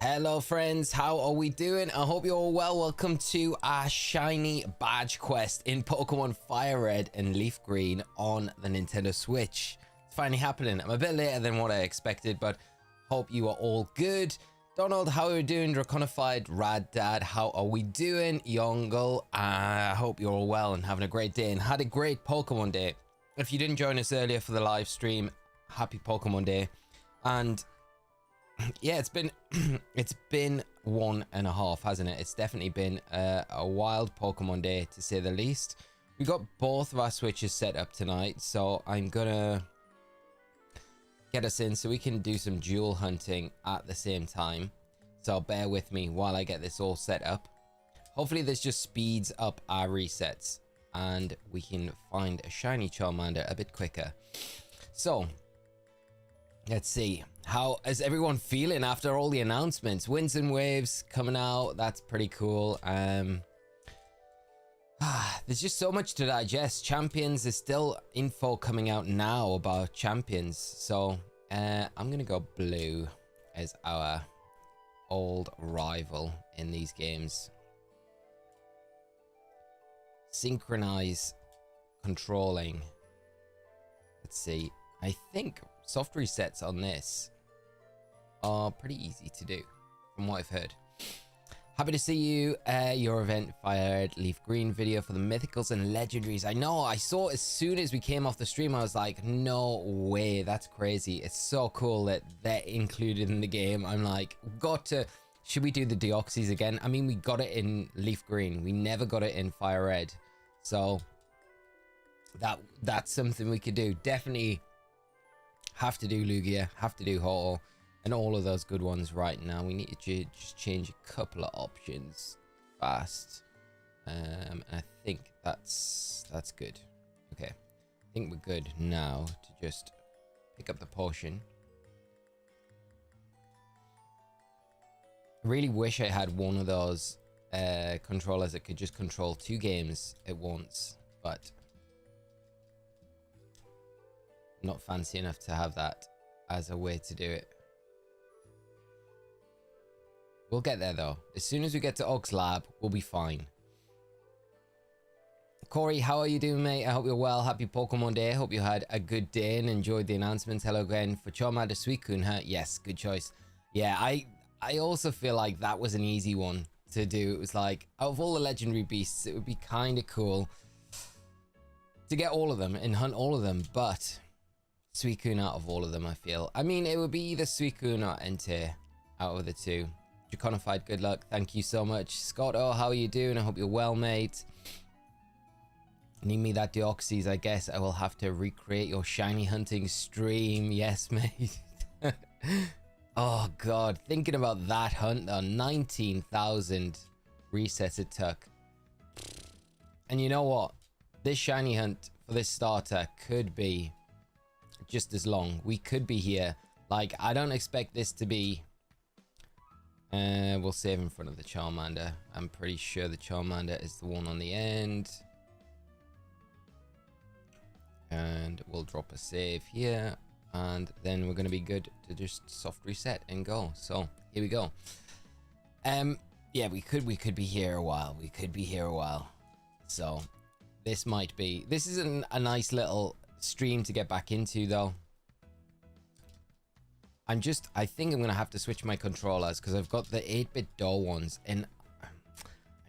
Hello friends, how are we doing? I hope you're all well. Welcome to our shiny badge quest in Pokemon Fire Red and Leaf Green on the Nintendo Switch. It's finally happening. I'm a bit later than what I expected, but hope you are all good. Donald, how are you doing? Draconified, Rad Dad, how are we doing? Yongle, I hope you're all well and having a great day and had a great Pokemon day. If you didn't join us earlier for the live stream, happy Pokemon Day. And yeah, it's been 1.5, hasn't it? It's definitely been a wild Pokemon day, to say the least. We got both of our Switches set up tonight, so I'm gonna get us in so we can do some dual hunting at the same time. So bear with me while I get this all set up. Hopefully this just speeds up our resets and we can find a shiny Charmander a bit quicker. So let's see, how is everyone feeling after all the announcements? Winds and Waves coming out, that's pretty cool. There's just so much to digest. Champions, there's still info coming out now about Champions. So I'm gonna go blue as our old rival in these games. Synchronize controlling. Let's see, I think soft resets on this are pretty easy to do from what I've heard. Happy to see you. Your event fired Leaf Green video for the mythicals and legendaries. I know, I saw as soon as we came off the stream, I was like, no way, that's crazy. It's so cool that they're included in the game. I'm like, should we do the Deoxys again? I mean, we got it in Leaf Green, we never got it in Fire Red, so that's something we could do. Definitely have to do Lugia, have to do Ho-Oh, and all of those good ones right now. We need to just change a couple of options fast. I think that's good. Okay, I think we're good now to just pick up the potion. I really wish I had one of those controllers that could just control 2 games at once, but not fancy enough to have that as a way to do it. We'll get there though. As soon as we get to Oak's lab, we'll be fine. Corey, how are you doing, mate? I hope you're well. Happy Pokemon Day. I hope you had a good day and enjoyed the announcements. Hello again for Charmander Suicune, huh? Yes, good choice. Yeah, I also feel like that was an easy one to do. It was like, out of all the legendary beasts, it would be kind of cool to get all of them and hunt all of them, but Suicune out of all of them, I feel. I mean, it would be either Suicune or Entei out of the 2. Draconified, good luck. Thank you so much. Scott, oh, how are you doing? I hope you're well, mate. Need me that Deoxys, I guess. I will have to recreate your shiny hunting stream. Yes, mate. Oh, God. Thinking about that hunt, though. 19,000 resets it took. And you know what? This shiny hunt for this starter could be just as long. We could be here. Like, I don't expect this to be... we'll save in front of the Charmander. I'm pretty sure the Charmander is the one on the end. And we'll drop a save here. And then we're going to be good to just soft reset and go. So, here we go. Yeah, we could be here a while. We could be here a while. So, this is a nice little stream to get back into, though. I think I'm going to have to switch my controllers because I've got the 8-bit door ones and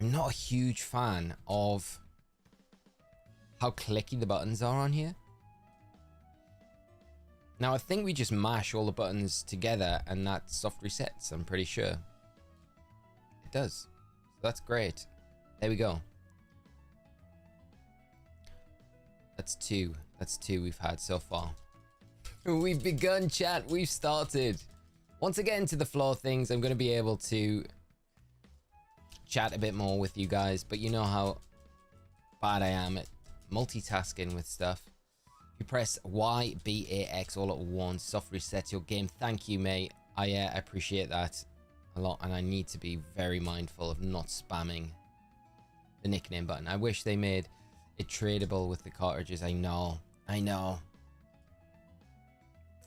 I'm not a huge fan of how clicky the buttons are on here. Now, I think we just mash all the buttons together and that soft resets, I'm pretty sure. It does. So that's great. There we go. That's 2. That's 2 we've had so far. We've begun, chat. We've started. Once again, to the floor things, I'm going to be able to chat a bit more with you guys, but you know how bad I am at multitasking with stuff. If you press Y, B, A, X all at once, soft resets your game. Thank you, mate. I appreciate that a lot, and I need to be very mindful of not spamming the nickname button. I wish they made it tradable with the cartridges. I know.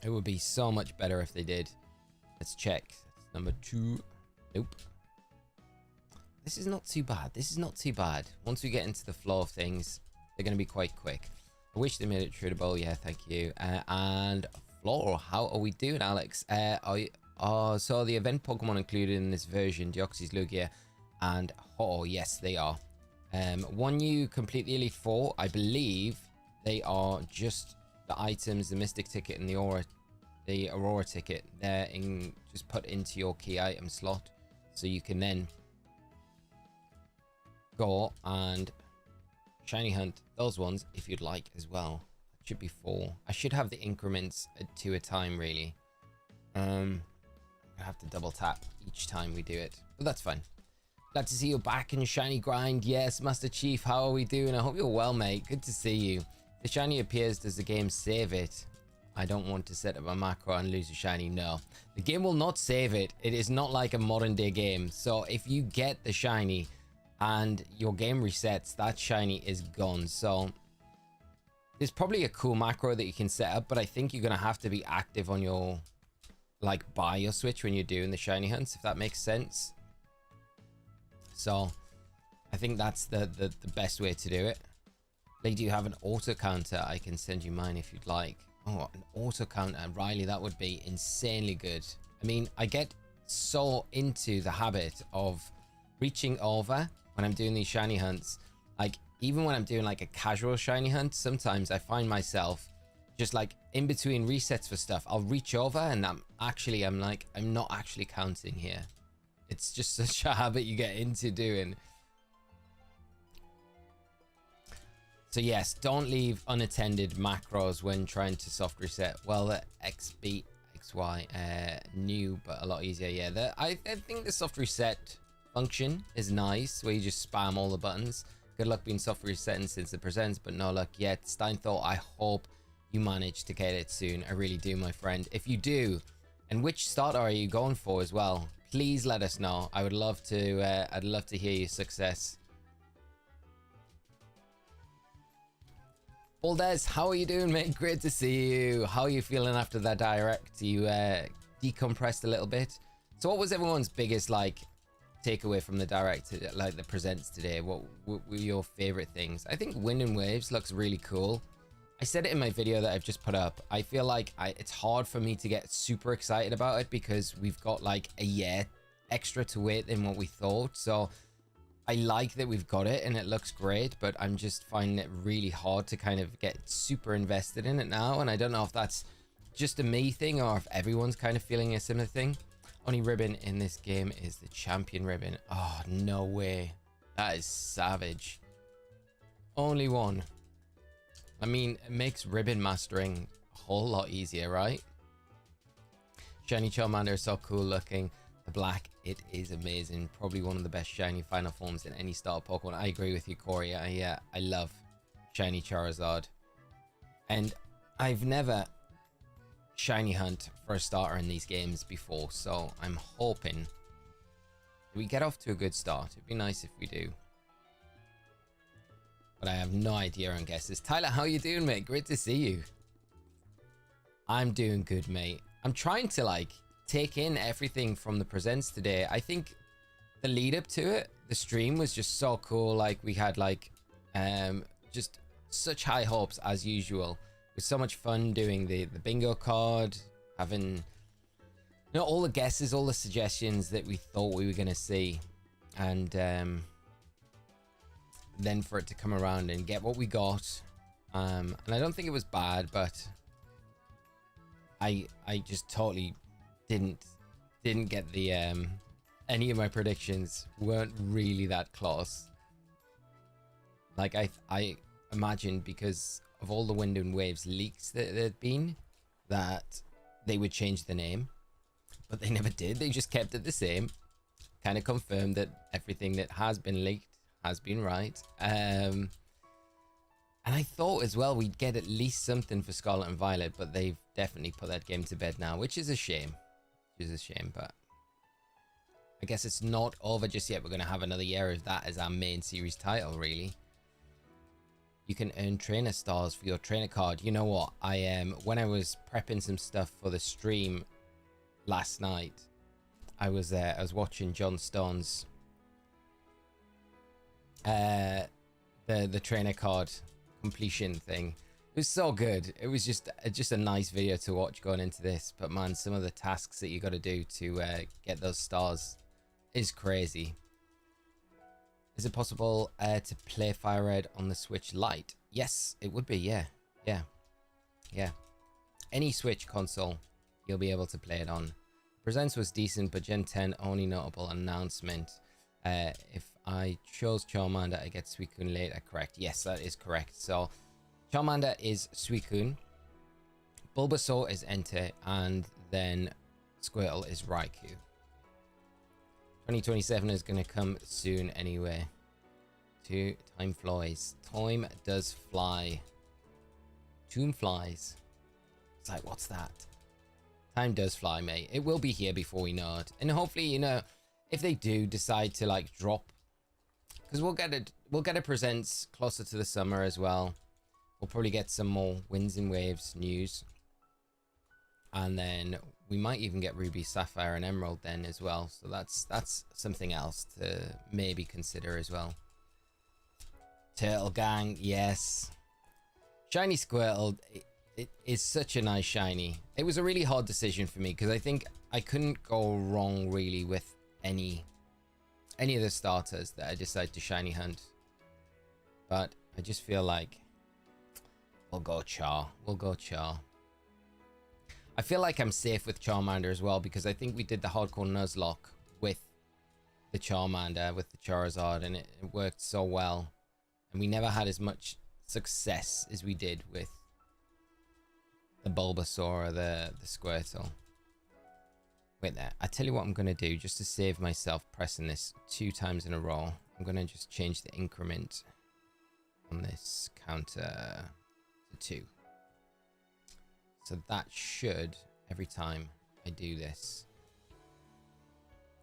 It would be so much better if they did. Let's check. That's number 2. Nope. This is not too bad. This is not too bad. Once we get into the flow of things, they're going to be quite quick. I wish they made it treatable. Yeah, thank you. And floor, how are we doing, Alex? So the event Pokemon included in this version, Deoxys, Lugia, and Ho, yes, they are. When you complete the Elite Four, I believe they are just the items, the Mystic ticket and the Aurora ticket. They're just put into your key item slot, so you can then go and shiny hunt those ones if you'd like as well. It should be 4. I should have the increments at 2 a time, really. I have to double tap each time we do it, but that's fine. Glad to see you back in shiny grind. Yes, Master Chief, how are we doing? I hope you're well, mate. Good to see you. The shiny appears, does the game save it? I don't want to set up a macro and lose a shiny. No, the game will not save it. It is not like a modern day game. So if you get the shiny and your game resets, that shiny is gone. So there's probably a cool macro that you can set up, but I think you're going to have to be active on your, like, by your Switch when you're doing the shiny hunts, if that makes sense. So I think that's the best way to do it. Like, do you have an auto counter? I can send you mine if you'd like. Oh, an auto counter, Riley, that would be insanely good. I mean, I get so into the habit of reaching over when I'm doing these shiny hunts. Like, even when I'm doing like a casual shiny hunt, sometimes I find myself just like in between resets for stuff, I'll reach over and I'm not actually counting here. It's just such a habit you get into doing. So yes, don't leave unattended macros when trying to soft reset. Well, the XB, XY, new, but a lot easier. Yeah, I think the soft reset function is nice, where you just spam all the buttons. Good luck being soft resetting since it presents, but no luck yet. Steinthal, I hope you manage to get it soon. I really do, my friend. If you do, and which starter are you going for as well? Please let us know. I would love to. I'd love to hear your success. Valdez, how are you doing, mate? Great to see you. How are you feeling after that direct? You decompressed a little bit. So, what was everyone's biggest like takeaway from the direct, like the presents today? What were your favorite things? I think Wind and Waves looks really cool. I said it in my video that I've just put up. I feel like it's hard for me to get super excited about it because we've got like a year extra to wait than what we thought. So I like that we've got it and it looks great, but I'm just finding it really hard to kind of get super invested in it now. And I don't know if that's just a me thing or if everyone's kind of feeling a similar thing. Only ribbon in this game is the champion ribbon. Oh, no way. That is savage. Only one. I mean, it makes ribbon mastering a whole lot easier, right? Shiny Charmander is so cool looking. The black, it is amazing. Probably one of the best shiny final forms in any style Pokemon. I agree with you, Corey. I love shiny Charizard. And I've never shiny hunt for a starter in these games before, so I'm hoping we get off to a good start. It'd be nice if we do. But I have no idea on guesses. Tyler, how you doing, mate? Great to see you. I'm doing good, mate. I'm trying to like take in everything from the presents today. I think the lead up to it, the stream was just so cool. Like we had like just such high hopes as usual. It was so much fun doing the bingo card, having, you know, all the guesses, all the suggestions that we thought we were gonna see, and then for it to come around and get what we got. And I don't think it was bad, but I just totally didn't get the any of my predictions weren't really that close. Like I imagined, because of all the Wind and Waves leaks that there'd been, that they would change the name, but they never did. They just kept it the same. Kind of confirmed that everything that has been leaked has been right. And I thought as well we'd get at least something for Scarlet and Violet, but they've definitely put that game to bed now, which is a shame. Which is a shame, but I guess it's not over just yet. We're going to have another year of that as our main series title, really. You can earn trainer stars for your trainer card. You know what? When I was prepping some stuff for the stream last night, I was watching John Stone's the trainer card completion thing. It was so good. It was just a nice video to watch going into this. But man, some of the tasks that you got to do to get those stars is crazy. Is it possible to play Fire Red on the Switch Lite? Yes, it would be. Yeah. Any Switch console, you'll be able to play it on. Presents was decent, but Gen 10 only notable announcement. If I chose Charmander, I get Suicune later. Correct. Yes, that is correct. So Charmander is Suicune, Bulbasaur is Entei, and then Squirtle is Raikou. 2027 is going to come soon anyway. Time flies. Time does fly. Toon flies. It's like, what's that? Time does fly, mate. It will be here before we know it. And hopefully, you know, if they do decide to like drop, because we'll get a presents closer to the summer as well. We'll probably get some more Winds and Waves news. And then we might even get Ruby, Sapphire, and Emerald then as well. So that's something else to maybe consider as well. Turtle Gang, yes. Shiny Squirtle, it is such a nice shiny. It was a really hard decision for me because I think I couldn't go wrong really with any of the starters that I decided to shiny hunt. But I just feel like we'll go Char. We'll go Char. I feel like I'm safe with Charmander as well because I think we did the hardcore Nuzlocke with the Charmander, with the Charizard, and it worked so well. And we never had as much success as we did with the Bulbasaur or the Squirtle. Wait there. I tell you what I'm going to do just to save myself pressing this 2 times in a row. I'm going to just change the increment on this counter to 2. So that should, every time I do this,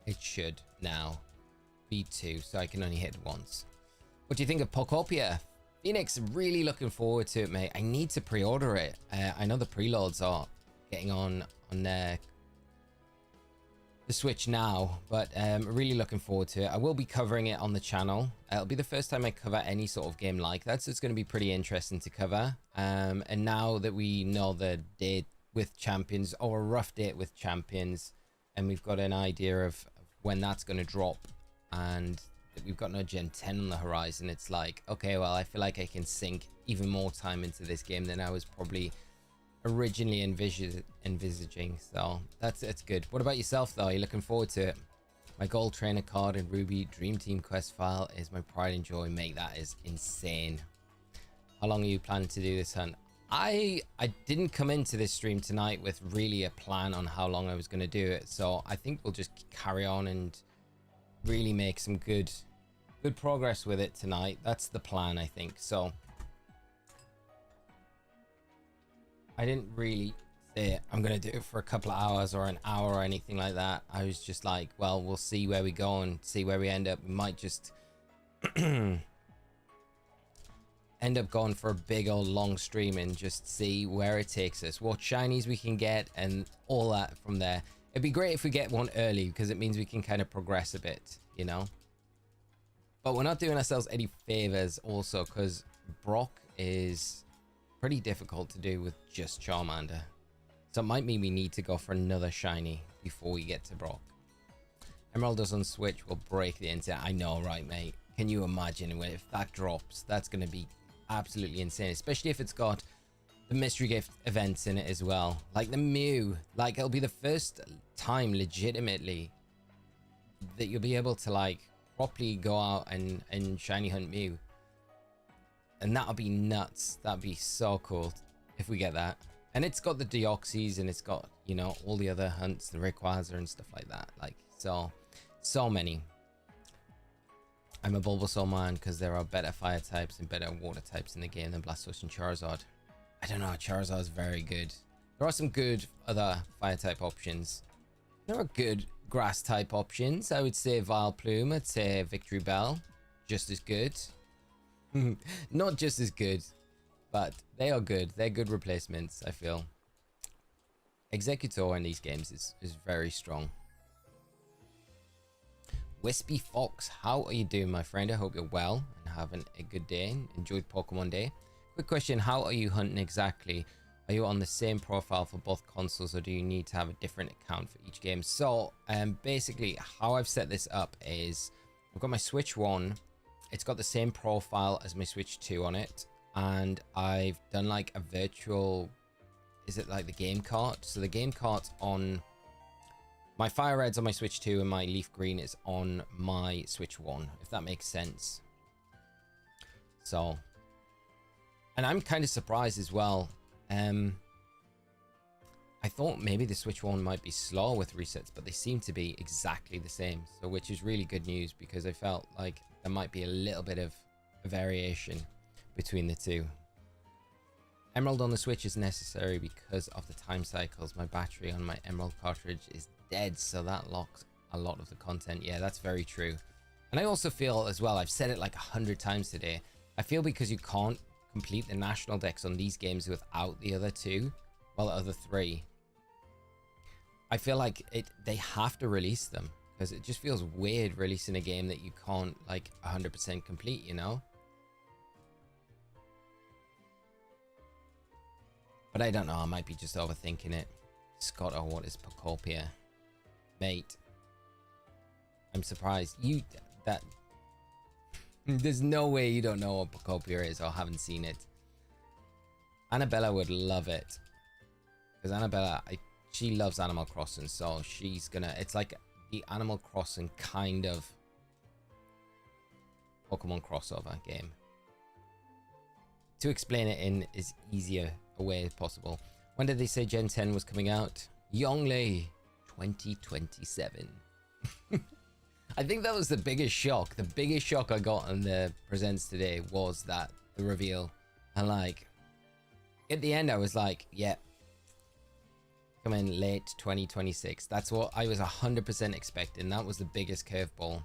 it should now be 2, so I can only hit once. What do you think of Pokopia? Phoenix, really looking forward to it, mate. I need to pre-order it. I know the preloads are getting on the Switch now, but really looking forward to it. I will be covering it on the channel. It'll be the first time I cover any sort of game like that, so it's going to be pretty interesting to cover. And now that we know the date with Champions, or a rough date with Champions, and we've got an idea of when that's going to drop, and that we've got no Gen 10 on the horizon, it's like, okay, well, I feel like I can sink even more time into this game than I was probably originally envisaging. So that's good. What about yourself though? Are you looking forward to it? My gold trainer card in Ruby Dream Team quest file is my pride and joy, mate. That is insane. How long are you planning to do this hunt? I didn't come into this stream tonight with really a plan on how long I was going to do it, so I think we'll just carry on and really make some good progress with it tonight. That's the plan, I think. So I didn't really say I'm gonna do it for a couple of hours or an hour or anything like that. I was just like, well, we'll see where we go and see where we end up. We might just end up going for a big old long stream and just see where it takes us, what shinies we can get, and all that from there. It'd be great if we get one early because it means we can kind of progress a bit, you know. But we're not doing ourselves any favors also because Brock is pretty difficult to do with just Charmander. So it might mean we need to go for another shiny before we get to Brock. Emerald does on Switch will break the internet. I know, right, mate? Can you imagine if that drops? That's going to be absolutely insane, especially if it's got the mystery gift events in it as well. Like the Mew. Like, it'll be the first time legitimately that you'll be able to like properly go out and shiny hunt Mew. And that'll be nuts. That'd be so cool if we get that. And it's got the Deoxys and it's got, you know, all the other hunts, the Rayquaza and stuff like that. Like, so many. I'm a Bulbasaur man because there are better fire types and better water types in the game than Blastoise and Charizard. I don't know, Charizard is very good. There are some good other fire type options. There are good grass type options. I would say Vileplume, I'd say Victory Bell, just as good. Not just as good, but they are good. They're good replacements, I feel. Executor in these games is very strong. Wispy Fox, how are you doing, my friend? I hope you're well and having a good day. Enjoyed Pokemon Day. Quick question, how are you hunting exactly? Are you on the same profile for both consoles, or do you need to have a different account for each game? So basically how I've set this up is I've got my Switch 1. It's got the same profile as my Switch 2 on it, and I've done like a virtual, is it like the game cart? So the game cart's on my Fire Red's on my Switch 2 and my Leaf Green is on my Switch 1, if that makes sense. So, and I'm kind of surprised as well. I thought maybe the Switch 1 might be slower with resets, but they seem to be exactly the same. So, which is really good news, because I felt like there might be a little bit of a variation between the two. Emerald on the Switch is necessary because of the time cycles. My battery on my Emerald cartridge is dead, so that locks a lot of the content. Yeah, that's very true. And I also feel as well, I've said it like 100 times today, I feel because you can't complete the national decks on these games without the other two, well, the other three, I feel like they have to release them, because it just feels weird releasing a game that you can't like 100% complete, you know? But I don't know, I might be just overthinking it. Scott, or what is Pocopia? Mate, I'm surprised. There's no way you don't know what Pocopia is or haven't seen it. Annabella would love it. Because Annabella, she loves Animal Crossing, so she's gonna, it's like the Animal Crossing kind of Pokemon crossover game. To explain it in as easier a way as possible. When did they say Gen 10 was coming out? Yonglei 2027. I think that was the biggest shock. The biggest shock I got on the presents today was that the reveal. And like, at the end I was like, yeah, come in late 2026. That's what I was 100% expecting. That was the biggest curveball.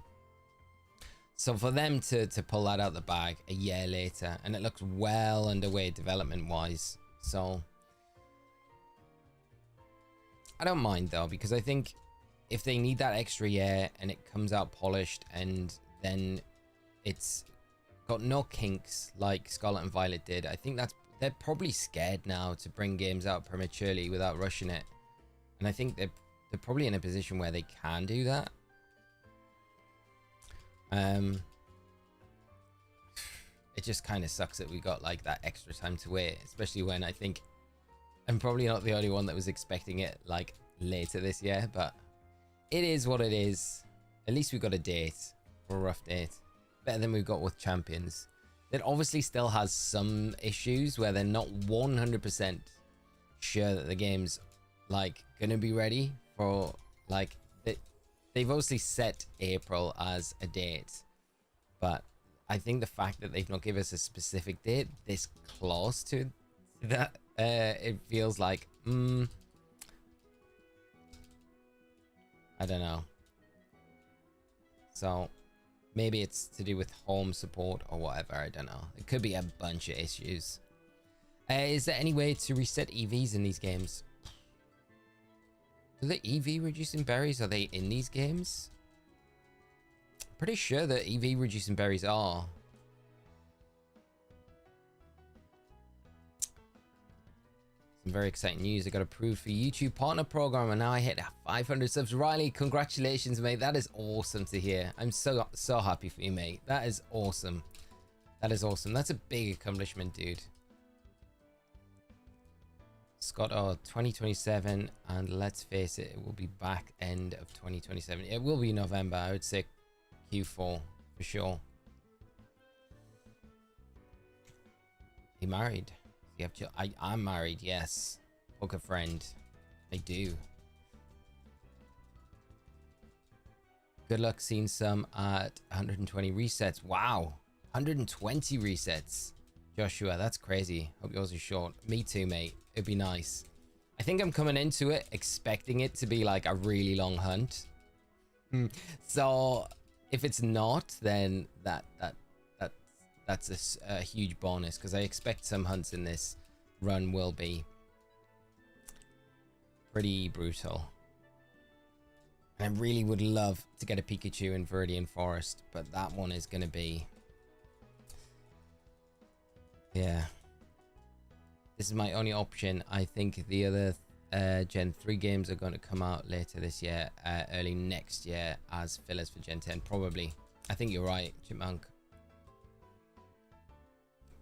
So for them to pull that out the bag a year later, and it looks well underway development wise, so I don't mind though, because I think if they need that extra year and it comes out polished and then it's got no kinks like Scarlet and Violet did, I think they're probably scared now to bring games out prematurely without rushing it. And I think they're probably in a position where they can do that. It just kind of sucks that we got like that extra time to wait, especially when I think I'm probably not the only one that was expecting it like later this year, but it is what it is. At least we got a date, or a rough date. Better than we've got with Champions. That obviously still has some issues where they're not 100% sure that the game's like gonna be ready for like they've obviously set April as a date, but I think the fact that they've not given us a specific date this close to that, it feels like I don't know. So maybe it's to do with home support or whatever, I don't know. It could be a bunch of issues. Is there any way to reset EVs in these games? Do the EV reducing berries, are they in these games? Pretty sure that EV reducing berries are. Some very exciting news. I got approved for YouTube partner program and now I hit 500 subs. Riley, congratulations, mate. That is awesome to hear. I'm so happy for you, mate. That is awesome. That is awesome. That's a big accomplishment, dude. Scott, 2027, and let's face it, it will be back end of 2027. It will be November, I would say Q4 for sure. You married? You have to. I'm married, yes. Poker friend, I do. Good luck seeing some at 120 resets. Wow, 120 resets. Joshua, that's crazy. Hope yours is short. Me too, mate. It'd be nice. I think I'm coming into it expecting it to be like a really long hunt. So if it's not, then that's a huge bonus, because I expect some hunts in this run will be pretty brutal. I really would love to get a Pikachu in Viridian Forest, but that one is going to be... Yeah. This is my only option. I think the other Gen 3 games are going to come out later this year, early next year as fillers for Gen 10, probably. I think you're right, Chipmunk.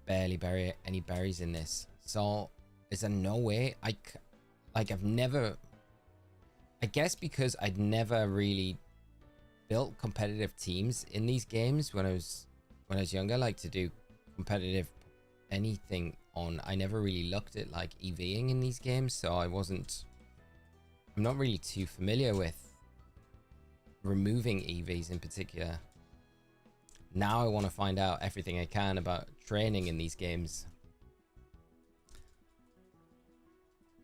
Barely any berries in this. So, is there no way? I've never... I guess because I'd never really built competitive teams in these games when I was younger, like to do competitive anything on. I never really looked at like EVing in these games, so I'm not really too familiar with removing EVs in particular. Now I want to find out everything I can about training in these games.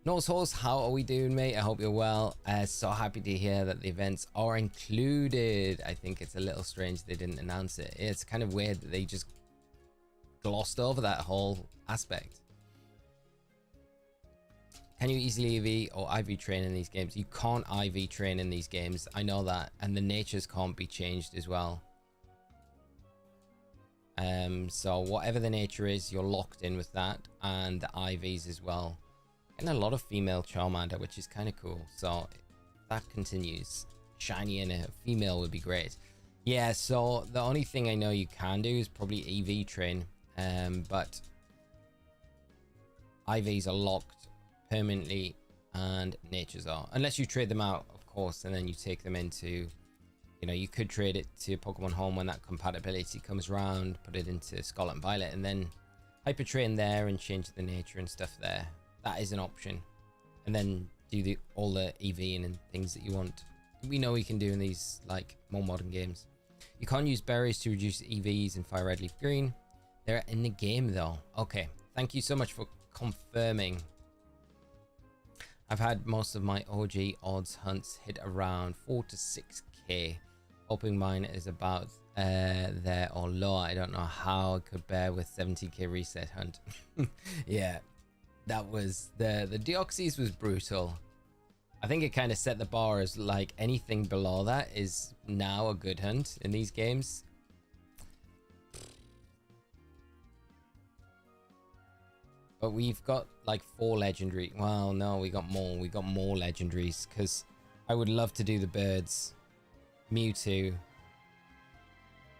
Nose Horse, how are we doing, mate? I hope you're well. So happy to hear that the events are included. I think it's a little strange they didn't announce it. It's kind of weird that they just glossed over that whole aspect. Can you easily EV or IV train in these games? You can't IV train in these games. I know that. And the natures can't be changed as well. So whatever the nature is, you're locked in with that. And the IVs as well. And a lot of female Charmander, which is kind of cool. So if that continues, shiny and a female would be great. Yeah, so the only thing I know you can do is probably EV train. But IVs are locked permanently and natures are. Unless you trade them out, of course, and then you take them into... You know, you could trade it to Pokemon Home when that compatibility comes around, put it into Scarlet and Violet, and then hyper train there and change the nature and stuff there. That is an option. And then do all the EVing and things that you want. We know we can do in these like more modern games. You can't use berries to reduce EVs in Fire Red Leaf Green. They're in the game though. Okay, thank you so much for confirming. I've had most of my OG odds hunts hit around 4 to 6k. Hoping mine is about there or lower. I don't know how I could bear with 70k reset hunt. Yeah, that was the Deoxys was brutal. I think it kind of set the bar as like anything below that is now a good hunt in these games. But we've got like 4 legendary. Well, no, we got more. We got more legendaries because I would love to do the birds. Mewtwo.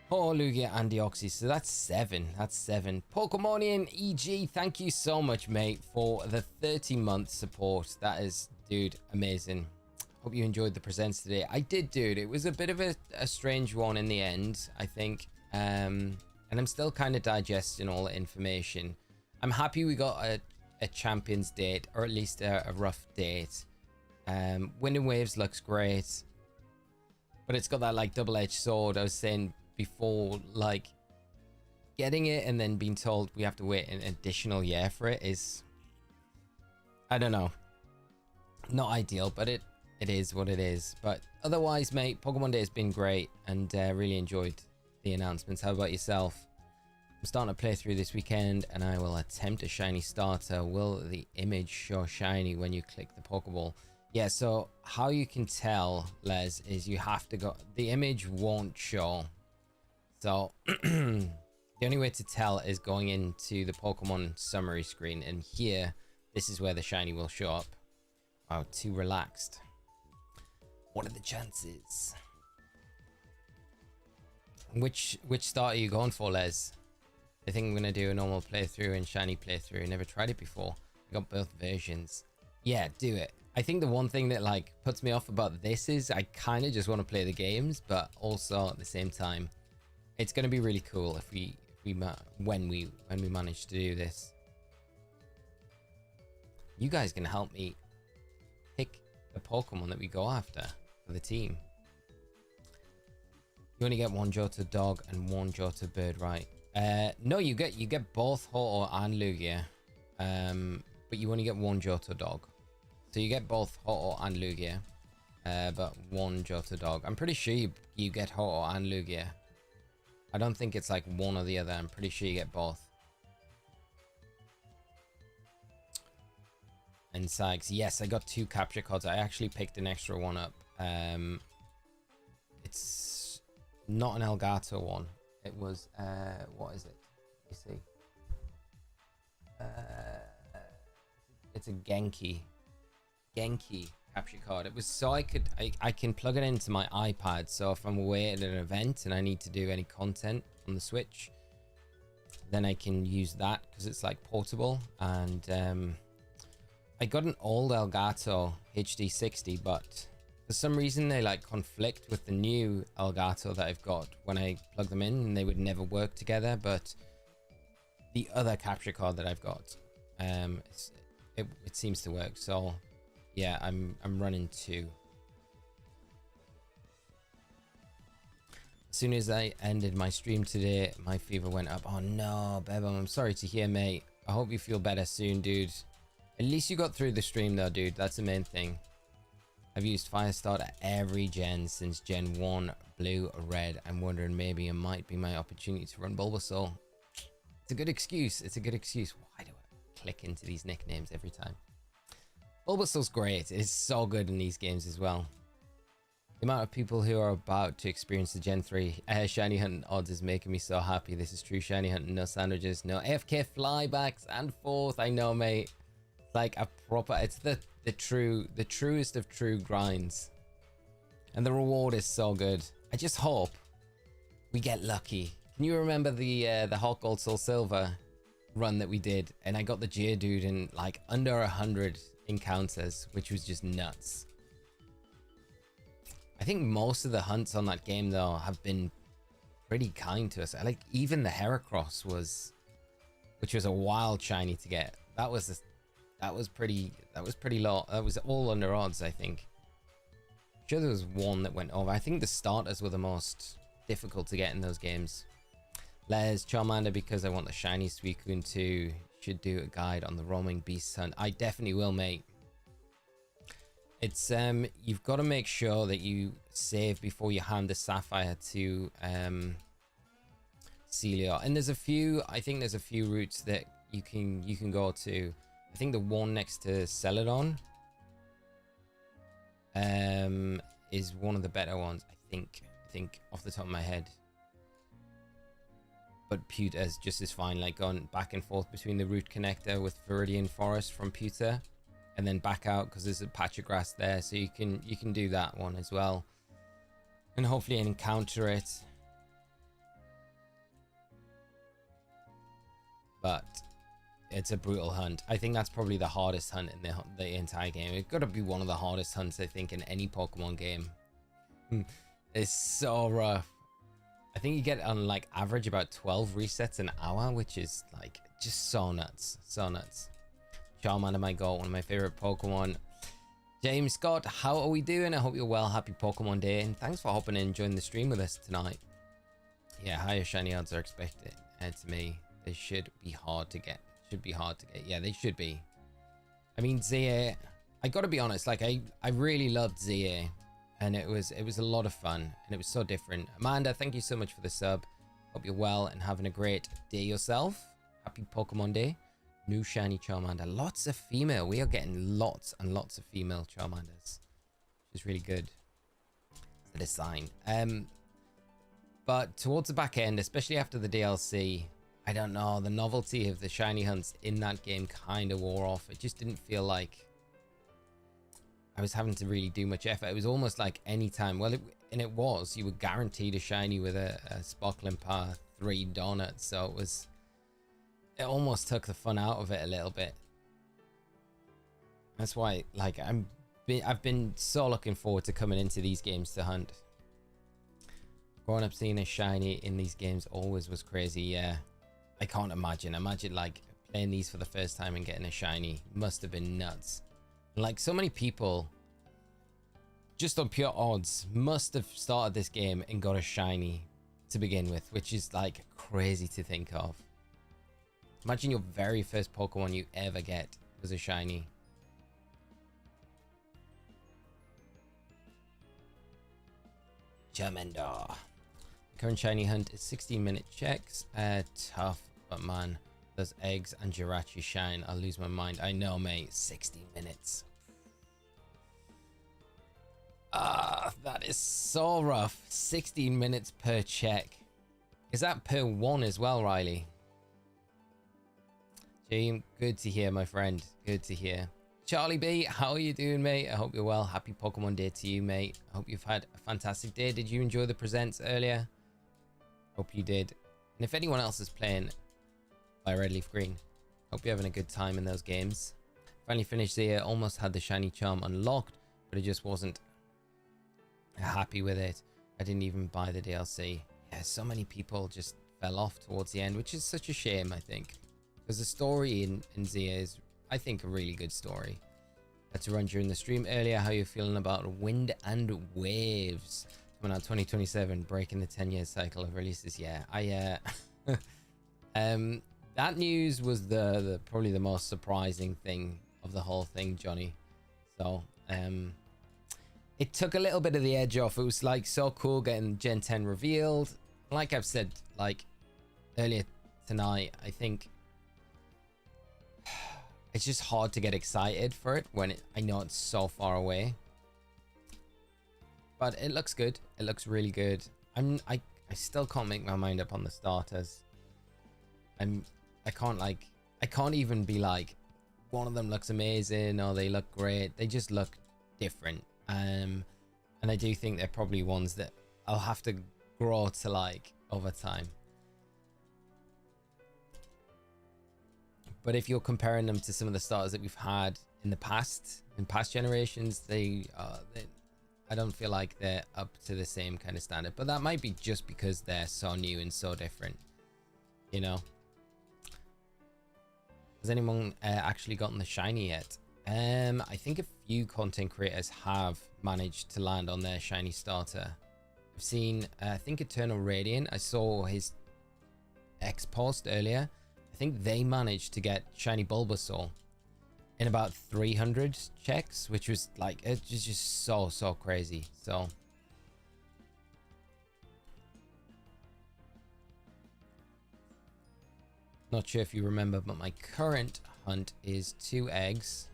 Oh, Lugia and Deoxys. So that's 7. That's 7. Pokemonian EG, thank you so much, mate, for the 30-month support. That is, dude, amazing. Hope you enjoyed the presents today. I did, dude. It was a bit of a strange one in the end, I think. And I'm still kind of digesting all the information. I'm happy we got a champions date, or at least a rough date. Wind and Waves looks great. But it's got that like double-edged sword. I was saying before, like getting it and then being told we have to wait an additional year for it is, I don't know, not ideal, but it is what it is. But otherwise, mate, Pokemon Day has been great and really enjoyed the announcements. How about yourself? I'm starting to play through this weekend and I will attempt a shiny starter. Will the image show shiny when you click the Pokeball? Yeah, so how you can tell, Les, is you have to go... The image won't show. So, the only way to tell is going into the Pokemon summary screen. And here, this is where the shiny will show up. Wow, too relaxed. What are the chances? Which start are you going for, Les? I think I'm going to do a normal playthrough and shiny playthrough. I never tried it before. I got both versions. Yeah, do it. I think the one thing that like puts me off about this is I kind of just want to play the games, but also at the same time, it's going to be really cool if when we manage to do this. You guys can help me pick the Pokemon that we go after for the team. You only get 1 Johto dog and 1 Johto bird, right? No, you get both Ho-Oh and Lugia, but you only get 1 Johto dog. So you get both Ho-Oh and Lugia, but 1 Johto dog. I'm pretty sure you get Ho-Oh and Lugia. I don't think it's like one or the other. I'm pretty sure you get both. And Sags, yes, I got 2 capture cards. I actually picked an extra one up. It's not an Elgato one. It was, what is it? Let me see. It's a Genki capture card. It was so I can plug it into my iPad, so if I'm away at an event and I need to do any content on the Switch, then I can use that because it's like portable. And I got an old Elgato HD60, but for some reason they like conflict with the new Elgato that I've got when I plug them in, and they would never work together. But the other capture card that I've got, it seems to work. So yeah, I'm running 2. As soon as I ended my stream today, my fever went up. Oh no, Bebum, I'm sorry to hear, mate. I hope you feel better soon, dude. At least you got through the stream though, dude. That's the main thing. I've used Firestart at every gen since Gen 1, blue, red. I'm wondering maybe it might be my opportunity to run Bulbasaur. It's a good excuse. It's a good excuse. Why do I click into these nicknames every time? Bulbasaur's great. It's so good in these games as well. The amount of people who are about to experience the Gen 3 shiny hunting odds is making me so happy. This is true shiny hunting. No sandwiches, no AFK flybacks and forth. I know, mate. It's like a proper, it's the truest of true grinds. And the reward is so good. I just hope we get lucky. Can you remember the Hot Gold Soul Silver run that we did? And I got the Geodude in like under 100 encounters, which was just nuts. I think most of the hunts on that game though have been pretty kind to us. I like even the Heracross which was a wild shiny to get. That was pretty low. That was all under odds, I think. I'm sure there was one that went over. I think the starters were the most difficult to get in those games. Les, Charmander, because I want the shiny Suicune too. Should do a guide on the roaming beast hunt. I definitely will, mate. It's you've got to make sure that you save before you hand the Sapphire to Celio. And there's a few, I think there's a few routes that you can go to. I think the one next to Celadon is one of the better ones, I think off the top of my head. But Pewter is just as fine, like going back and forth between the route connector with Viridian Forest from Pewter, and then back out because there's a patch of grass there, so you can do that one as well, and hopefully encounter it. But it's a brutal hunt. I think that's probably the hardest hunt in the entire game. It's got to be one of the hardest hunts, I think, in any Pokemon game. It's so rough. I think you get on like average about 12 resets an hour, which is like just so nuts. So nuts. Charmander, my goal, one of my favorite Pokemon. James Scott, how are we doing? I hope you're well. Happy Pokemon Day, and thanks for hopping in and joining the stream with us tonight. Yeah, higher shiny odds are expected. To me, they should be hard to get. Should be hard to get. Yeah, they should be. I mean, ZA, I gotta be honest, like I really loved ZA, and it was a lot of fun, and it was so different. Amanda, thank you so much for the sub. Hope you're well and having a great day yourself. Happy Pokemon Day. New shiny Charmander. Lots of female. We are getting lots and lots of female Charmanders, which is really good. It's a sign. But towards the back end, especially after the DLC, I don't know, the novelty of the shiny hunts in that game kind of wore off. It just didn't feel like I was having to really do much effort. It was almost like any time, well, it was, you were guaranteed a shiny with a Sparkling Power 3 donut, so it almost took the fun out of it a little bit. That's why, like, I've been so looking forward to coming into these games to hunt. Growing up seeing a shiny in these games always was crazy. Yeah, I can't imagine like playing these for the first time and getting a shiny. Must have been nuts. And like so many people just on pure odds must have started this game and got a shiny to begin with, which is like crazy to think of. Imagine your very first Pokemon you ever get was a shiny. Charmander. Current shiny hunt is 16-minute checks. Tough, but man, those eggs and Jirachi shine. I'll lose my mind. I know, mate. 60 minutes. That is so rough. 16 minutes per check. Is that per one as well, Riley? Jim, good to hear, my friend. Good to hear. Charlie B, how are you doing, mate? I hope you're well. Happy Pokemon Day to you, mate. I hope you've had a fantastic day. Did you enjoy the presents earlier? Hope you did. And if anyone else is playing by Red Leaf Green, hope you're having a good time in those games. Finally finished the year, almost had the shiny charm unlocked, but it just wasn't happy with it. I didn't even buy the DLC. Yeah, so many people just fell off towards the end, which is such a shame, I think. Because the story in Zia is, I think, a really good story. Had to run during the stream earlier. How you feeling about Wind and Waves coming out 2027, breaking the 10-year cycle of releases? Yeah, that news was the probably the most surprising thing of the whole thing, Johnny. So it took a little bit of the edge off. It was like so cool getting Gen 10 revealed. Like I've said like earlier tonight, I think it's just hard to get excited for it when I know it's so far away. But it looks good. It looks really good. I still can't make my mind up on the starters. I can't even be like, one of them looks amazing or they look great. They just look different. And I do think they're probably ones that I'll have to grow to like over time. But if you're comparing them to some of the starters that we've had in the past, in past generations, I don't feel like they're up to the same kind of standard. But that might be just because they're so new and so different, you know. Has anyone actually gotten the shiny yet? I think a few content creators have managed to land on their shiny starter. I've seen, I think Eternal Radiant. I saw his X post earlier. I think they managed to get shiny Bulbasaur in about 300 checks, which was like, it's just so crazy. So not sure if you remember, but my current hunt is 2 eggs.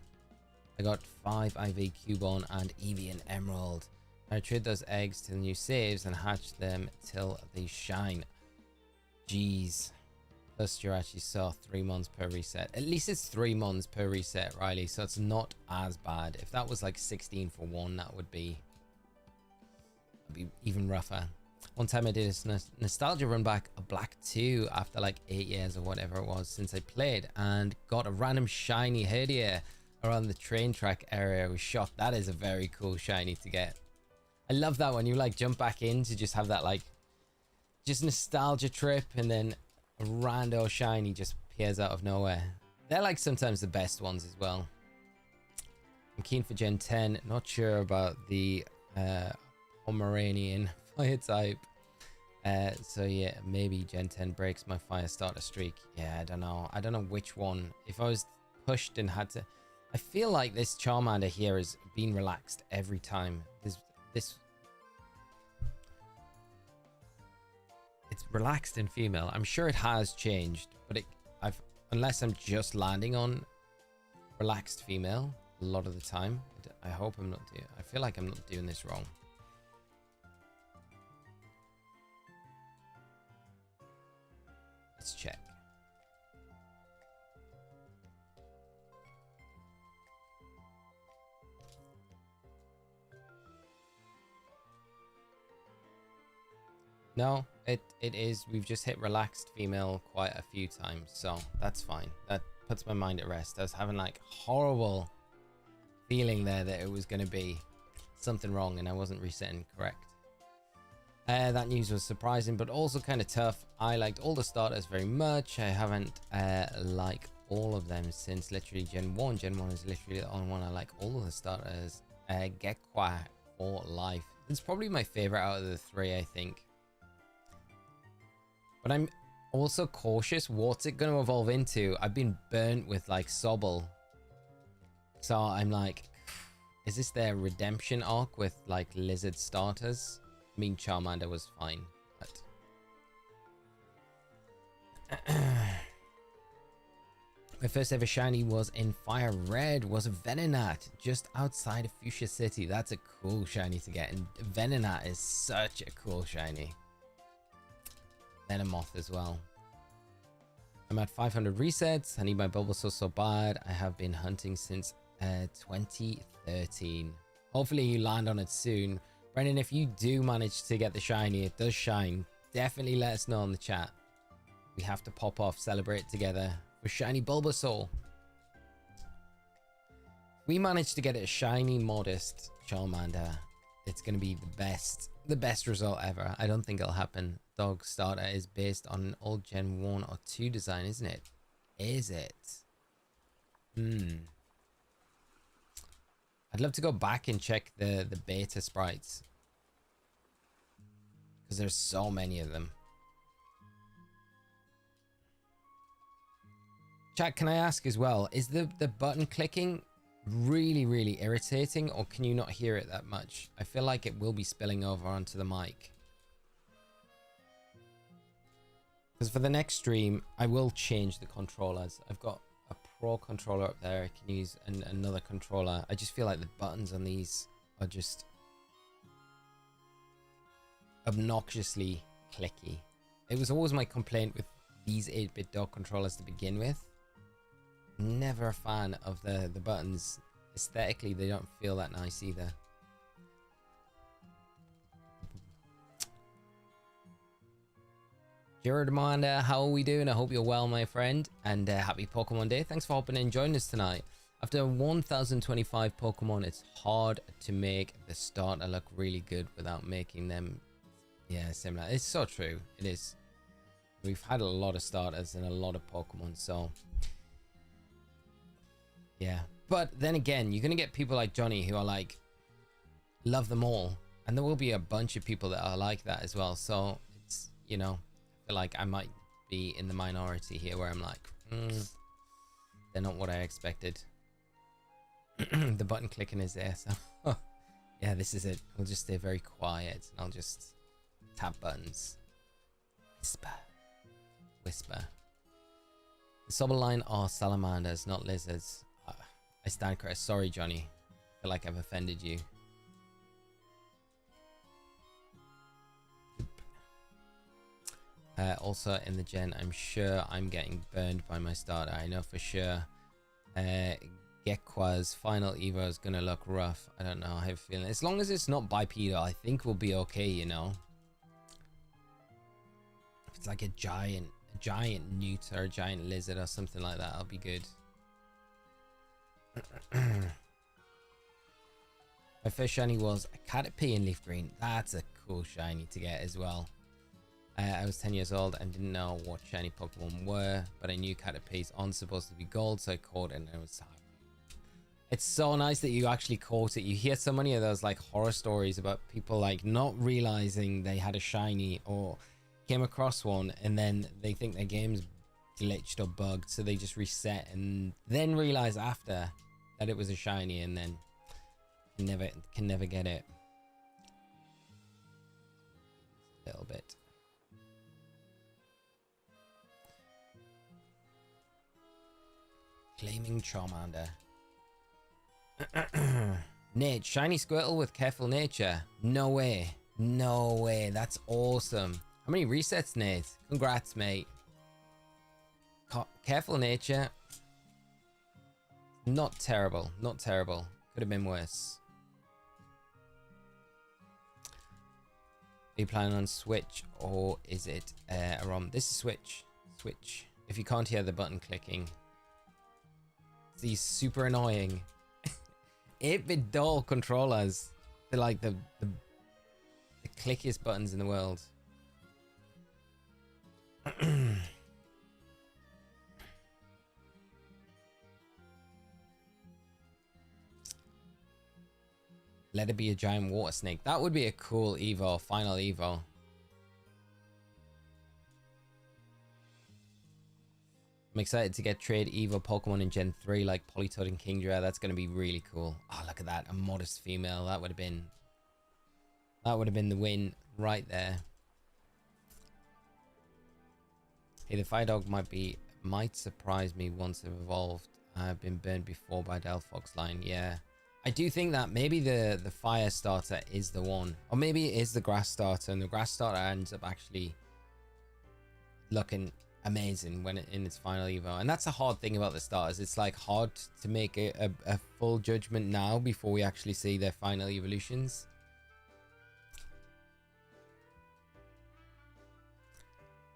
I got 5 IV Cubone and Eevee Emerald. I trade those eggs to the new saves and hatch them till they shine. Jeez. Plus you're actually saw 3 months per reset. At least it's 3 months per reset, Riley, so it's not as bad. If that was like 16 for 1, that would be even rougher. One time I did a nostalgia run back a Black 2 after like 8 years or whatever it was since I played, and got a random shiny Herdier around the train track area. I was shocked. That is a very cool shiny to get. I love that when you like jump back in to just have that like just nostalgia trip, and then a rando shiny just appears out of nowhere. They're like sometimes the best ones as well. I'm keen for Gen 10. Not sure about the Pomeranian fire type. So yeah, maybe Gen 10 breaks my fire starter streak. Yeah, I don't know. I don't know which one. If I was pushed and had to... I feel like this Charmander here has been relaxed every time. It's relaxed in female. I'm sure it has changed, but unless I'm just landing on relaxed female a lot of the time. I hope I'm not doing... I feel like I'm not doing this wrong. Let's check. No, it is. We've just hit relaxed female quite a few times, so that's fine. That puts my mind at rest. I was having like horrible feeling there that it was going to be something wrong and I wasn't resetting correct. That news was surprising, but also kind of tough. I liked all the starters very much. I haven't liked all of them since literally Gen 1. Gen 1 is literally the only one I like all of the starters. Gekwa for life. It's probably my favorite out of the 3, I think. But I'm also cautious. What's it going to evolve into? I've been burnt with like Sobble. So I'm like, is this their redemption arc with like lizard starters? I mean, Charmander was fine, but My first ever shiny was in Fire Red, was a Venonat, just outside of Fuchsia City. That's a cool shiny to get, and Venonat is such a cool shiny. Venomoth as well. I'm at 500 resets. I need my Bulbasaur so bad. I have been hunting since 2013. Hopefully you land on it soon. Brendan, if you do manage to get the shiny, it does shine, definitely let us know in the chat. We have to pop off, celebrate together for shiny Bulbasaur. If we manage to get a shiny modest Charmander, it's going to be the best result ever. I don't think it'll happen. Dog starter is based on an old Gen 1 or 2 design, isn't it? Is it? I'd love to go back and check the beta sprites, because there's so many of them. Chat, can I ask as well, is the button clicking really irritating, or can you not hear it that much? I feel like it will be spilling over onto the mic. Because for the next stream, I will change the controllers. I've got a Pro controller up there. I can use another controller. I just feel like the buttons on these are just obnoxiously clicky. It was always my complaint with these 8-bit dog controllers to begin with. Never a fan of the buttons. Aesthetically, they don't feel that nice either. Jared Amanda, how are we doing? I hope you're well, my friend, and happy Pokemon Day. Thanks for hopping in and joining us tonight. After 1025 Pokemon, it's hard to make the starter look really good without making them, yeah, similar. It's so true. It is. We've had a lot of starters and a lot of Pokemon, so yeah. But then again, you're gonna get people like Johnny who are like, love them all, and there will be a bunch of people that are like that as well. So it's, you know, I feel like I might be in the minority here, where I'm like, they're not what I expected. The button clicking is there, so yeah, this is it. We'll just stay very quiet, and I'll just tap buttons. Whisper. The Soberline are salamanders, not lizards. I stand corrected. Sorry, Johnny. I feel like I've offended you. Also in the gen, I'm sure I'm getting burned by my starter. I know for sure. Gekwa's final Evo is gonna look rough. I don't know. I have a feeling, as long as it's not bipedal, I think we'll be okay. You know, if it's like a giant newt or a giant lizard or something like that, I'll be good. My first shiny was a Caterpie in Leaf Green. That's a cool shiny to get as well. I was 10 years old and didn't know what shiny Pokemon were, but I knew Caterpies aren't supposed to be gold, so I caught it and I was happy. It's so nice that you actually caught it. You hear so many of those like horror stories about people like not realizing they had a shiny or came across one, and then they think their game's glitched or bugged, so they just reset and then realize after that it was a shiny, and then can never get it. A little bit. Claiming Charmander. Nate, shiny Squirtle with careful nature. No way. No way. That's awesome. How many resets, Nate? Congrats, mate. Careful nature. Not terrible. Not terrible. Could have been worse. Are you planning on Switch, or is it a ROM? This is Switch. Switch. If you can't hear the button clicking. These super annoying 8-bit dull controllers. They're like the clickiest buttons in the world. Let it be a giant water snake. That would be a cool Evo, final Evo. I'm excited to get trade Evo Pokemon in Gen 3 like Politoed and Kingdra. That's going to be really cool. Oh, look at that. A modest female. That would have been the win right there. Hey, the fire dog might be might surprise me once they've evolved. I've been burned before by Delphox line. Yeah. I do think that maybe the fire starter is the one. Or maybe it is the grass starter, and the grass starter ends up actually looking amazing when in its final evo. And that's a hard thing about the starters. It's like hard to make a full judgment now before we actually see their final evolutions.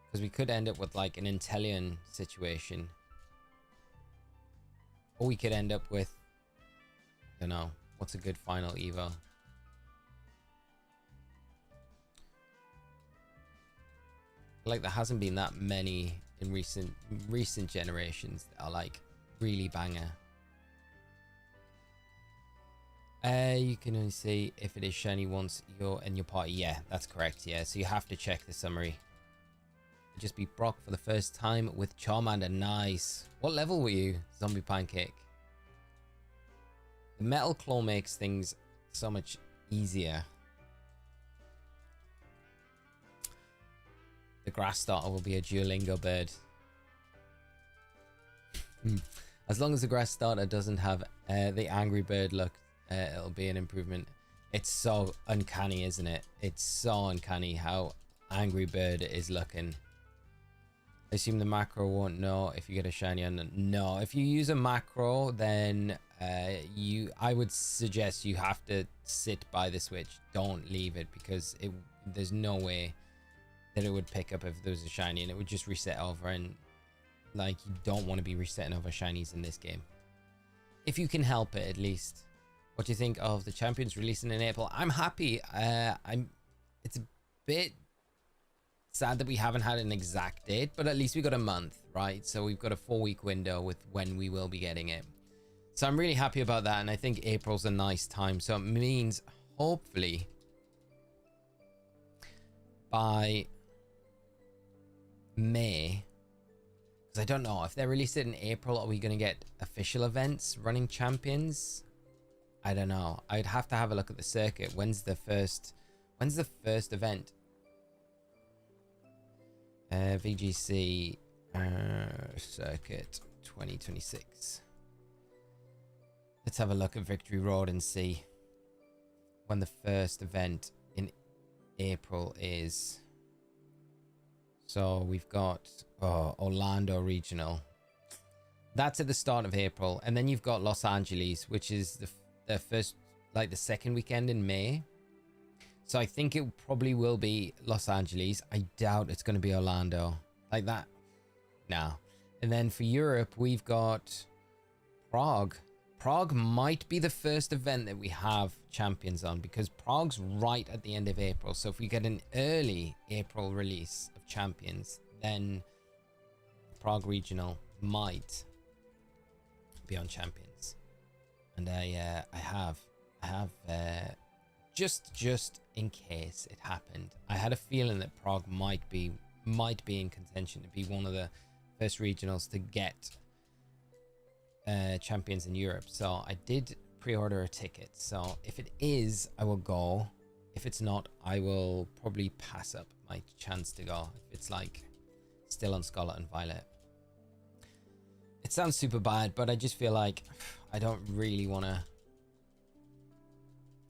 Because we could end up with like an Inteleon situation. Or we could end up with, I don't know, what's a good final evo? Like there hasn't been that many in recent generations that are like really banger. You can only see if it is shiny once you're in your party. Yeah, that's correct. Yeah, so you have to check the summary. Just beat Brock for the first time with Charmander. Nice. What level were you, Zombie Pancake? The Metal Claw makes things so much easier. The grass starter will be a Duolingo bird. As long as the grass starter doesn't have the angry bird look, it'll be an improvement. It's so uncanny, isn't it? It's so uncanny how angry bird is looking. I assume the macro won't know if you get a shiny on. No, if you use a macro, then I would suggest you have to sit by the switch. Don't leave it, because there's no way that it would pick up if there was a shiny, and it would just reset over, and like you don't want to be resetting over shinies in this game. If you can help it, at least. What do you think of the champions releasing in April? I'm happy. It's a bit sad that we haven't had an exact date, but at least we got a month, right? So we've got a 4-week window with when we will be getting it. So I'm really happy about that, and I think April's a nice time. So it means hopefully by May, because I don't know if they release it in April, are we going to get official events running champions? I don't know. I'd have to have a look at the circuit. When's the first event? VGC circuit 2026. Let's have a look at Victory Road and see when the first event in April is. So we've got Orlando Regional. That's at the start of April, and then you've got Los Angeles, which is the first, like the second weekend in May. So I think it probably will be Los Angeles. I doubt it's going to be Orlando. Like that. No. And then for Europe, we've got Prague. Prague might be the first event that we have champions on, because Prague's right at the end of April. So if we get an early April release of champions, then Prague Regional might be on champions. And I have just in case it happened, I had a feeling that Prague might be in contention to be one of the first regionals to get champions in Europe. So I did pre-order a ticket. So if it is, I will go. If it's not, I will probably pass up my chance to go if it's like still on Scarlet and Violet. It sounds super bad, but I just feel like I don't really want to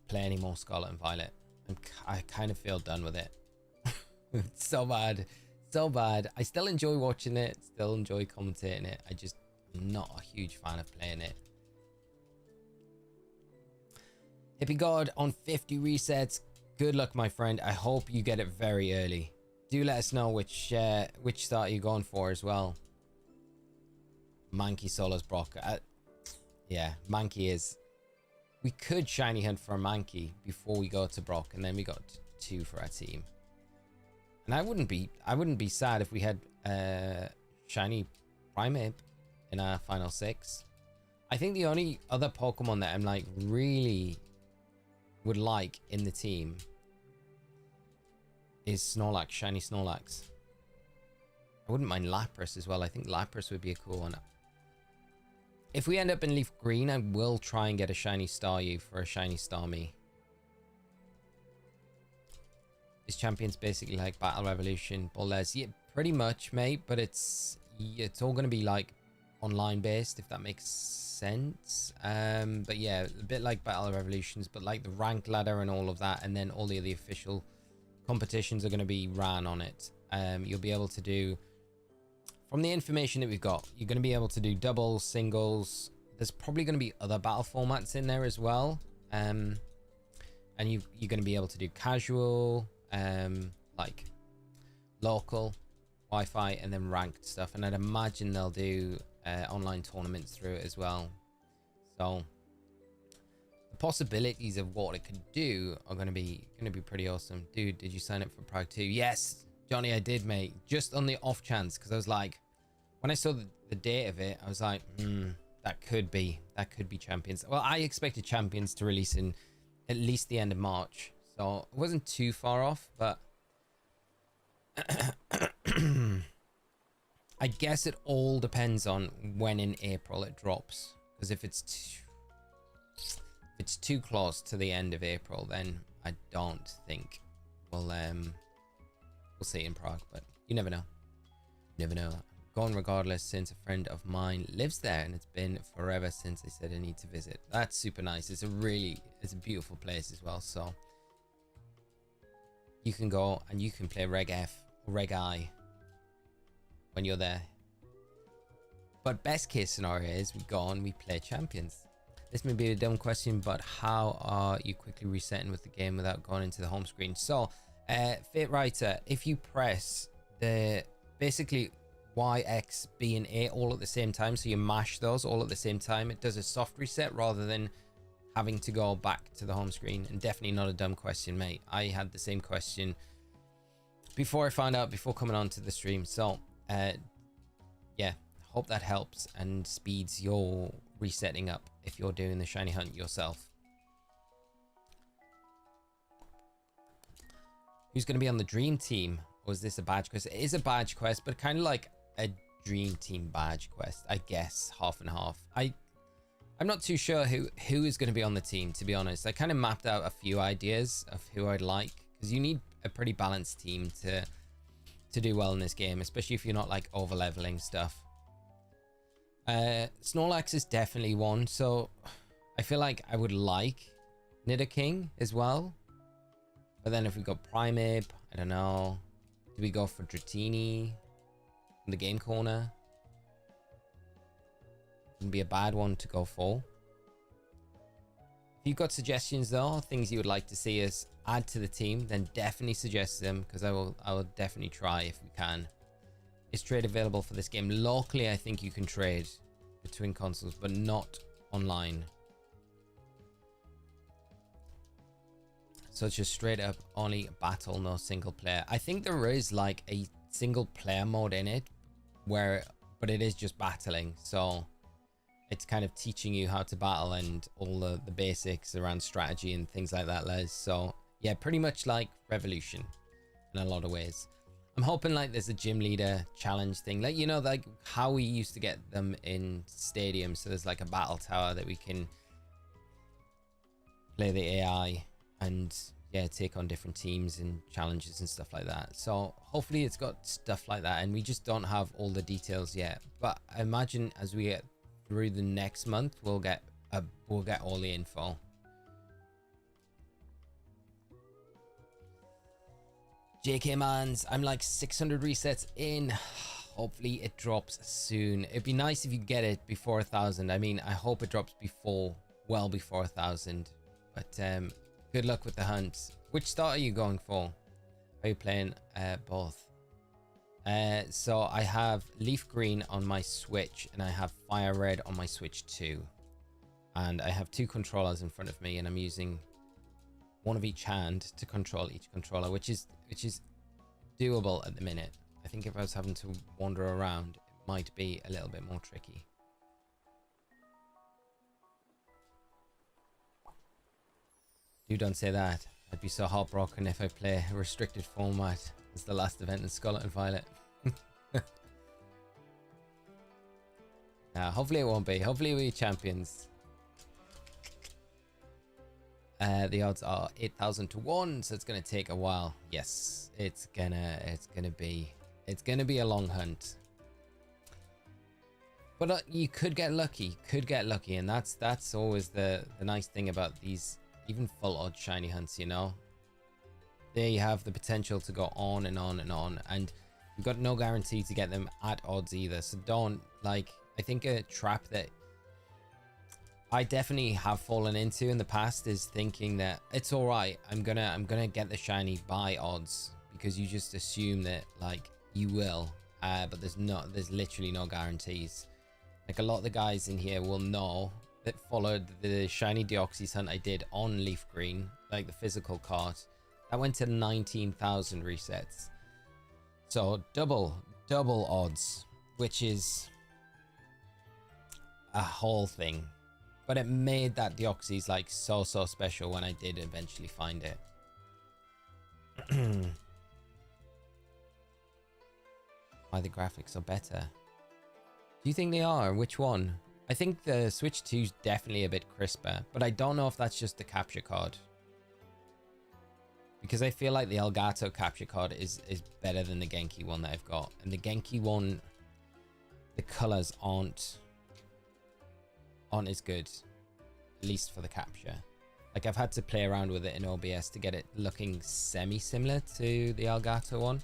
play any more Scarlet and Violet. I kind of feel done with it. It's so bad. So bad. I still enjoy watching it. Still enjoy commentating it. I'm not a huge fan of playing it. Hippie God on 50 resets. Good luck, my friend. I hope you get it very early. Do let us know which start you're going for as well. Mankey solos Brock. Yeah, Mankey is. We could shiny hunt for a Mankey before we go to Brock, and then we got 2 for our team. And I wouldn't be sad if we had shiny Primeape in our final 6. I think the only other Pokemon that I'm like really would like in the team is Snorlax, shiny Snorlax. I wouldn't mind Lapras as well. I think Lapras would be a cool one. If we end up in Leaf Green, I will try and get a shiny Staryu for a shiny Starmie. Is Champions basically like Battle Revolution, Bullets? Yeah, pretty much, mate. But it's, it's all going to be like online based, if that makes sense. But yeah, a bit like Battle Revolutions, but like the rank ladder and all of that, and then all the other official competitions are going to be ran on it. You'll be able to do, from the information that we've got, you're going to be able to do doubles, singles. There's probably going to be other battle formats in there as well. And you're going to be able to do casual, like local, Wi-Fi, and then ranked stuff. And I'd imagine they'll do online tournaments through it as well. So the possibilities of what it could do are going to be pretty awesome. Dude, did you sign up for Prague 2? Yes, Johnny, I did, mate. Just on the off chance, because I was like, when I saw the date of it, I was like, that could be Champions. Well, I expected Champions to release in at least the end of March, so it wasn't too far off, but I guess it all depends on when in April it drops, because if it's too close to the end of April, then I don't think we'll see it in Prague. But you never know. Gone regardless, since a friend of mine lives there, and it's been forever since I said I need to visit. That's super nice. It's a beautiful place as well. So you can go and you can play Reg F or Reg I when you're there. But best case scenario is we go and we play Champions. This may be a dumb question, but how are you quickly resetting with the game without going into the home screen? So Fate Writer, if you press the basically Y, X, B and A all at the same time, so you mash those all at the same time, it does a soft reset rather than having to go back to the home screen. And definitely not a dumb question, mate. I had the same question before I found out, before coming on to the stream. So yeah, hope that helps and speeds your resetting up if you're doing the shiny hunt yourself. Who's going to be on the dream team? Or is this a badge quest? It is a badge quest, but kind of like a dream team badge quest, I guess, half and half. I'm not too sure who is going to be on the team, to be honest. I kind of mapped out a few ideas of who I'd like, because you need a pretty balanced team to do well in this game, especially if you're not like over leveling stuff. Snorlax is definitely one, so I feel like I would like Nidoking as well. But then if we got Primeape, I don't know. Do we go for Dratini in the game corner? Wouldn't be a bad one to go for. If you've got suggestions though, things you would like to see us add to the team, then definitely suggest them, because I will definitely try if we can. Is trade available for this game? Locally, I think you can trade between consoles, but not online. So it's just straight up only battle, no single player. I think there is like a single player mode in it, but it is just battling. So it's kind of teaching you how to battle and all the basics around strategy and things like that, Les. So yeah, pretty much like Revolution in a lot of ways. I'm hoping like there's a gym leader challenge thing, like, you know, like how we used to get them in stadiums. So there's like a battle tower that we can play the AI and yeah, take on different teams and challenges and stuff like that. So hopefully it's got stuff like that, and we just don't have all the details yet. But I imagine as we get through the next month, we'll get all the info. JK Mans, I'm like 600 resets in. Hopefully it drops soon. It'd be nice if you get it before 1,000. I mean, I hope it drops well before 1,000. But good luck with the hunt. Which start are you going for? Are you playing both? So I have Leaf Green on my Switch, and I have Fire Red on my Switch 2. And I have two controllers in front of me, and I'm using one of each hand to control each controller, which is doable at the minute. I think if I was having to wander around, it might be a little bit more tricky. You don't say that. I'd be so heartbroken if I play a restricted format as the last event in Scarlet and Violet. Nah, hopefully it won't be. Hopefully we're champions. The odds are 8,000 to 1, so it's gonna take a while. Yes, it's gonna be a long hunt. But you could get lucky, and that's always the nice thing about these even full odd shiny hunts, you know. They have the potential to go on and on and on, and you've got no guarantee to get them at odds either. So don't, like, I think a trap that I definitely have fallen into in the past is thinking that it's all right, I'm gonna get the shiny by odds, because you just assume that like you will, but there's literally no guarantees. Like a lot of the guys in here will know that followed the shiny Deoxys hunt I did on Leaf Green, like the physical cart. That went to 19,000 resets. So double odds, which is a whole thing. But it made that Deoxys like so special when I did eventually find it. Why the graphics are better? Do you think they are? Which one? I think the Switch 2 is definitely a bit crisper, but I don't know if that's just the capture card. Because I feel like the Elgato capture card is better than the Genki one that I've got. And the Genki one, the colors aren't as good, at least for the capture. Like I've had to play around with it in OBS to get it looking semi-similar to the Elgato one.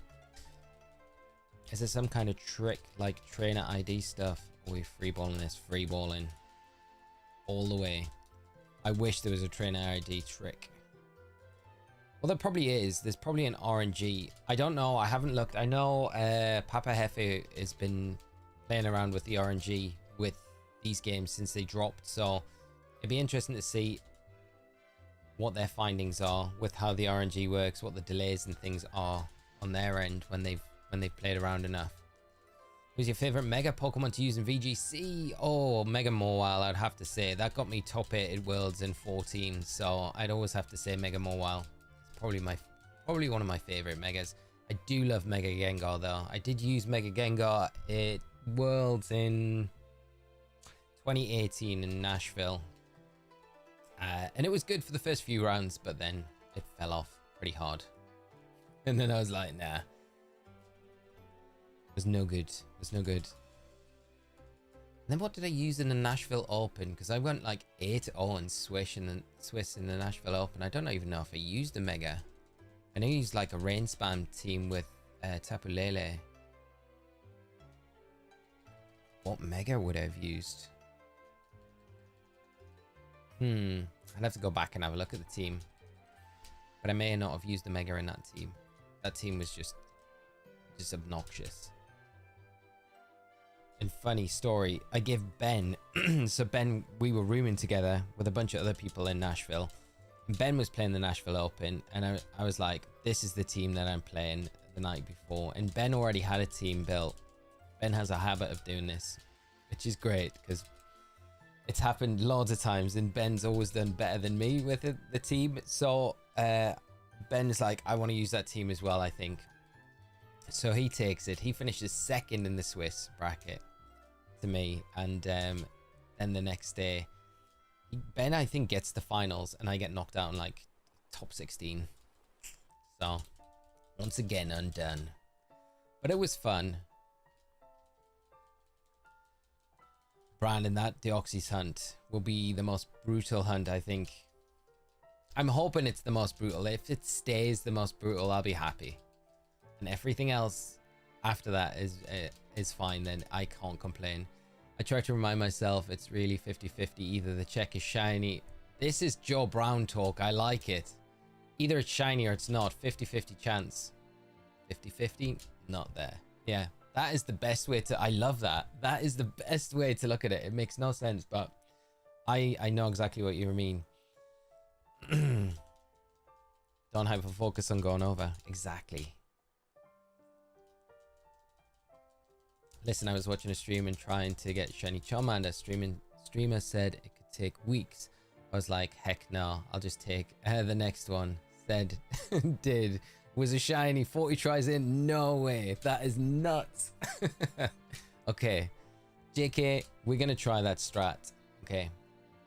Is there some kind of trick like trainer ID stuff? Are we freeballing this? Freeballing all the way. I wish there was a trainer ID trick. Well, there probably is. There's probably an RNG. I don't know. I haven't looked. I know Papa Hefe has been playing around with the RNG with these games since they dropped. So it'd be interesting to see what their findings are with how the RNG works, what the delays and things are on their end when they've played around enough. Who's your favorite Mega Pokemon to use in VGC? Oh, Mega Mawile, I'd have to say. That got me top 8 worlds in 14, so I'd always have to say Mega Mawile. It's probably one of my favorite Megas. I do love Mega Gengar though. I did use Mega Gengar at Worlds in 2018 in Nashville. And it was good for the first few rounds, but then it fell off pretty hard. And then I was like, nah. It was no good. It was no good. And then what did I use in the Nashville Open? Because I went like 8-0 and Swiss in the Nashville Open. I don't even know if I used a Mega. I know I used like a Rain Spam team with Tapu Lele. What Mega would I have used? I'd have to go back and have a look at the team. But I may not have used the Mega in that team. That team was just obnoxious. And funny story, I give Ben, so Ben, we were rooming together with a bunch of other people in Nashville. And Ben was playing the Nashville Open, and I was like, this is the team that I'm playing the night before. And Ben already had a team built. Ben has a habit of doing this, which is great because it's happened loads of times, and Ben's always done better than me with the team. So Ben is like, I want to use that team as well, I think. So he takes it. He finishes second in the Swiss bracket to me, and then the next day, Ben I think gets the finals, and I get knocked out in like top 16. So once again undone, but it was fun. Brandon, that Deoxys hunt will be the most brutal hunt, I think. I'm hoping it's the most brutal. If it stays the most brutal, I'll be happy. And everything else after that is fine, then I can't complain. I try to remind myself it's really 50-50. Either the check is shiny. This is Joe Brown talk. I like it. Either it's shiny or it's not. 50-50 chance. 50-50, not there. Yeah, that is the best way to... I love that. That is the best way to look at it. It makes no sense, but I know exactly what you mean. Don't hyper focus on going over. Exactly. Listen, I was watching a stream and trying to get shiny Charmander. Streamer said it could take weeks. I was like, heck no, I'll just take the next one. Said, did. Was a shiny, 40 tries in. No way. That is nuts. Okay. JK, we're going to try that strat. Okay.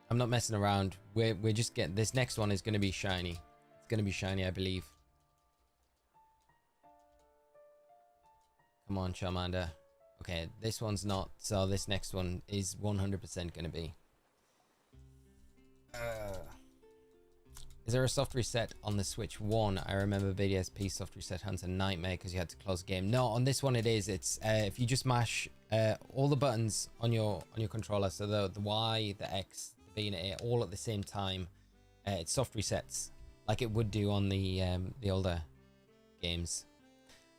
I'm not messing around. We're just getting... This next one is going to be shiny. It's going to be shiny, I believe. Come on, Charmander. Okay, this one's not, so this next one is 100% gonna be. Is there a soft reset on the Switch 1? I remember BDSP soft reset hunts a nightmare because you had to close the game. No, on this one it is. It's if you just mash all the buttons on your controller, so the Y, the X, the B and A, all at the same time, it soft resets like it would do on the older games,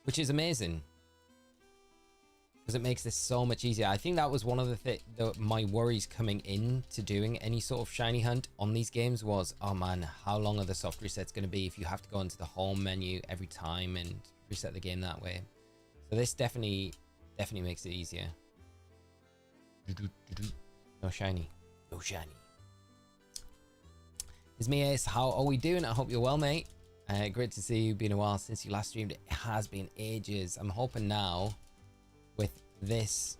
which is amazing because it makes this so much easier. I think that was one of my worries coming into doing any sort of shiny hunt on these games was, oh man, how long are the soft resets going to be if you have to go into the home menu every time and reset the game that way? So this definitely makes it easier. No shiny. No shiny. It's me, Ace. How are we doing? I hope you're well, mate. Great to see you. Been a while since you last streamed. It has been ages. I'm hoping now with this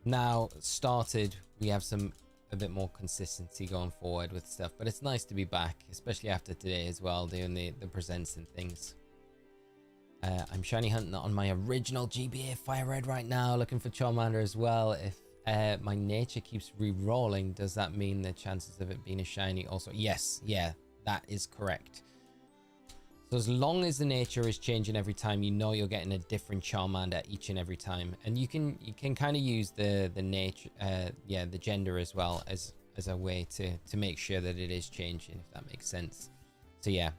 now started, we have a bit more consistency going forward with stuff, but it's nice to be back, especially after today as well, doing the presents and things. I'm shiny hunting on my original GBA Fire Red right now, looking for Charmander as well. If my nature keeps re-rolling, does that mean the chances of it being a shiny also? Yes, yeah, that is correct. So as long as the nature is changing every time, you know you're getting a different Charmander each and every time. And you can kind of use the nature, the gender as well as a way to make sure that it is changing, if that makes sense. So yeah,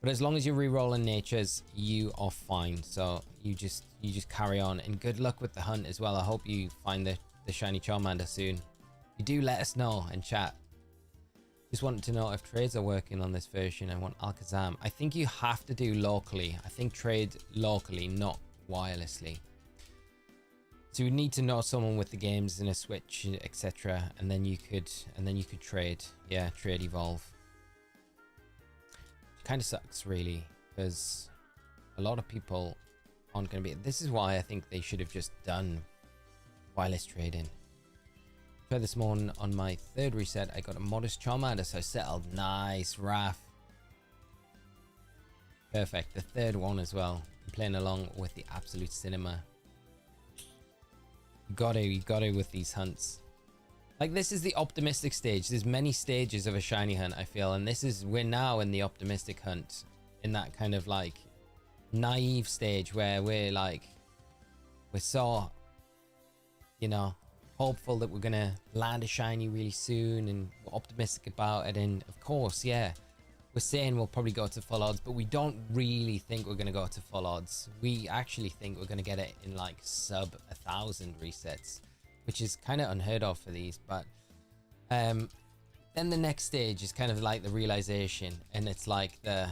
but as long as you're re-rolling natures, you are fine. So you just carry on, and good luck with the hunt as well. I hope you find the shiny Charmander soon. If you do, let us know and chat. Just wanted to know if trades are working on this version. I want Alakazam. I think you have to do locally. I think trade locally, not wirelessly. So you need to know someone with the games and a Switch, etc. And then you could trade. Yeah, trade evolve. Kind of sucks really, because a lot of people aren't going to be. This is why I think they should have just done wireless trading. Tried this morning on my third reset. I got a modest Charmander, so I settled. Nice, Raph. Perfect. The third one as well. I'm playing along with the absolute cinema. You gotta with these hunts. Like, this is the optimistic stage. There's many stages of a shiny hunt, I feel, and we're now in the optimistic hunt, in that kind of like naive stage where we're so, you know, hopeful that we're gonna land a shiny really soon, and we're optimistic about it. And of course, yeah, we're saying we'll probably go to full odds, but we don't really think we're gonna go to full odds. We actually think we're gonna get it in like sub 1,000 resets, which is kind of unheard of for these. But then the next stage is kind of like the realization, and it's like the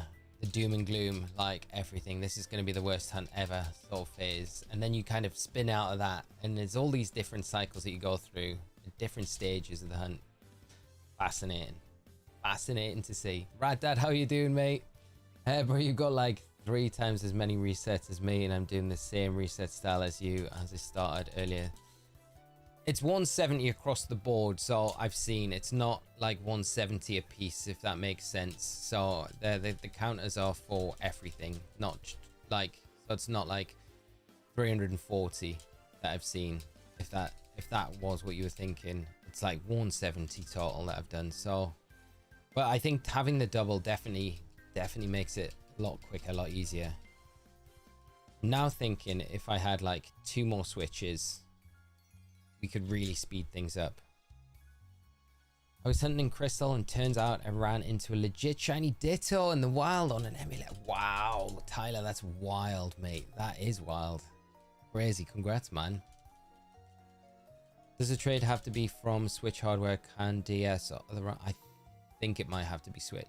doom and gloom, like everything, this is going to be the worst hunt ever sort of phase. And then you kind of spin out of that, and there's all these different cycles that you go through at different stages of the hunt. Fascinating to see. Rad Dad, how you doing, mate? Bro, you've got like 3 times as many resets as me, and I'm doing the same reset style as you as I started earlier. It's 170 across the board, so I've seen it's not like 170 a piece, if that makes sense. So the counters are for everything, not like, so it's not like 340 that I've seen. If that was what you were thinking, it's like 170 total that I've done. So, but I think having the double definitely makes it a lot quicker, a lot easier. Now thinking if I had like 2 more switches, we could really speed things up. I was hunting Crystal, and turns out I ran into a legit shiny Ditto in the wild on an emulator. Wow, Tyler, that's wild, mate. That is wild. Crazy. Congrats, man. Does the trade have to be from Switch hardware? Can DS or other? I think it might have to be Switch.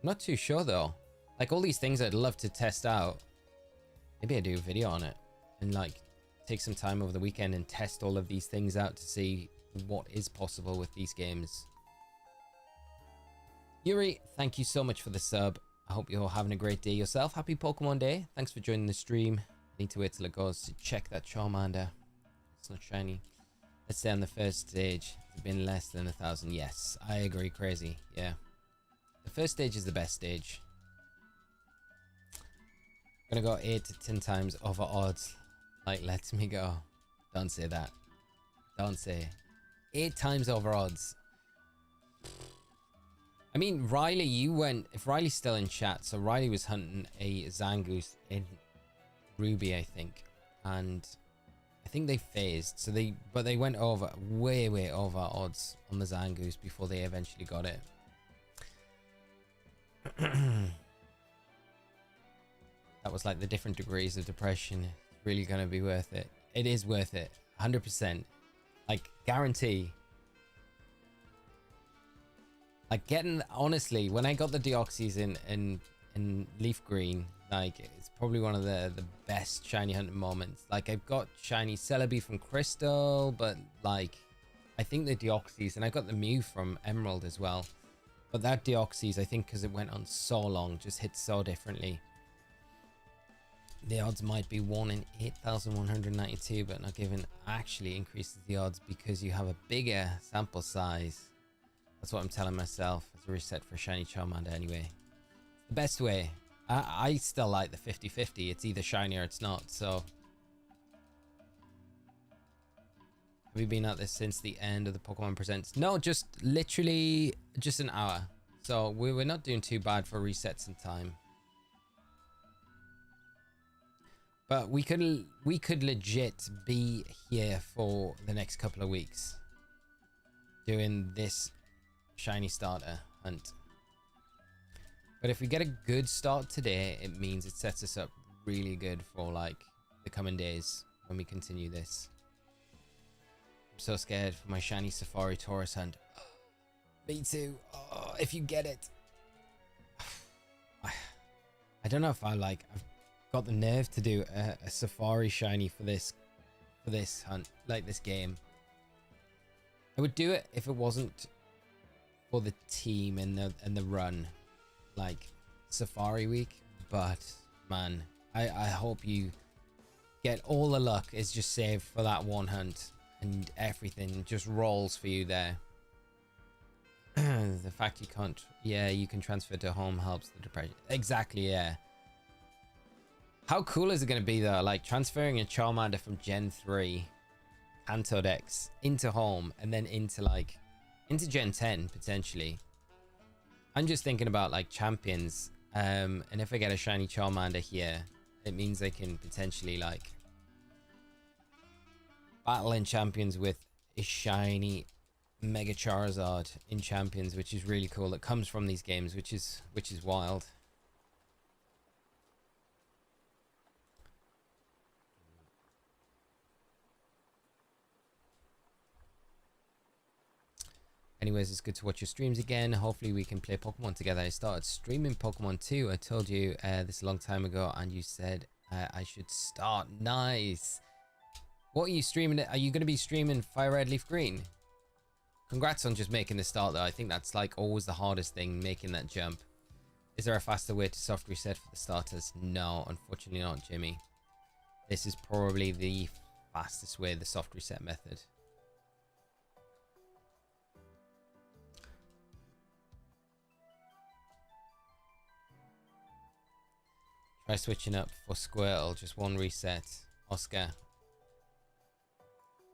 I'm not too sure though. Like, all these things I'd love to test out. Maybe I do a video on it and like take some time over the weekend and test all of these things out to see what is possible with these games. Yuri, thank you so much for the sub. I hope you're having a great day yourself. Happy Pokemon Day. Thanks for joining the stream. Need to wait till it goes to check that Charmander. It's not shiny. Let's say on the first stage, it's been less than 1,000. Yes, I agree. Crazy. Yeah. The first stage is the best stage. Gonna go 8 to 10 times over odds. Like, lets me go. Don't say that. Don't say. 8 times over odds. I mean, Riley, you went... If Riley's still in chat, so Riley was hunting a Zangoose in Ruby, I think. And I think they phased. So but they went over, way over odds on the Zangoose before they eventually got it. That was like the different degrees of depression. It's really going to be worth it. It is worth it. 100%. Like, guarantee. Like, honestly, when I got the Deoxys in Leaf Green, like, it's probably one of the best shiny hunting moments. Like, I've got shiny Celebi from Crystal, but like, I think the Deoxys, and I got the Mew from Emerald as well. But that Deoxys, I think because it went on so long, just hit so differently. The odds might be 1 in 8,192, but not given actually increases the odds because you have a bigger sample size. That's what I'm telling myself as a reset for Shiny Charmander anyway. The best way. I still like the 50-50. It's either shiny or it's not, so. Have you been at this since the end of the Pokemon Presents? No, just literally just an hour. So we're not doing too bad for resets in time. But we could legit be here for the next couple of weeks doing this shiny starter hunt. But if we get a good start today, it means it sets us up really good for like the coming days when we continue this. I'm so scared for my shiny Safari Taurus hunt. Me too. Oh, if you get it. I don't know if I've got the nerve to do a Safari shiny for this hunt, like this game. I would do it if it wasn't for the team and the run, like Safari week. But man, I hope you get all the luck is just saved for that one hunt and everything just rolls for you there. The fact you can't, yeah, you can transfer to home helps the depression. Exactly, yeah. How cool is it going to be though, like transferring a Charmander from Gen 3 Kanto decks into home and then into Gen 10 potentially. I'm just thinking about like champions, and if I get a shiny Charmander here, it means they can potentially like battle in champions with a shiny Mega Charizard in champions, which is really cool. That comes from these games, which is wild. Anyways, it's good to watch your streams again. Hopefully we can play Pokemon together. I started streaming Pokemon too. I told you this a long time ago and you said I should start. Nice. What are you streaming? Are you going to be streaming Fire Red Leaf Green? Congrats on just making the start though. I think that's like always the hardest thing, making that jump. Is there a faster way to soft reset for the starters? No, unfortunately not, Jimmy. This is probably the fastest way, the soft reset method. Try switching up for Squirtle. Just one reset. Oscar.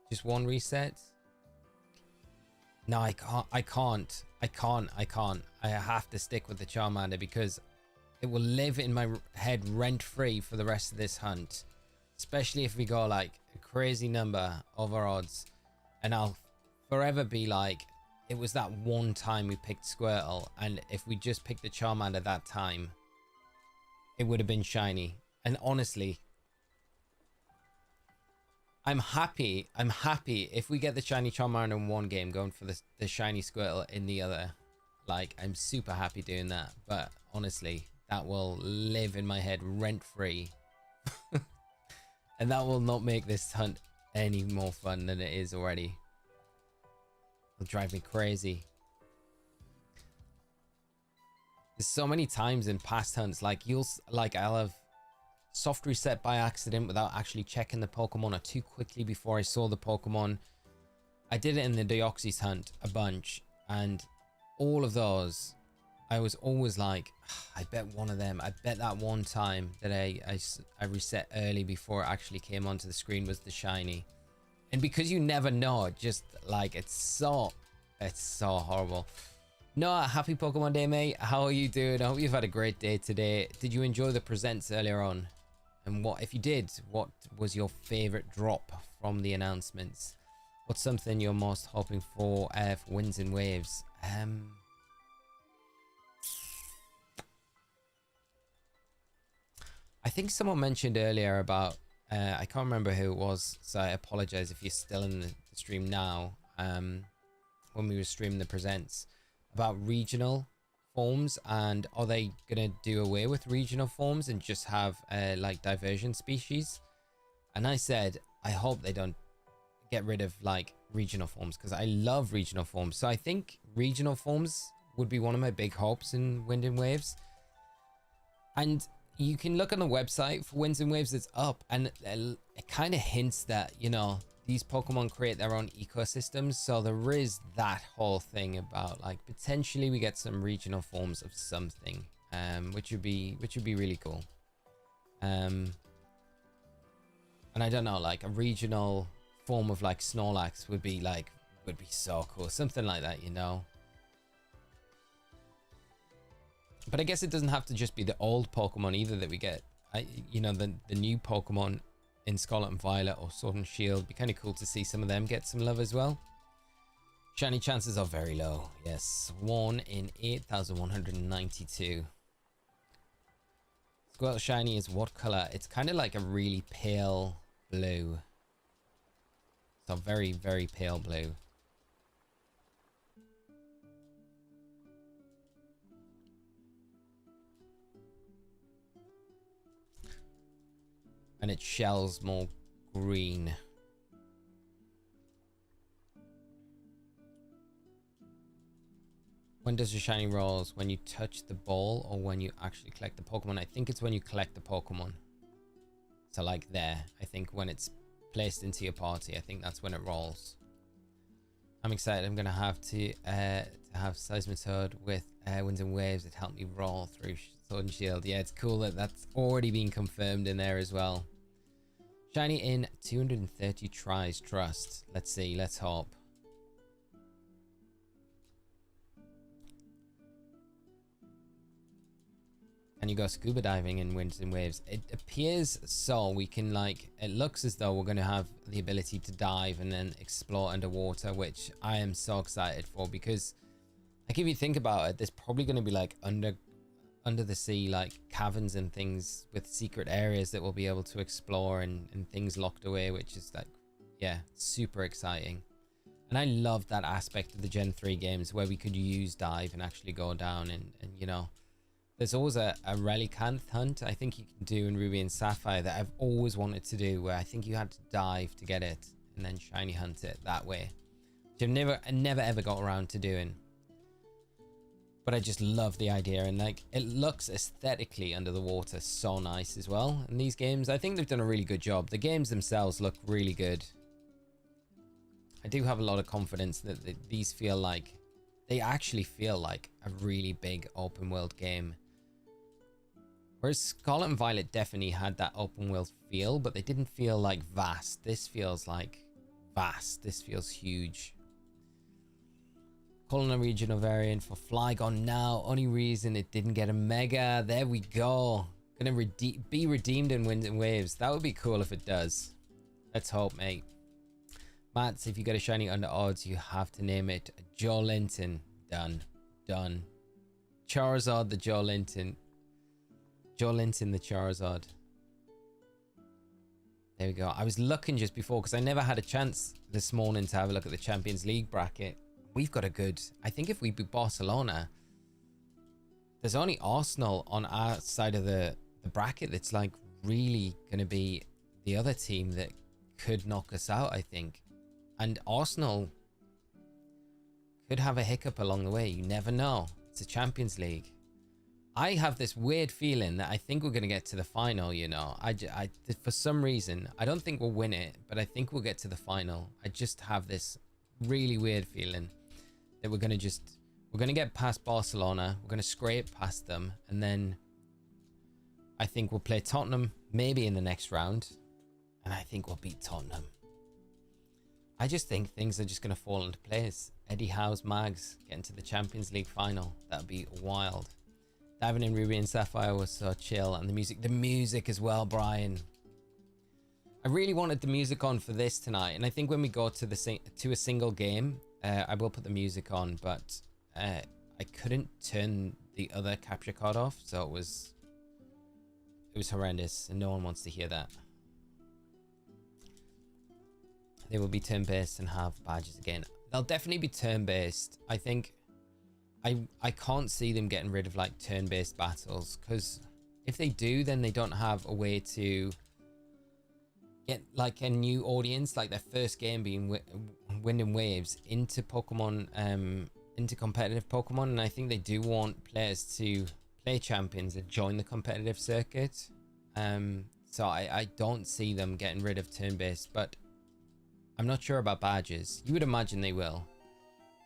Just one reset? No, I can't. I have to stick with the Charmander because it will live in my head rent-free for the rest of this hunt. Especially if we go like a crazy number over odds. And I'll forever be like, it was that one time we picked Squirtle. And if we just picked the Charmander that time, it would have been shiny. And honestly, I'm happy if we get the shiny Charmander in one game, going for the shiny Squirtle in the other. Like, I'm super happy doing that. But honestly, that will live in my head rent-free. And that will not make this hunt any more fun than it is already. It'll drive me crazy. There's so many times in past hunts, like I'll have soft reset by accident without actually checking the Pokemon, or too quickly before I saw the Pokemon. I did it in the Deoxys hunt a bunch, and all of those, I was always like, I bet one of them, I bet that one time that I reset early before it actually came onto the screen was the shiny. And because you never know, just like it's so horrible. Noah, happy Pokemon Day, mate. How are you doing? I hope you've had a great day today. Did you enjoy the presents earlier on? And what, if you did, what was your favorite drop from the announcements? What's something you're most hoping for Winds and Waves? I think someone mentioned earlier about, I can't remember who it was, so I apologize if you're still in the stream now, when we were streaming the presents, about regional forms, and are they gonna do away with regional forms and just have like diversion species? And I said, I hope they don't get rid of like regional forms, because I love regional forms. So I think regional forms would be one of my big hopes in Wind and Waves. And you can look on the website for Winds and Waves, it's up, and it kind of hints that, you know, these Pokemon create their own ecosystems. So there is that whole thing about like potentially we get some regional forms of something, which would be really cool. And I don't know, like a regional form of like Snorlax would be so cool, something like that, you know. But I guess it doesn't have to just be the old Pokemon either that we get. You know, the new Pokemon in Scarlet and Violet or Sword and Shield. Be kind of cool to see some of them get some love as well. Shiny chances are very low. Yes, 1 in 8,192. Squirtle Shiny is what color? It's kind of like a really pale blue. So very, very pale blue. And its shell's more green. When does your shiny rolls? When you touch the ball or when you actually collect the Pokemon? I think it's when you collect the Pokemon. So like there, I think when it's placed into your party, I think that's when it rolls. I'm excited. I'm gonna have to have Seismitoad with Winds and Waves. It helped me roll through Sword and Shield. Yeah, it's cool that that's already been confirmed in there as well. Shiny in 230 tries. Trust. Let's see. Let's hope. Can you go scuba diving in Winds and Waves? It appears so. We can like, it looks as though we're going to have the ability to dive and then explore underwater, which I am so excited for, because like if you think about it, there's probably going to be like under the sea, like caverns and things with secret areas that we'll be able to explore and things locked away, which is like, yeah, super exciting. And I love that aspect of the Gen 3 games where we could use dive and actually go down and you know, there's always a Relicanth hunt I think you can do in Ruby and Sapphire that I've always wanted to do, where I think you had to dive to get it and then shiny hunt it that way, which I never ever got around to doing. But I just love the idea, and like it looks aesthetically under the water so nice as well. And these games, I think they've done a really good job. The games themselves look really good. I do have a lot of confidence that these feel like, they actually feel like a really big open world game. Whereas Scarlet and Violet definitely had that open world feel, but they didn't feel like vast. This feels like vast. This feels huge. Calling a regional variant for Flygon now. Only reason it didn't get a Mega. There we go. Gonna be redeemed in Winds and Waves. That would be cool if it does. Let's hope, mate. Mats, if you get a shiny under odds, you have to name it Joe Linton. Done. Done. Charizard the Joe Linton. Joe Linton the Charizard. There we go. I was looking just before because I never had a chance this morning to have a look at the Champions League bracket. We've got a good, I think if we beat Barcelona, there's only Arsenal on our side of the bracket that's like really going to be the other team that could knock us out, I think. And Arsenal could have a hiccup along the way. You never know. It's a Champions League. I have this weird feeling that I think we're going to get to the final, you know. I for some reason, I don't think we'll win it, but I think we'll get to the final. I just have this really weird feeling that we're going to get past Barcelona. We're going to scrape past them. And then I think we'll play Tottenham maybe in the next round. And I think we'll beat Tottenham. I just think things are just going to fall into place. Eddie Howe's Mags getting to the Champions League final. That'd be wild. Diving in Ruby and Sapphire was so chill. And the music as well, Brian. I really wanted the music on for this tonight. And I think when we go to a single game, I will put the music on. But I couldn't turn the other capture card off. So it was horrendous. And no one wants to hear that. They will be turn-based and have badges again. They'll definitely be turn-based. I think I can't see them getting rid of like turn-based battles, because if they do, then they don't have a way to get like a new audience, like their first game being Wind and Waves, into Pokemon, into competitive Pokemon. And I think they do want players to play champions and join the competitive circuit. So I don't see them getting rid of turn-based, but I'm not sure about badges. You would imagine they will.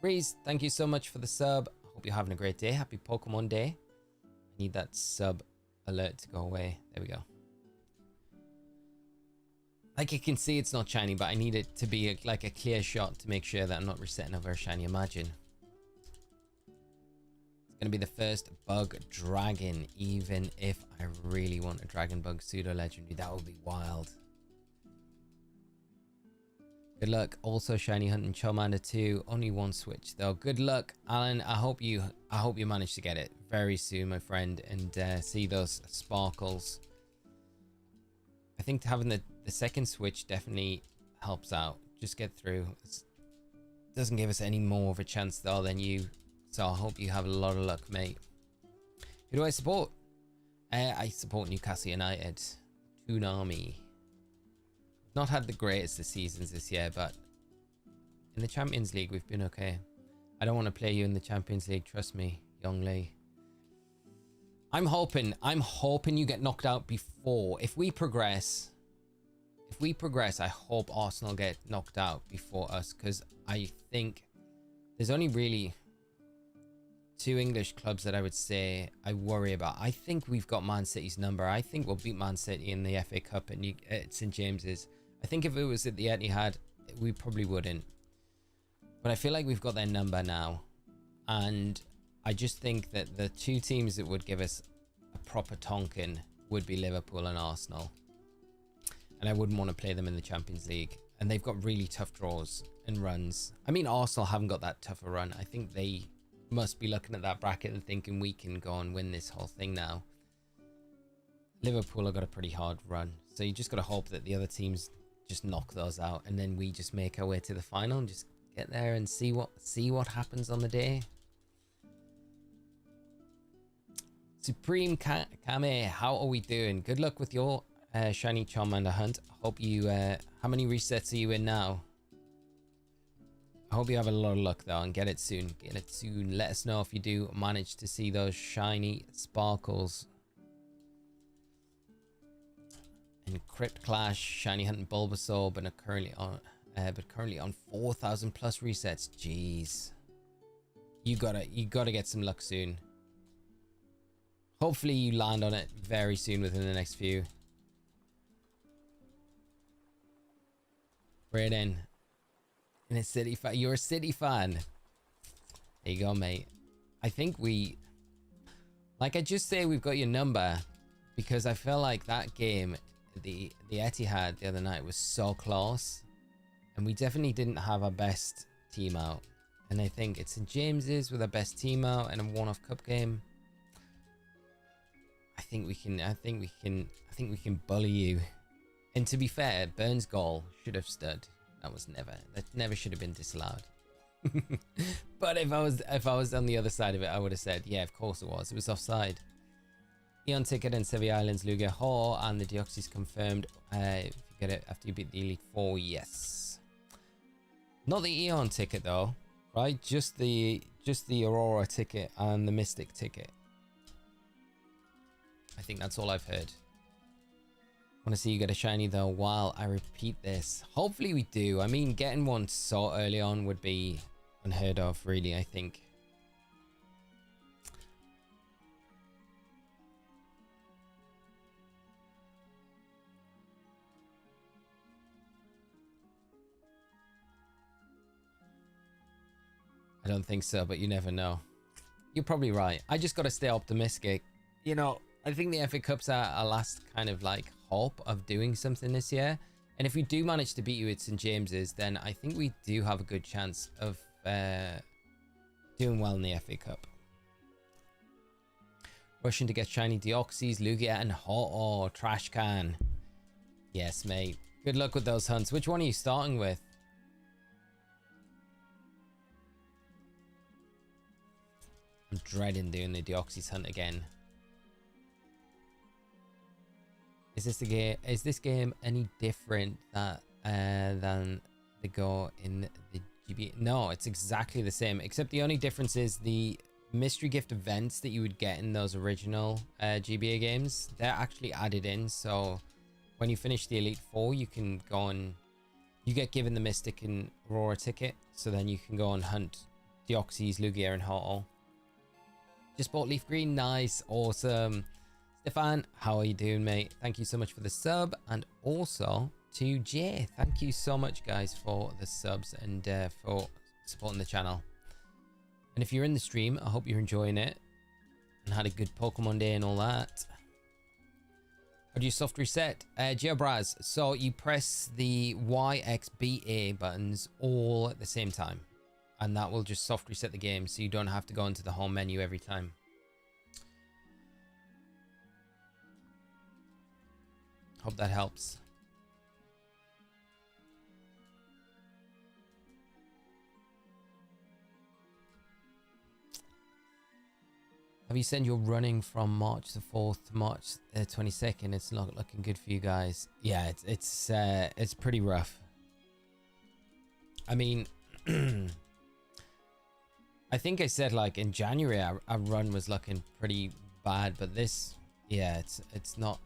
Reese, thank you so much for the sub. Hope you're having a great day. Happy Pokemon Day. I need that sub alert to go away. There we go. Like you can see, it's not shiny, but I need it to be like a clear shot to make sure that I'm not resetting over a shiny. Imagine. It's going to be the first bug dragon, even if I really want a dragon bug pseudo legendary. That would be wild. Good luck. Also shiny hunting Charmander 2. Only one switch though. Good luck, Alan. I hope you manage to get it very soon, my friend, and see those sparkles. I think having the second switch definitely helps out. Just get through. It doesn't give us any more of a chance though than you. So I hope you have a lot of luck, mate. Who do I support? I support Newcastle United. Toonami. Not had the greatest of seasons this year, but in the Champions League we've been okay. I don't want to play you in the Champions League, trust me, young Lee. I'm hoping you get knocked out before. If we progress, I hope Arsenal get knocked out before us, because I think there's only really 2 English clubs that I would say I worry about. I think we've got Man City's number. I think we'll beat Man City in the FA Cup at St James's. I think if it was at the Etihad, we probably wouldn't. But I feel like we've got their number now. And I just think that the 2 teams that would give us a proper Tonkin would be Liverpool and Arsenal. And I wouldn't want to play them in the Champions League. And they've got really tough draws and runs. I mean, Arsenal haven't got that tough a run. I think they must be looking at that bracket and thinking we can go and win this whole thing now. Liverpool have got a pretty hard run. So you just got to hope that the other teams just knock those out, and then we just make our way to the final and just get there and see what happens on the day. Supreme Kame, how are we doing? Good luck with your shiny Charmander hunt. Hope you how many resets are you in now? I hope you have a lot of luck though and get it soon. Let us know if you do manage to see those shiny sparkles. And Crypt Clash, shiny hunting Bulbasaur, but currently on 4,000 plus resets. Jeez, you gotta get some luck soon. Hopefully you land on it very soon within the next few. Brayden, in a City fan. You're a City fan. There you go, mate. I think I just say we've got your number, because I feel like that game, the Etihad the other night, was so close, and we definitely didn't have our best team out. And I think it's St James's with our best team out and a one-off cup game. I think we can bully you. And to be fair, Burns' goal should have stood. That never should have been disallowed. But if I was on the other side of it, I would have said, yeah, of course it was. It was offside. Eon ticket and Sevi Islands, Lugia Hall, and the Deoxys confirmed. If you get it after you beat the Elite Four, yes. Not the Eon ticket though, right? Just the Aurora ticket and the Mystic ticket. I think that's all I've heard. Want to see you get a shiny though while I repeat this. Hopefully we do. I mean, getting one so early on would be unheard of, really, I think. I don't think so, but you never know. You're probably right. I just got to stay optimistic. You know, I think the FA Cup's our last kind of like hope of doing something this year. And if we do manage to beat you at St. James's, then I think we do have a good chance of doing well in the FA Cup. Rushing to get shiny Deoxys, Lugia, and Ho-Oh, Trash Can. Yes, mate. Good luck with those hunts. Which one are you starting with? I'm dreading doing the Deoxys hunt again. Is this game any different than the go in the GBA? No, it's exactly the same, except the only difference is the mystery gift events that you would get in those original GBA games. They're actually added in, so when you finish the Elite Four, you can go and you get given the Mystic and Aurora ticket, so then you can go and hunt Deoxys, Lugia, and Ho-Oh. Just bought Leaf Green. Nice. Awesome. Stefan, how are you doing, mate? Thank you so much for the sub. And also to Jay, thank you so much, guys, for the subs and for supporting the channel. And if you're in the stream, I hope you're enjoying it and had a good Pokemon day and all that. How do you soft reset? Geobraz. So you press the Y, X, B, A buttons all at the same time. And that will just soft reset the game, so you don't have to go into the home menu every time. Hope that helps. Have you said you're running from March the 4th to March 22nd? It's not looking good for you guys. Yeah, it's pretty rough. I mean, I think I said like in January our run was looking pretty bad, but this, yeah, it's not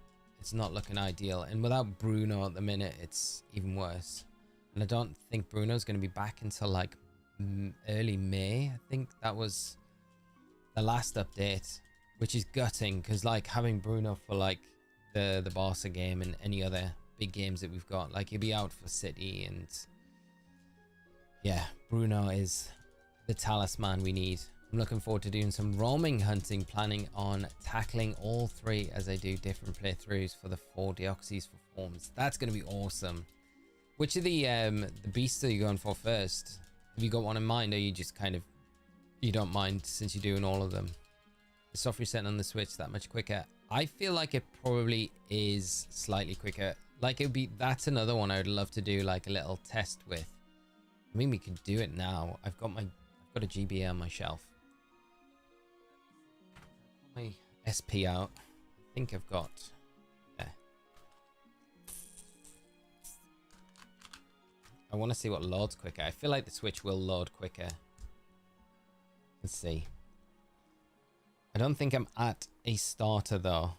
looking ideal. And without Bruno at the minute, it's even worse. And I don't think Bruno's going to be back until like early May. I think that was the last update, which is gutting because like having Bruno for like the Barca game and any other big games that we've got, like he'll be out for City, and yeah, Bruno is the talisman we need. I'm looking forward to doing some roaming hunting, planning on tackling all 3 as I do different playthroughs for the 4 Deoxys for forms. That's going to be awesome. Which of the beasts are you going for first? Have you got one in mind, or you just kind of, you don't mind since you're doing all of them? The soft reset on the Switch that much quicker? I feel like it probably is slightly quicker. Like it would be, that's another one I would love to do like a little test with. I mean, we could do it now. I've got a GBA on my shelf. My SP out. I think I've got. Yeah. I want to see what loads quicker. I feel like the Switch will load quicker. Let's see. I don't think I'm at a starter though,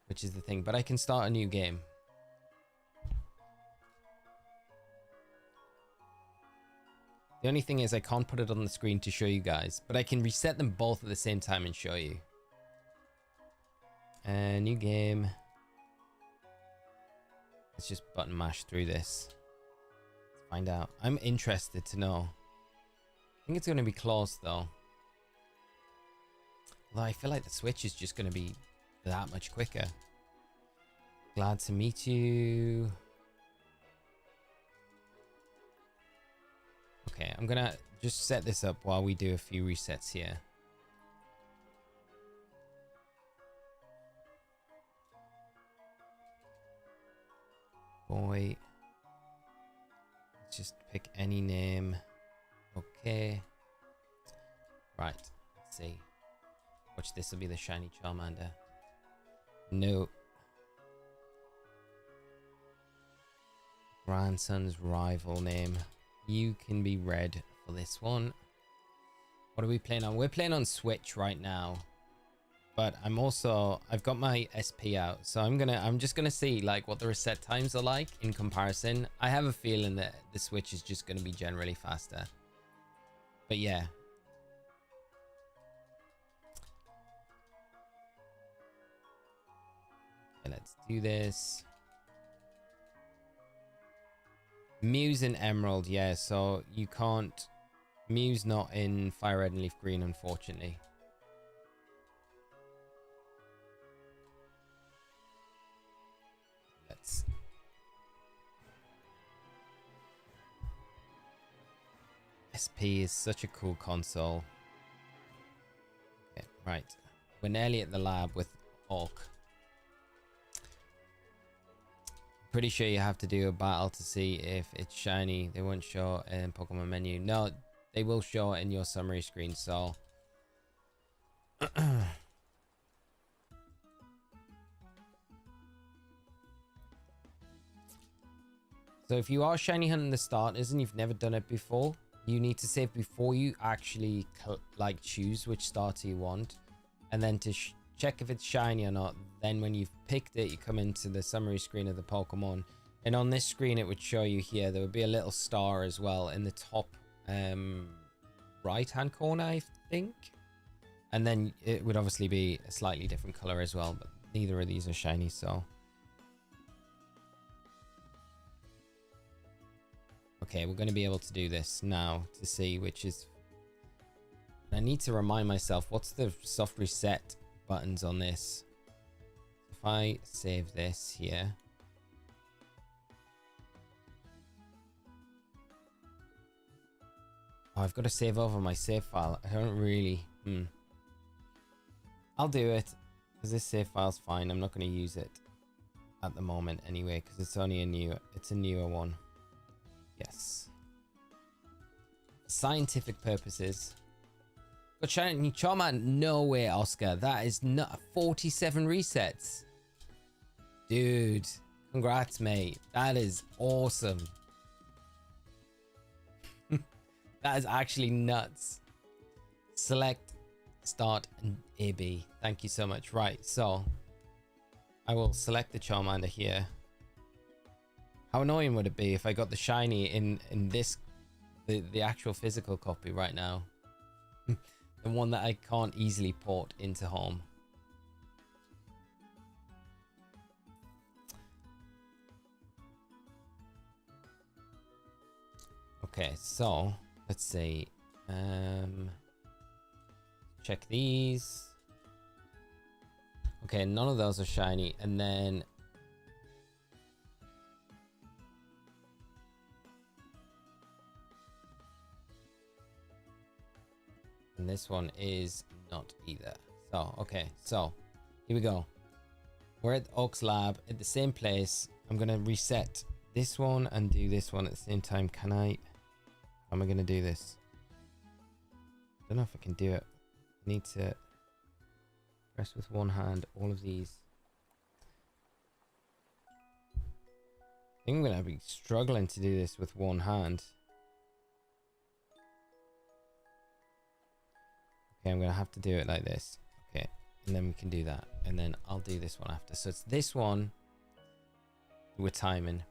which is the thing. But I can start a new game. The only thing is I can't put it on the screen to show you guys, but I can reset them both at the same time and show you. New game. Let's just button mash through this. Let's find out. I'm interested to know. I think it's going to be close though. Although I feel like the Switch is just going to be that much quicker. Glad to meet you. Okay, I'm gonna just set this up while we do a few resets here. Boy. Let's just pick any name. Okay. Right, let's see. Watch, this will be the shiny Charmander. No. Grandson's rival name. You can be red for this one. What are we playing on? We're playing on Switch right now. But I've got my SP out. So I'm just gonna see like what the reset times are like in comparison. I have a feeling that the Switch is just gonna be generally faster. But yeah. Okay, let's do this. Muse and Emerald, yeah, so you can't Mew's not in Fire Red and Leaf Green, unfortunately. Let's... SP is such a cool console. Okay, right. We're nearly at the lab with Hawk. Pretty sure you have to do a battle to see if it's shiny. They won't show it in Pokemon menu. No, they will show it in your summary screen, so... So if you are shiny hunting the starters and you've never done it before, you need to save before you actually like choose which starter you want, and then to check if it's shiny or not. Then when you've picked it, you come into the summary screen of the Pokemon, and on this screen it would show you here there would be a little star as well in the top right hand corner, I think, and then it would obviously be a slightly different color as well, but neither of these are shiny. So okay, we're going to be able to do this now to see which is... I need to remind myself, what's the soft reset buttons on this? If I save this here... Oh, I've got to save over my save file. I don't really... I'll do it, because this save file's fine. I'm not going to use it at the moment anyway, because it's only a newer one. Yes. Scientific purposes. But shiny Charmander, no way, Oscar. That is not 47 resets. Dude, congrats, mate. That is awesome. That is actually nuts. Select, start, and AB. Thank you so much. Right, so I will select the Charmander here. How annoying would it be if I got the shiny in this, the actual physical copy right now? The one that I can't easily port into home. Okay, so let's see. Check these. Okay, none of those are shiny, and then and this one is not either. So okay, so here we go. We're at Oak's lab at the same place. I'm gonna reset this one and do this one at the same time. Can I? How am I gonna do this? I don't know if I can do it. I need to press with one hand all of these. I think I'm gonna be struggling to do this with one hand. Okay, I'm gonna have to do it like this. Okay, and then we can do that, and then I'll do this one after. So it's this one we're timing.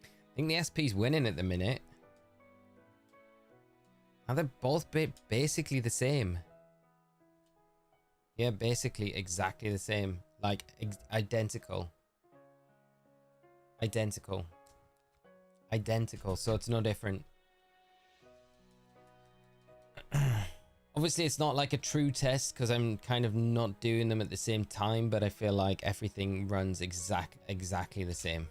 I think the SP's winning at the minute. Are they both basically the same? Yeah, basically exactly the same. Like identical. Identical. Identical, so it's no different. Obviously, it's not like a true test because I'm kind of not doing them at the same time, but I feel like everything runs exactly the same.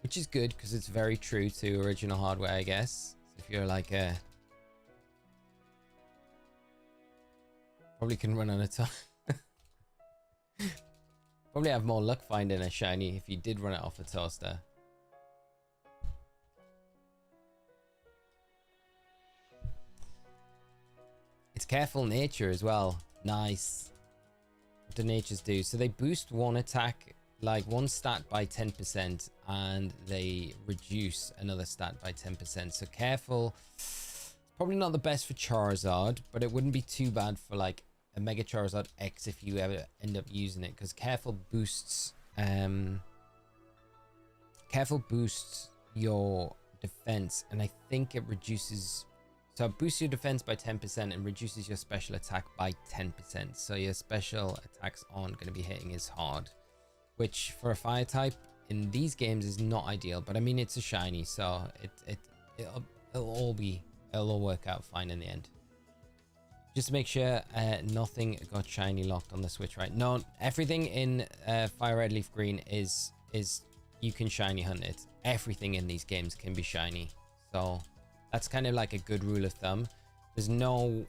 Which is good because it's very true to original hardware, I guess. So if you're like a... Probably can run on a time. Probably have more luck finding a shiny if you did run it off a toaster. It's careful nature as well. Nice. What do natures do? So they boost one attack, like one stat by 10%, and they reduce another stat by 10%. So careful. Probably not the best for Charizard, but it wouldn't be too bad for like a Mega Charizard X if you ever end up using it, because careful boosts your defense, and I think it reduces, so it boosts your defense by 10% and reduces your special attack by 10%, so your special attacks aren't going to be hitting as hard, which for a fire type in these games is not ideal, but I mean, it's a shiny, so it'll all work out fine in the end. Just make sure nothing got shiny locked on the Switch, right? No, everything in Fire Red Leaf Green is you can shiny hunt it. Everything in these games can be shiny, so that's kind of like a good rule of thumb. There's no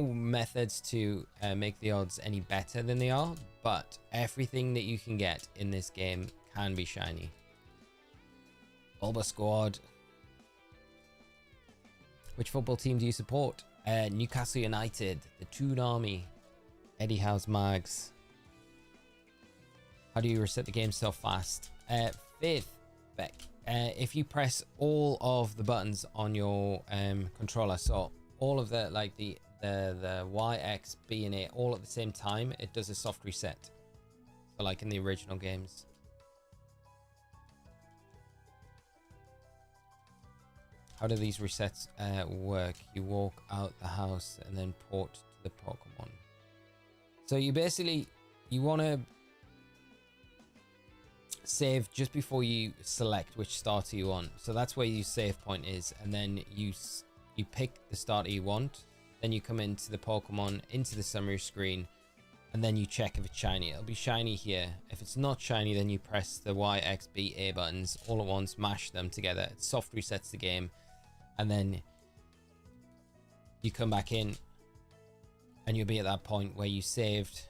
methods to make the odds any better than they are, but everything that you can get in this game can be shiny. Bulba Squad. Which football team do you support? Newcastle United, the Toon Army, Eddie Howe's Mags. How do you reset the game so fast? Fifth, Beck. If you press all of the buttons on your controller, so all of the like the Y, X, B, and A all at the same time, it does a soft reset. So like in the original games. How do these resets work? You walk out the house and then port to the Pokemon. So you basically, you want to save just before you select which starter you want. So that's where your save point is, and then you pick the starter you want. Then you come into the Pokemon, into the summary screen, and then you check if it's shiny. It'll be shiny here. If it's not shiny, then you press the Y, X, B, A buttons all at once, mash them together. It soft resets the game. And then you come back in and you'll be at that point where you saved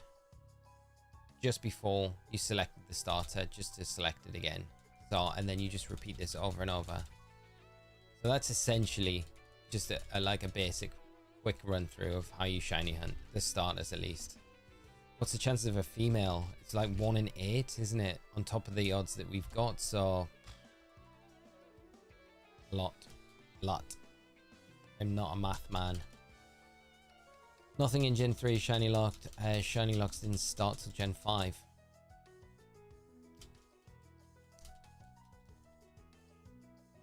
just before you selected the starter, just to select it again. So, and then you just repeat this over and over. So that's essentially just like a basic quick run through of how you shiny hunt, the starters at least. What's the chances of a female? It's like 1 in 8, isn't it? On top of the odds that we've got, so a lot. I'm not a math man. Nothing in Gen 3 shiny locked. Shiny locks didn't start till Gen 5.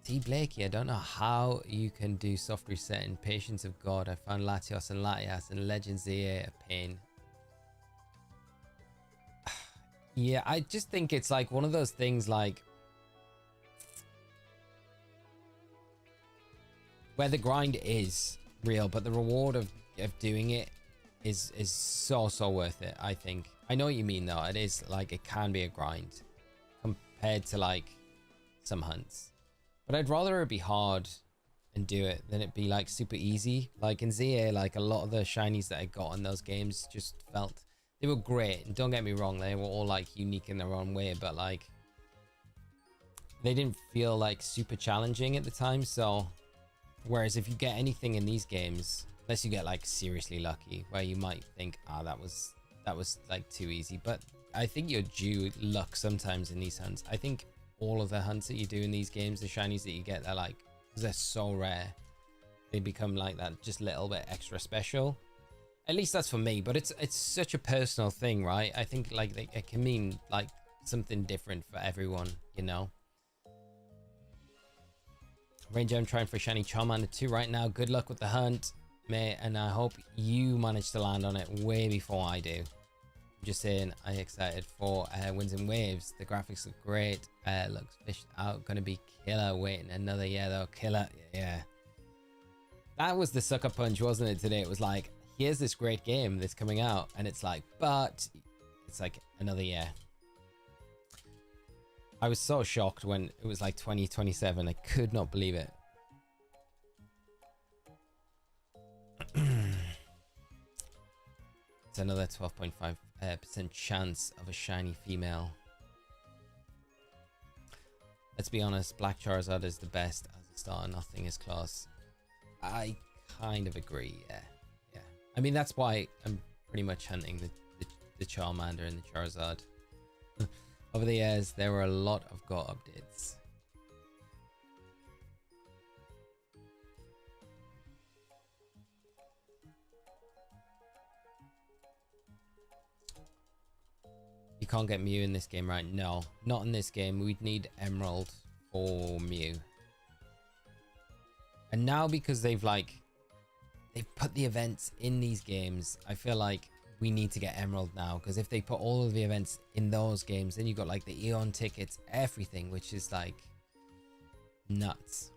T Blakey, I don't know how you can do soft reset in Patience of God. I found Latios and Latias and Legends ZA a pain. Yeah, I just think it's like one of those things like where the grind is real, but the reward of doing it is so worth it, I think. I know what you mean though. It is like, it can be a grind compared to like some hunts. But I'd rather it be hard and do it than it be like super easy. Like in ZA, like a lot of the shinies that I got in those games just felt, they were great. And don't get me wrong, they were all like unique in their own way, but like they didn't feel like super challenging at the time. So whereas if you get anything in these games, unless you get like seriously lucky, where you might think, ah, that was like too easy. But I think you're due luck sometimes in these hunts. I think all of the hunts that you do in these games, the shinies that you get, they're like, because they're so rare, they become like that just little bit extra special. At least that's for me, but it's such a personal thing, right? I think like it can mean like something different for everyone, you know? Ranger, I'm trying for shiny Charmander 2 right now. Good luck with the hunt, mate, and I hope you manage to land on it way before I do. I'm just saying, I'm excited for Winds and Waves. The graphics look great. Looks fished out. Gonna be killer. Waiting another year though. Killer. Yeah. That was the sucker punch, wasn't it, today? It was like, here's this great game that's coming out, and it's like, but it's like another year. I was so shocked when it was like 2027. I could not believe it. It's another 12.5% chance of a shiny female. Let's be honest, Black Charizard is the best as a starter. Nothing is close. I kind of agree, yeah. I mean, that's why I'm pretty much hunting the Charmander and the Charizard. Over the years, there were a lot of Go updates. You can't get Mew in this game, right? No, not in this game. We'd need Emerald for Mew. And now because they've put the events in these games, I feel like we need to get Emerald now, because if they put all of the events in those games, then you got like the Eon tickets, everything, which is like nuts.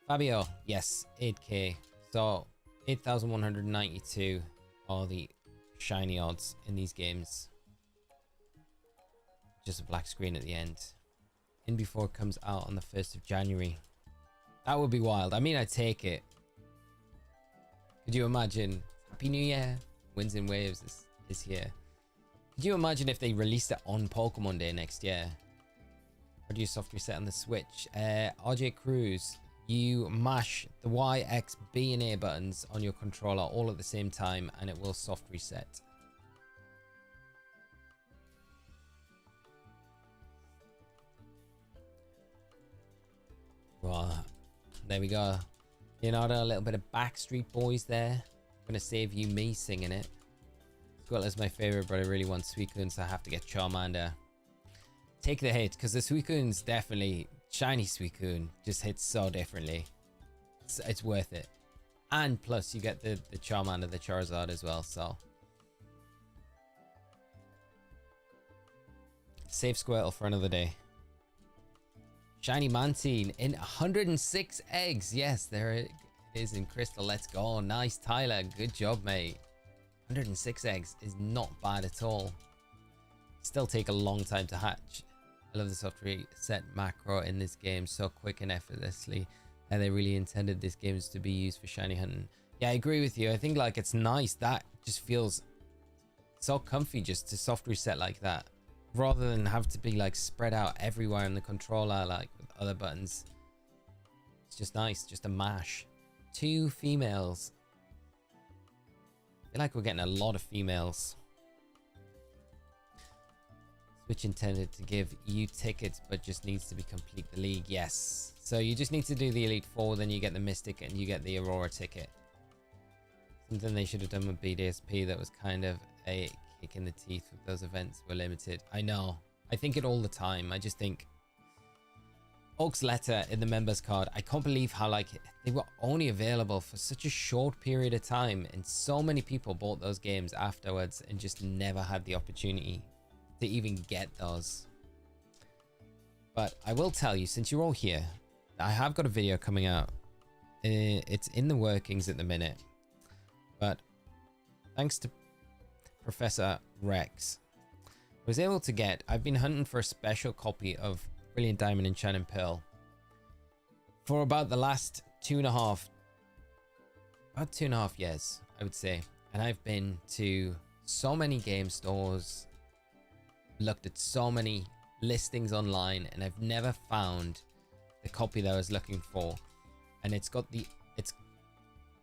Fabio, yes, 8k. So 8,192 are the shiny odds in these games. Just a black screen at the end. In before it comes out on the 1st of January. That would be wild. I mean, I'd take it. Could you imagine? Happy New Year. Winds and Waves is here. Could you imagine if they released it on Pokemon Day next year? Or do you soft reset on the Switch? RJ Cruz, you mash the Y, X, B, and A buttons on your controller all at the same time, and it will soft reset. Wow. There we go. Leonardo, a little bit of Backstreet Boys there. I'm gonna save you me singing it. Squirtle's my favorite, but I really want Suicune, so I have to get Charmander. Take the hit, because the Suicune's definitely... Shiny Suicune just hits so differently. It's worth it. And plus, you get the Charmander, the Charizard as well, so... Save Squirtle for another day. Shiny Mantine in 106 eggs. Yes, there it is in Crystal. Let's go. Nice, Tyler. Good job, mate. 106 eggs is not bad at all. Still take a long time to hatch. I love the soft reset macro in this game. So quick and effortlessly. And they really intended this game to be used for shiny hunting. Yeah, I agree with you. I think like it's nice. That just feels so comfy just to soft reset like that. Rather than have to be like spread out everywhere in the controller like with other buttons. It's just nice, just a mash. 2 females. I feel like we're getting a lot of females. Switch intended to give you tickets, but just needs to be complete the league. Yes. So you just need to do the Elite Four, then you get the Mystic and you get the Aurora ticket. Something they should have done with BDSP that was kind of a kick in the teeth with those events were limited. I know. I think it all the time. I just think Oak's letter in the members card. I can't believe how like they were only available for such a short period of time, and so many people bought those games afterwards and just never had the opportunity to even get those. But I will tell you, since you're all here, I have got a video coming out. It's in the workings at the minute, but thanks to Professor Rex, I was able to get... I've been hunting for a special copy of Brilliant Diamond and Shining Pearl for about the last 2.5 years, I would say. And I've been to so many game stores, looked at so many listings online, and I've never found the copy that I was looking for. And it's got the...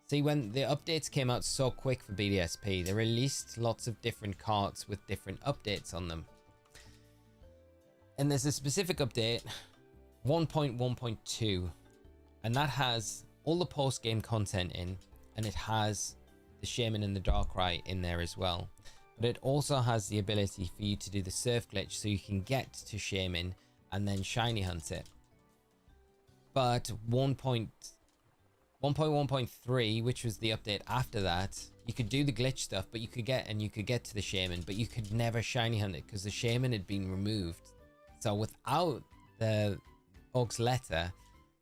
See, when the updates came out so quick for BDSP, they released lots of different carts with different updates on them. And there's a specific update, 1.1.2, and that has all the post-game content in, and it has the Shaman and the Darkrai in there as well. But it also has the ability for you to do the surf glitch, so you can get to Shaman and then shiny hunt it. But 1.1.3, which was the update after that, you could do the glitch stuff, but you could get to the Shaman, but you could never shiny hunt it because the Shaman had been removed. So without the Oak's letter,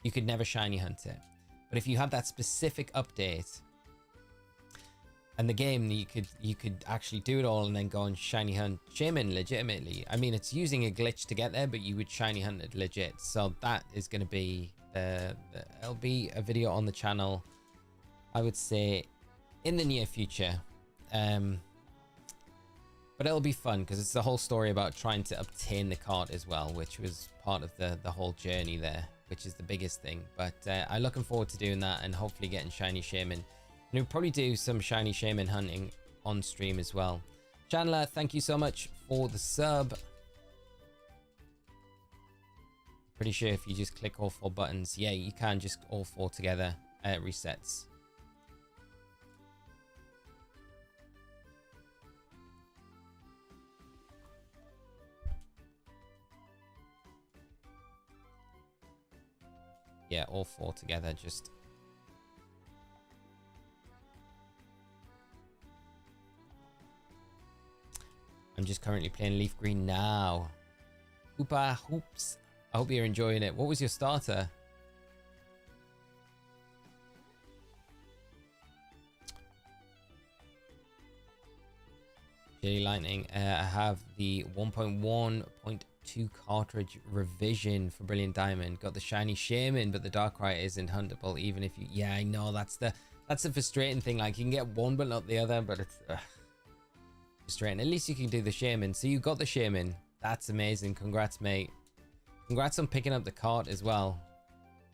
you could never shiny hunt it. But if you had that specific update and the game, you could actually do it all and then go and shiny hunt Shaman legitimately. I mean, it's using a glitch to get there, but you would shiny hunt it legit. So that is going to be it'll be a video on the channel, I would say, in the near future. But it'll be fun because it's the whole story about trying to obtain the card as well, which was part of the whole journey there, which is the biggest thing. But I'm looking forward to doing that and hopefully getting shiny Shaman. And we'll probably do some shiny Shaman hunting on stream as well. Chandler, thank you so much for the sub. Pretty sure if you just click all 4 buttons, yeah, you can just all 4 together, resets. Yeah, all 4 together, just... I'm just currently playing Leaf Green now. Hoopa hoops. I hope you're enjoying it. What was your starter? Jelly Lightning. I have the 1.1.2 cartridge revision for Brilliant Diamond. Got the shiny Shaman, but the Darkrai isn't huntable even if you... Yeah, I know. That's the frustrating thing. Like, you can get one but not the other, but it's frustrating. At least you can do the Shaman. So you got the Shaman. That's amazing. Congrats, mate. Congrats on picking up the cart as well.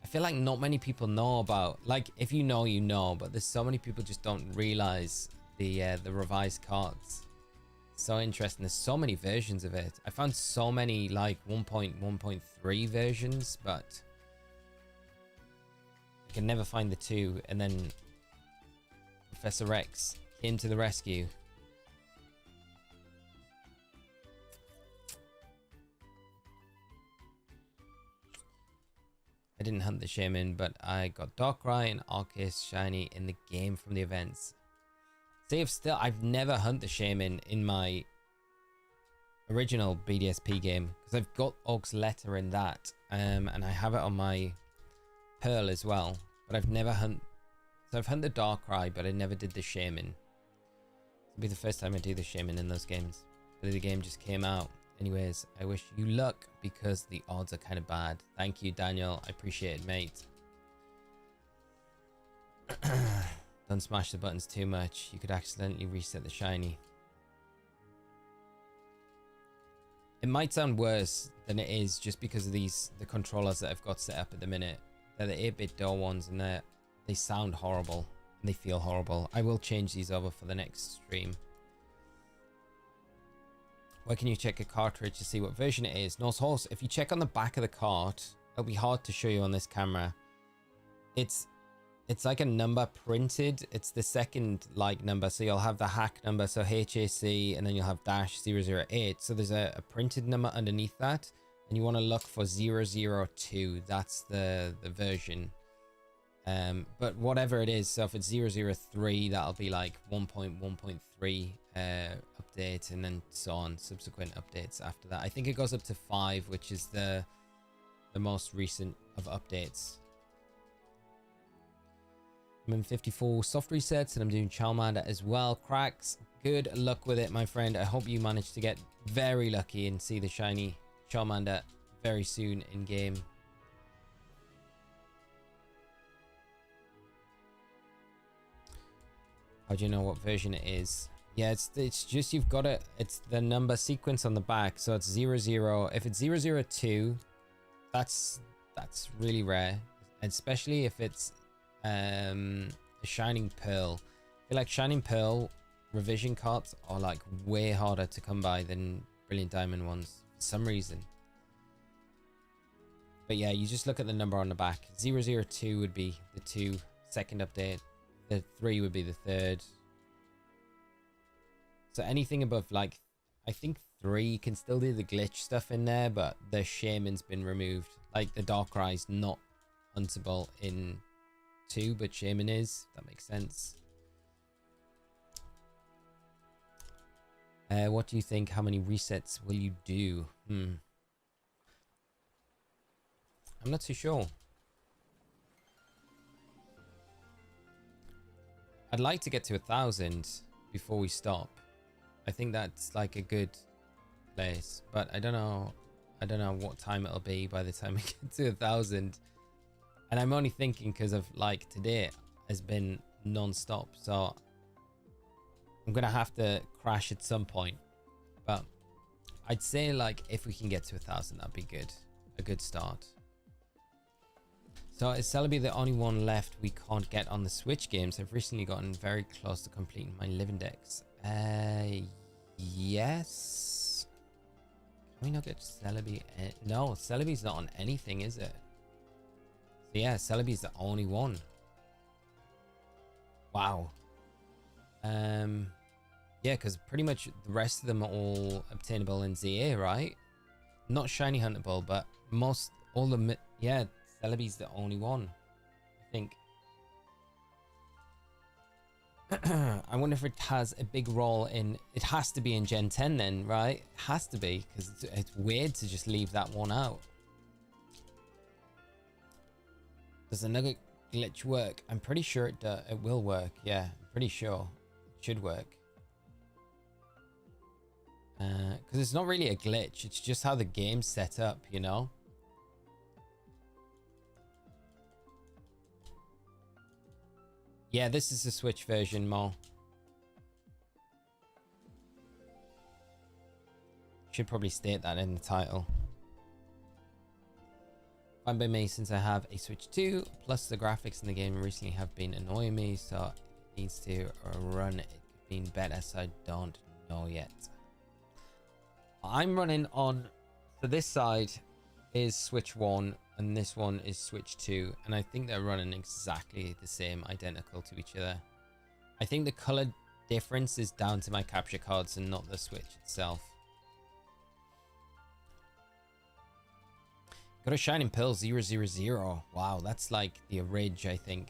I feel like not many people know about... Like, if you know, you know. But there's so many people just don't realize the revised carts. So interesting. There's so many versions of it. I found so many like 1.1.3 versions, but I can never find the 2. And then Professor Rex came to the rescue. I didn't hunt the Shaman, but I got Darkrai and Arceus shiny in the game from the events. See, I've never hunted the Shaman in my original BDSP game because I've got Oak's letter in that, and I have it on my Pearl as well. But I've never hunted. So I've hunted Darkrai, but I never did the Shaman. It'll be the first time I do the Shaman in those games. But the game just came out. Anyways, I wish you luck because the odds are kind of bad. Thank you, Daniel. I appreciate it, mate. Don't smash the buttons too much. You could accidentally reset the shiny. It might sound worse than it is just because of the controllers that I've got set up at the minute. They're the 8-bit door ones and they sound horrible and they feel horrible. I will change these over for the next stream. Where can you check a cartridge to see what version it is? Norse Horse, if you check on the back of the cart, it'll be hard to show you on this camera. It's like a number printed. It's the second like number. So you'll have the hack number. So HAC, and then you'll have -008. So there's a printed number underneath that. And you want to look for 002. That's the version. But whatever it is. So if it's 003, that'll be like 1.1.3 update. And then so on. Subsequent updates after that. I think it goes up to 5, which is the most recent of updates. I'm in 54 soft resets and I'm doing Charmander as well. Cracks, good luck with it, my friend. I hope you manage to get very lucky and see the shiny Charmander very soon in game. How do you know what version it is? Yeah, it's just you've got it. It's the number sequence on the back. So it's 00. If it's 002, that's really rare, especially if it's a Shining Pearl. I feel like Shining Pearl revision carts are like way harder to come by than Brilliant Diamond ones for some reason. But yeah, you just look at the number on the back. 002 would be the second update. The 3 would be the 3rd. So anything above like, I think 3 can still do the glitch stuff in there, but the Shaman's been removed. Like the Darkrai's not huntable in 2, but Shaman is. That makes sense. What do you think? How many resets will you do? I'm not too sure. I'd like to get to 1,000 before we stop. I think that's like a good place, but I don't know what time it'll be by the time we get to 1,000. And I'm only thinking because of like today has been non-stop, so I'm gonna have to crash at some point. But I'd say like if we can get to 1,000, that'd be good. A good start. So is Celebi the only one left we can't get on the Switch games? I've recently gotten very close to completing my living decks. Yes. Can we not get Celebi? No, Celebi's not on anything, is it? So yeah, Celebi's the only one. Wow. Yeah, because pretty much the rest of them are all obtainable in ZA, right? Not shiny huntable, but all the, yeah, Celebi's the only one, I think. I wonder if it has a big role in... It has to be in Gen 10 then, right? It has to be, because it's weird to just leave that one out. Does the nugget glitch work? I'm pretty sure it will work. Yeah, I'm pretty sure it should work. Because it's not really a glitch. It's just how the game's set up, you know? Yeah, this is the Switch version, Mo. Should probably state that in the title. Fine by me since I have a Switch 2, plus the graphics in the game recently have been annoying me, so it needs to run it being better, so I don't know yet. I'm running on, so this side is Switch 1 and this one is Switch 2, and I think they're running exactly the same, identical to each other. I think the color difference is down to my capture cards and not the Switch itself. Got a Shining Pearl 000. Wow, that's like the Ridge, I think.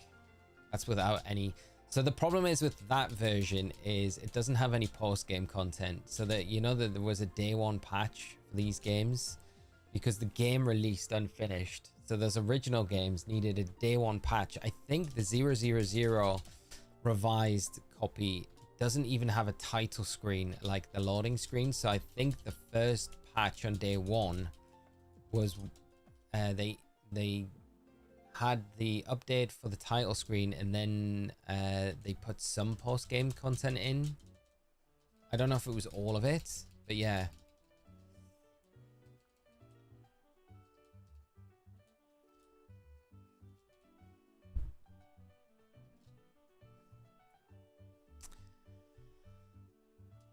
That's without any... So the problem is with that version is it doesn't have any post-game content. So that, you know, that there was a day one patch for these games because the game released unfinished. So those original games needed a day one patch. I think the 000 revised copy doesn't even have a title screen like the loading screen. So I think the first patch on day one was they had the update for the title screen, and then they put some post-game content in. I don't know if it was all of it, but yeah.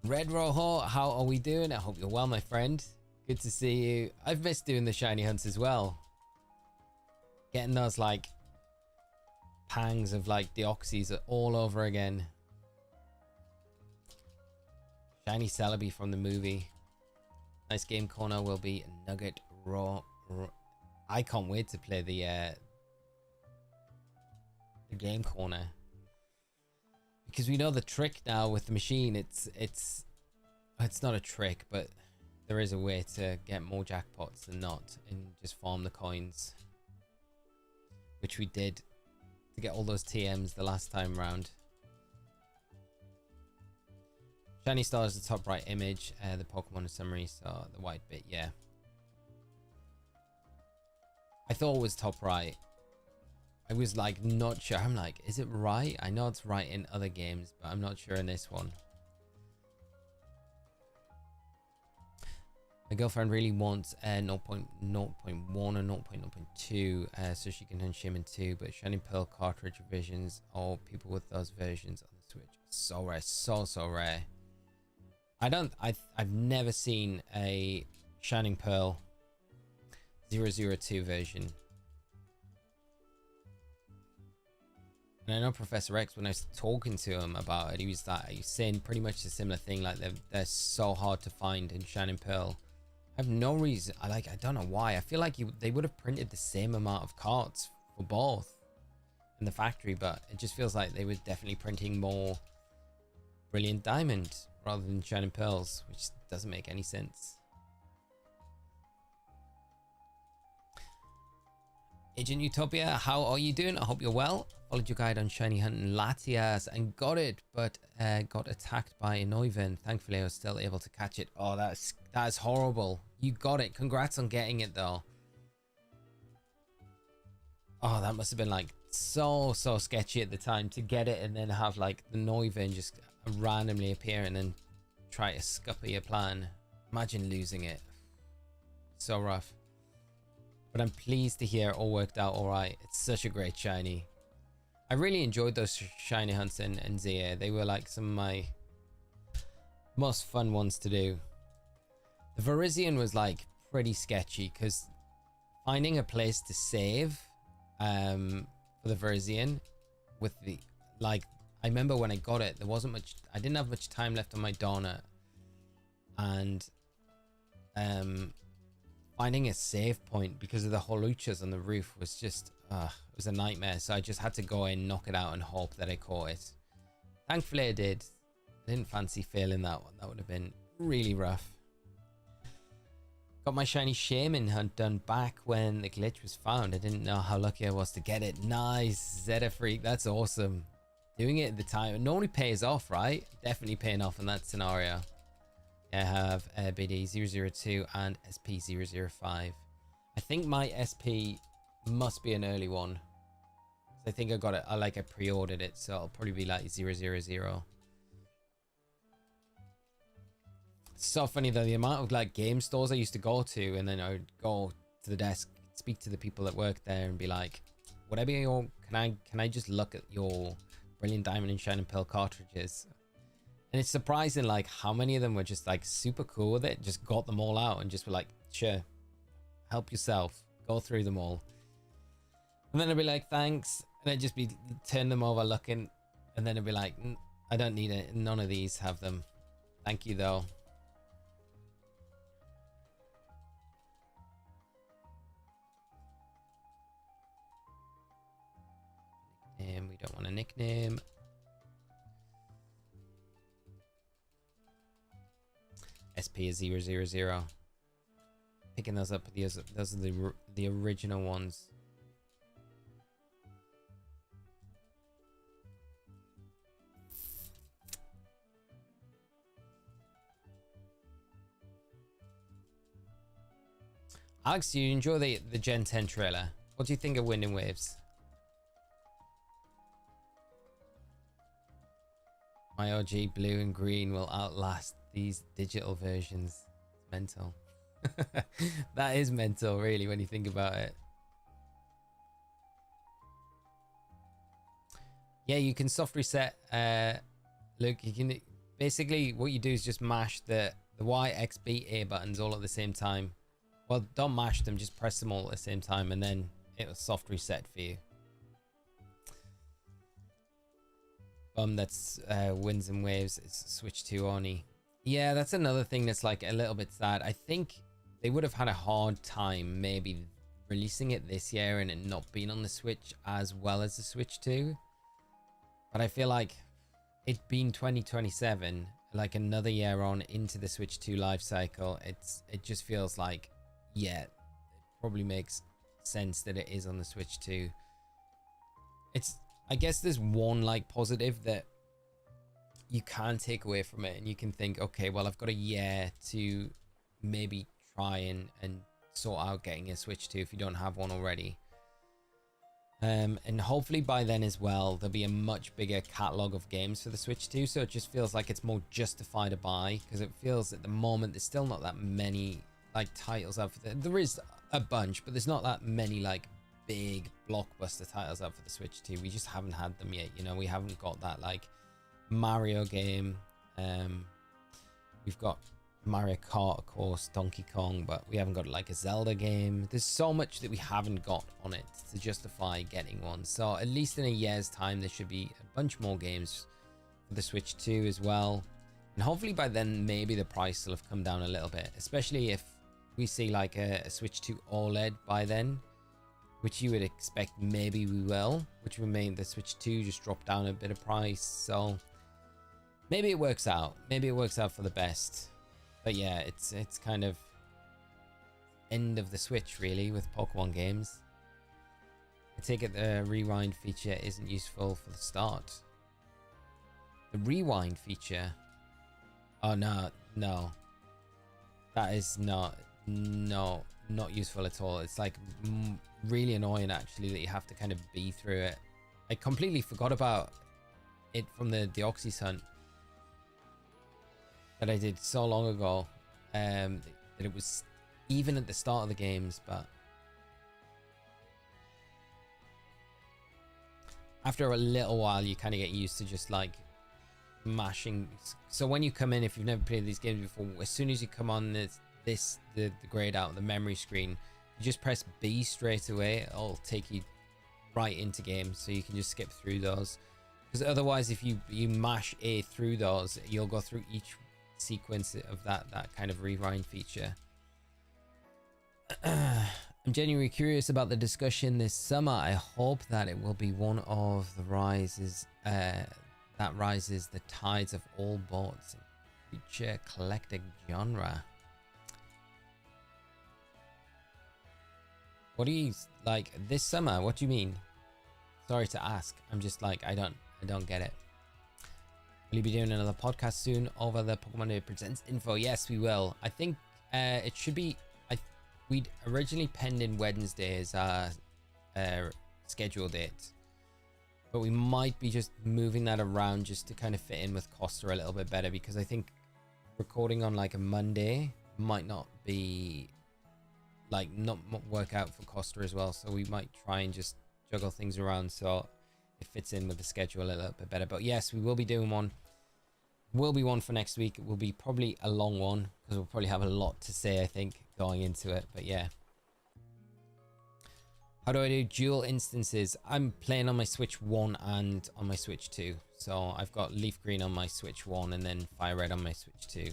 Red Rojo, how are we doing? I hope you're well, my friend. Good to see you. I've missed doing the shiny hunts as well. Getting those like pangs of like deoxys all over again. Shiny Celebi from the movie. Nice game corner will be Nugget Raw. I can't wait to play the game corner. Because we know the trick now with the machine. It's not a trick, but there is a way to get more jackpots than not and just farm the coins. Which we did to get all those TMs the last time round. Shiny Star is the top right image, the Pokemon summary, so the white bit, yeah. I thought it was top right. I was like not sure. I'm like, is it right? I know it's right in other games, but I'm not sure in this one. My girlfriend really wants 0.0.1 or 0.0.2 so she can hunt Shimon 2, but Shining Pearl cartridge revisions or people with those versions on the Switch. So rare, so rare. I've never seen a Shining Pearl 002 version. And I know Professor X, when I was talking to him about it, he was saying pretty much a similar thing, like they're so hard to find in Shining Pearl. I have no reason. I don't know why. I feel like they would have printed the same amount of cards for both in the factory, but it just feels like they were definitely printing more Brilliant Diamond rather than Shining Pearls, which doesn't make any sense. Agent Utopia, how are you doing? I hope you're well. Followed your guide on shiny hunting Latias and got it, but got attacked by a Noivern. Thankfully, I was still able to catch it. Oh, that's horrible. You got it. Congrats on getting it, though. Oh, that must have been like so sketchy at the time to get it and then have like the Noivern just randomly appear and then try to scupper your plan. Imagine losing it. So rough. But I'm pleased to hear it all worked out all right. It's such a great shiny. I really enjoyed those shiny hunts in Zia. They were like some of my most fun ones to do. The Virizion was like pretty sketchy because finding a place to save for the Virizion with the like, I remember when I got it, there wasn't much, I didn't have much time left on my donut, and finding a save point because of the holuchas on the roof was just it was a nightmare. So I just had to go in, knock it out, and hope that I caught it. Thankfully I did. I didn't fancy failing that one. That would have been really rough. Got my shiny shaman hunt done back when the glitch was found. I didn't know how lucky I was to get it. Nice, Zeta Freak. That's awesome. Doing it at the time, it normally pays off, right? Definitely paying off in that scenario. I have BD002 and SP005. I think my SP must be an early one. I think I got it. I pre-ordered it, so it'll probably be like 000. It's so funny though, the amount of like game stores I used to go to, and then I would go to the desk, speak to the people that work there, and be like, "Whatever your can I just look at your Brilliant Diamond and Shining Pearl cartridges?" And it's surprising like how many of them were just like super cool with it, just got them all out and just were like, "Sure, help yourself, go through them all." And then I'd be like, "Thanks," and I'd just be turn them over looking, and then I'd be like, "I don't need it. None of these have them. Thank you though." And we don't want a nickname. SP is 000. Picking those up. Those are the original ones. Alex, do you enjoy the Gen 10 trailer? What do you think of Wind and Waves? My OG blue and green will outlast these digital versions. It's mental. That is mental, really, when you think about it. Yeah, you can soft reset. Look, you can basically what you do is just mash the Y, X, B, A buttons all at the same time. Well, don't mash them, just press them all at the same time, and then it'll soft reset for you. That's Winds and Waves. It's Switch 2 only. Yeah, that's another thing that's like a little bit sad. I think they would have had a hard time maybe releasing it this year and it not being on the Switch as well as the Switch 2. But I feel like it being 2027, like another year on into the Switch 2 life cycle, it just feels like, yeah, it probably makes sense that it is on the Switch 2. I guess there's one like positive that you can take away from it, and you can think, okay, well, I've got a year to maybe try and sort out getting a Switch 2 if you don't have one already. And hopefully by then as well, there'll be a much bigger catalog of games for the Switch 2, so it just feels like it's more justified to buy, because it feels at the moment there's still not that many like titles out for there is a bunch, but there's not that many like big blockbuster titles out for the Switch 2. We just haven't had them yet, you know. We haven't got that like Mario game. We've got Mario Kart, of course, Donkey Kong, but we haven't got like a Zelda game. There's so much that we haven't got on it to justify getting one. So at least in a year's time there should be a bunch more games for the Switch 2 as well, and hopefully by then maybe the price will have come down a little bit, especially if we see like a Switch 2 OLED by then, which you would expect maybe we will, which would mean the Switch 2 just drop down a bit of price. So maybe it works out. Maybe it works out for the best. But yeah, it's kind of end of the Switch really with Pokemon games. I take it the rewind feature isn't useful for the start. The rewind feature? Oh no. That is not useful at all. It's like really annoying actually that you have to kind of be through it. I completely forgot about it from the Deoxys hunt that I did so long ago, that it was even at the start of the games, but after a little while you kind of get used to just like mashing. So when you come in, if you've never played these games before, as soon as you come on the grayed out the memory screen, you just press B straight away. It'll take you right into game, so you can just skip through those, because otherwise if you mash A through those, you'll go through each sequence of that kind of rewind feature. I'm genuinely curious about the discussion this summer. I hope that it will be one of the rises that that rises the tides of all boats in creature collector genre. What do you like this summer? What do you mean? Sorry to ask. I'm just like, I don't get it. Will you be doing another podcast soon over the Pokemon Day Presents info? Yes, we will. I think it should be. We'd originally penned in Wednesday as our schedule date, but we might be just moving that around just to kind of fit in with Costa a little bit better, because I think recording on like a Monday might not be like not work out for Costa as well. So we might try and just juggle things around so it fits in with the schedule a little bit better. But yes, we will be doing one. Will be one for next week. It will be probably a long one because we'll probably have a lot to say, I think, going into it. But yeah. How do I do dual instances? I'm playing on my Switch 1 and on my Switch 2. So I've got Leaf Green on my Switch 1 and then Fire Red on my Switch 2.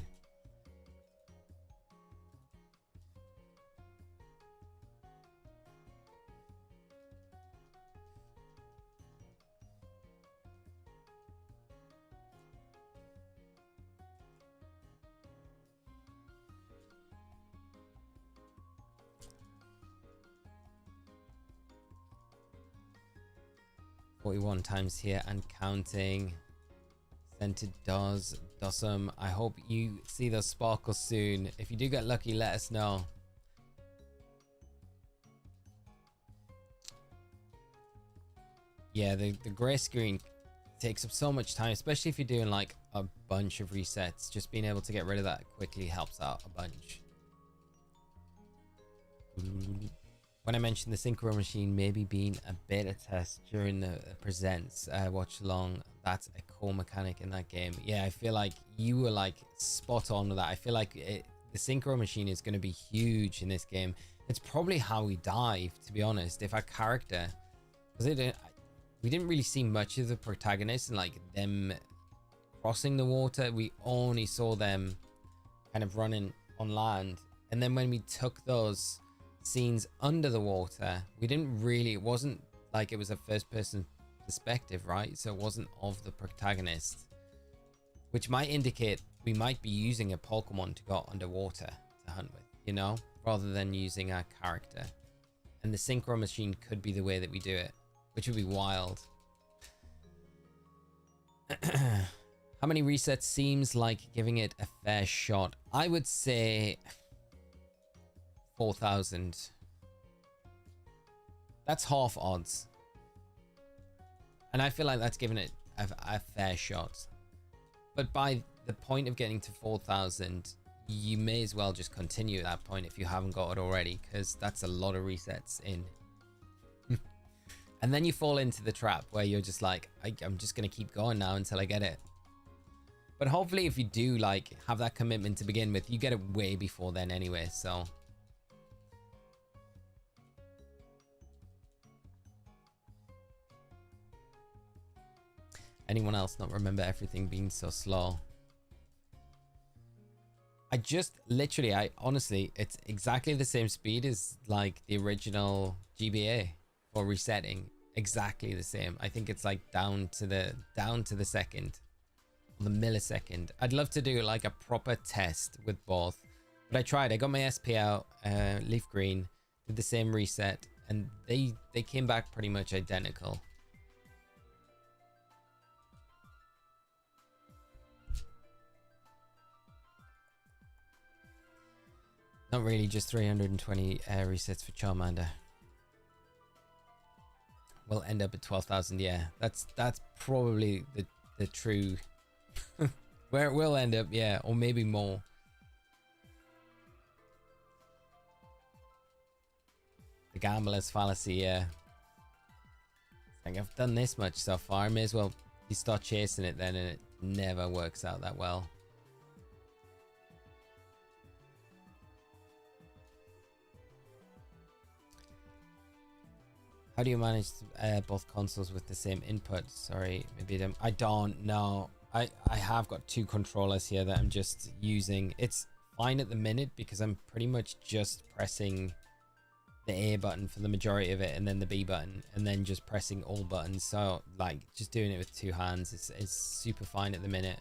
.41 times here and counting. Scented Dossum. I hope you see those sparkles soon. If you do get lucky, let us know. Yeah, the gray screen takes up so much time, especially if you're doing like a bunch of resets. Just being able to get rid of that quickly helps out a bunch. When I mentioned the synchro machine maybe being a beta test during the presents watch along, that's a core mechanic in that game. Yeah, I feel like you were like spot on with that. I feel like the synchro machine is going to be huge in this game. It's probably how we dive, to be honest. If our character, because we didn't really see much of the protagonist and like them crossing the water. We only saw them kind of running on land, and then when we took those scenes under the water, we didn't really, it wasn't like it was a first person perspective, right? So it wasn't of the protagonist, which might indicate we might be using a Pokemon to go underwater to hunt with, you know, rather than using our character. And the synchro machine could be the way that we do it, which would be wild. How many resets seems like giving it a fair shot? I would say 4,000. That's half odds, and I feel like that's giving it a fair shot. But by the point of getting to 4,000, you may as well just continue at that point if you haven't got it already, because that's a lot of resets in. And then you fall into the trap where you're just like, I'm just gonna keep going now until I get it. But hopefully if you do like have that commitment to begin with, you get it way before then anyway. So anyone else not remember everything being so slow? I just literally, I honestly, it's exactly the same speed as like the original GBA for resetting. Exactly the same. I think it's like down to the second, the millisecond. I'd love to do like a proper test with both, but I tried. I got my SP out, Leaf Green, did the same reset, and they came back pretty much identical. Not really, just 320 resets for Charmander. We'll end up at 12,000. Yeah, that's probably the true where it will end up. Yeah, or maybe more. The gambler's fallacy. Yeah, like I've done this much so far, I may as well you start chasing it then, and it never works out that well. How do you manage both consoles with the same input? Sorry, maybe I don't know. I have got two controllers here that I'm just using. It's fine at the minute because I'm pretty much just pressing the A button for the majority of it, and then the B button, and then just pressing all buttons. So like just doing it with 2 hands is super fine at the minute.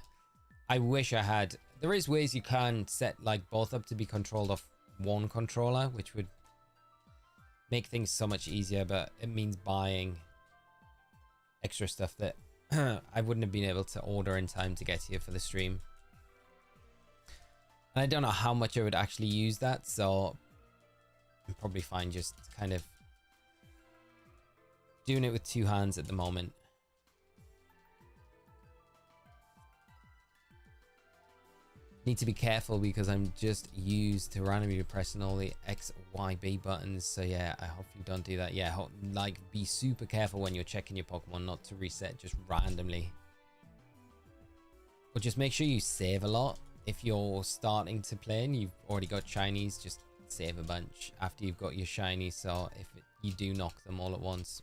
I wish I had. There is ways you can set like both up to be controlled off one controller, which would make things so much easier, but it means buying extra stuff that I wouldn't have been able to order in time to get here for the stream. And I don't know how much I would actually use that, so I'm probably fine just kind of doing it with 2 hands at the moment. Need to be careful because I'm just used to randomly pressing all the X, Y, B buttons. So yeah, I hope you don't do that. Yeah, like be super careful when you're checking your Pokemon not to reset just randomly. Or just make sure you save a lot. If you're starting to play and you've already got shinies, just save a bunch after you've got your shinies. So if you do knock them all at once,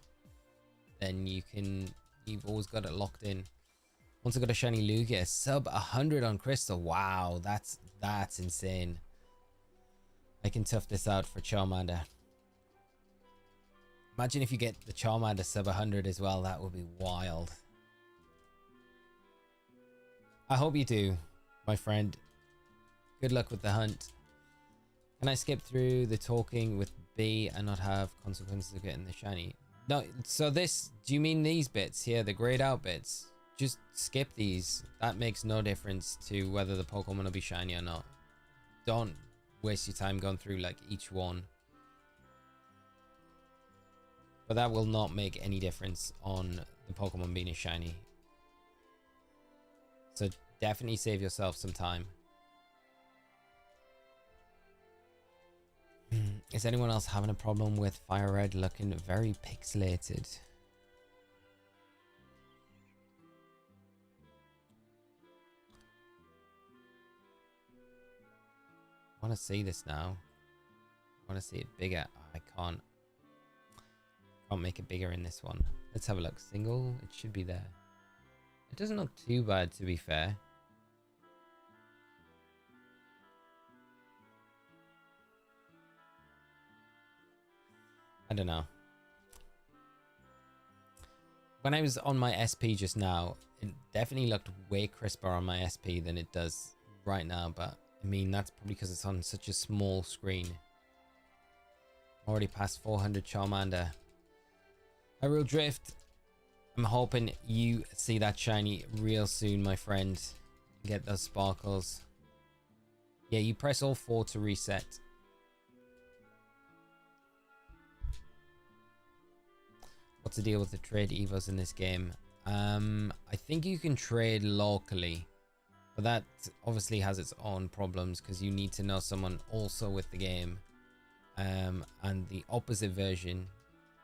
then you've always got it locked in. Once I got a shiny Lugia, sub 100 on Crystal. Wow, that's insane. I can tough this out for Charmander. Imagine if you get the Charmander sub 100 as well. That would be wild. I hope you do, my friend. Good luck with the hunt. Can I skip through the talking with B and not have consequences of getting the shiny? No, so this, do you mean these bits here, the grayed out bits? Just skip these. That makes no difference to whether the Pokemon will be shiny or not. Don't waste your time going through like each one. But that will not make any difference on the Pokemon being a shiny. So definitely save yourself some time. Is anyone else having a problem with Fire Red looking very pixelated? I want to see this now. I want to see it bigger. Oh, I can't make it bigger in this one. Let's have a look. Single, it should be there. It doesn't look too bad, to be fair. I don't know. When I was on my SP just now, it definitely looked way crisper on my SP than it does right now, but I mean, that's probably because it's on such a small screen. Already past 400 Charmander. Hyrule Drift. I'm hoping you see that shiny real soon, my friend. Get those sparkles. Yeah, you press all 4 to reset. What's the deal with the trade evos in this game? I think you can trade locally. But that obviously has its own problems because you need to know someone also with the game and the opposite version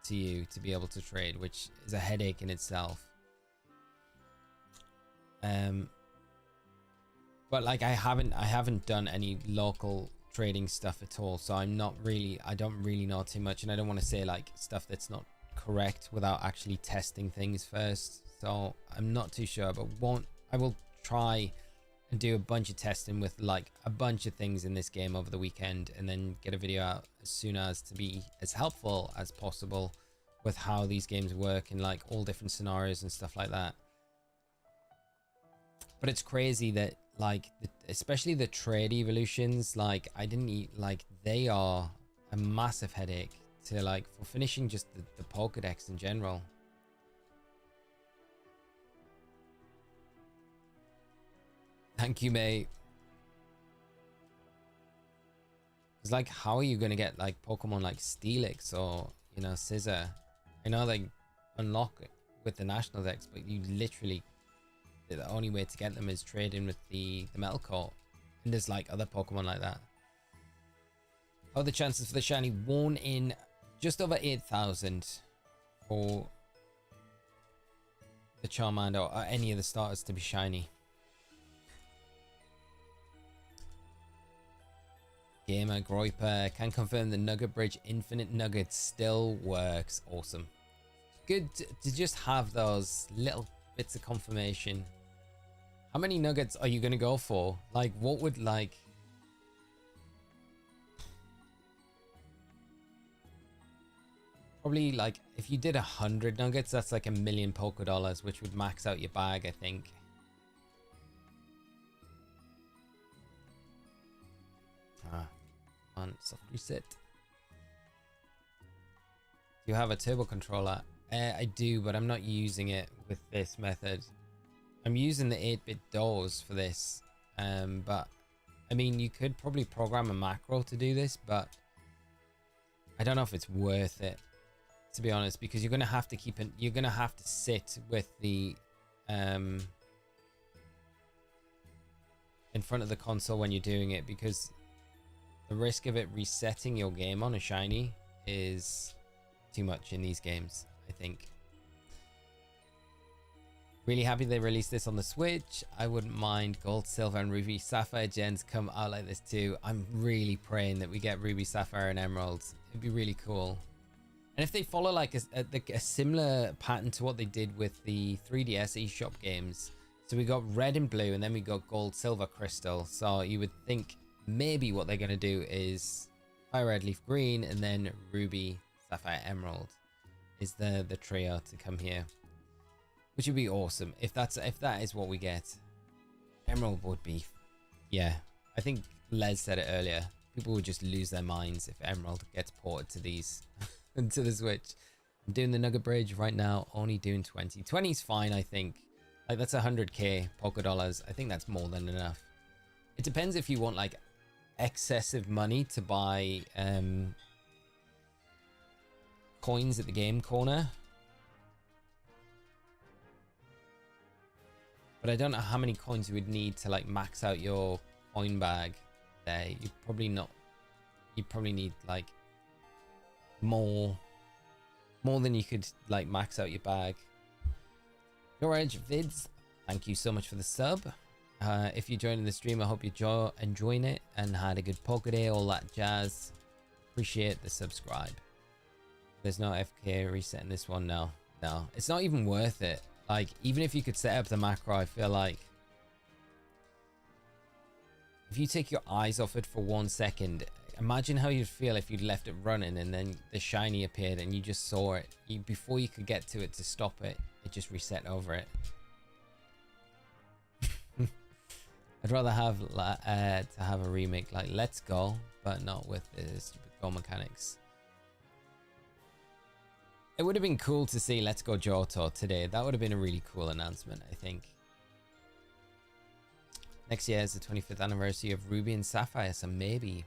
to you to be able to trade, which is a headache in itself. But like I haven't done any local trading stuff at all, so I don't really know too much, and I don't want to say like stuff that's not correct without actually testing things first. So I'm not too sure, but I will try and do a bunch of testing with like a bunch of things in this game over the weekend, and then get a video out as soon as to be as helpful as possible with how these games work in like all different scenarios and stuff like that. But it's crazy that like especially the trade evolutions, like they are a massive headache to like for finishing just the Pokedex in general. Thank you, mate. It's like, how are you gonna get like Pokemon like Steelix or, you know, Scizor? I know they unlock it with the National Dex, but you literally, the only way to get them is trading with the Metal Coat. And there's like other Pokemon like that. Oh, the chances for the shiny, 1 in just over 8,000 for the Charmander or any of the starters to be shiny. Gamer Groiper can confirm the Nugget Bridge Infinite Nuggets still works. Awesome. Good to just have those little bits of confirmation. How many nuggets are you going to go for? Like, what would like... Probably like if you did 100 nuggets, that's like 1,000,000 polka dollars, which would max out your bag, I think. On soft reset. Do you have a turbo controller? I do, but I'm not using it with this method. I'm using the 8-bit doors for this, but I mean, you could probably program a macro to do this, but I don't know if it's worth it, to be honest, because you're gonna have to keep it. You're gonna have to sit with the in front of the console when you're doing it, because the risk of it resetting your game on a shiny is too much in these games, I think. Really happy they released this on the Switch. I wouldn't mind gold, silver, and ruby sapphire gens come out like this too. I'm really praying that we get ruby, sapphire, and emeralds. It'd be really cool. And if they follow like a similar pattern to what they did with the 3DS eShop games. So we got red and blue, and then we got gold, silver, crystal. So you would think maybe what they're going to do is fire, red, leaf, green, and then ruby, sapphire, emerald is the trio to come here, which would be awesome if that is what we get. Emerald would be, yeah. I think Les said it earlier. People would just lose their minds if Emerald gets ported to these to the Switch. I'm doing the Nugget Bridge right now, only doing 20. 20 is fine, I think. Like that's 100k polka dollars. I think that's more than enough. It depends if you want like excessive money to buy coins at the game corner. But I don't know how many coins you would need to like max out your coin bag there. You'd probably not. You'd probably need like more than you could like max out your bag. Your Edge Vids, thank you so much for the sub. If you're joining the stream, I hope you're enjoying it and had a good poker day, all that jazz. Appreciate the subscribe. There's no FK resetting this one now. No, it's not even worth it. Like, even if you could set up the macro, I feel like if you take your eyes off it for 1 second, imagine how you'd feel if you'd left it running and then the shiny appeared and you just saw it. Before you could get to it to stop it, it just reset over it. I'd rather have to have a remake like Let's Go, but not with the stupid go mechanics. It would have been cool to see Let's Go Johto today. That would have been a really cool announcement, I think. Next year is the 25th anniversary of Ruby and Sapphire, so maybe.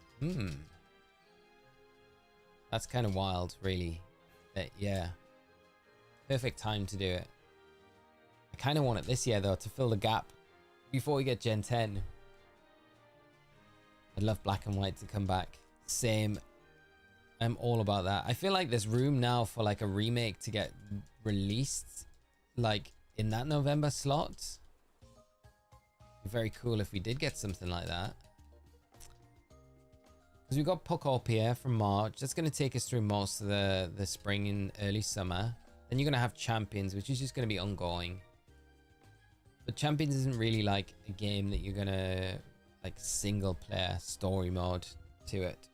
That's kind of wild, really. But yeah. Perfect time to do it. I kind of want it this year, though, to fill the gap before we get Gen 10. I'd love black and white to come back. Same. I'm all about that. I feel like there's room now for like a remake to get released like in that November slot. Very cool if we did get something like that. Because we got Pokopia from March. That's going to take us through most of the spring and early summer. Then you're going to have Champions, which is just going to be ongoing. But Champions isn't really like a game that you're going to like single player story mode to it.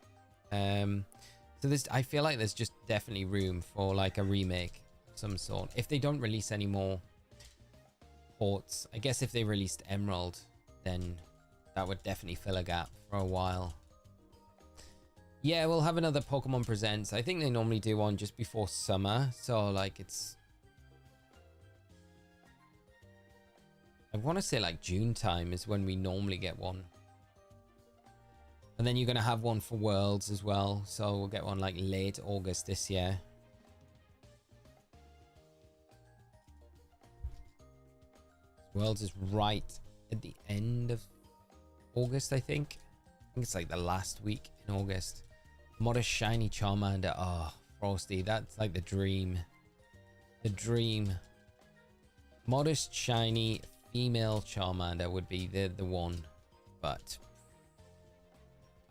So I feel like there's just definitely room for like a remake of some sort. If they don't release any more ports, I guess if they released Emerald, then that would definitely fill a gap for a while. Yeah, we'll have another Pokemon Presents. I think they normally do one just before summer. So like it's... I want to say like June time is when we normally get one. And then you're going to have one for Worlds as well. So we'll get one like late August this year. Worlds is right at the end of August, I think. I think it's like the last week in August. Modern Shiny Charmander. Oh, Frosty. That's like the dream. The dream. Modest Shiny female Charmander would be the one. But...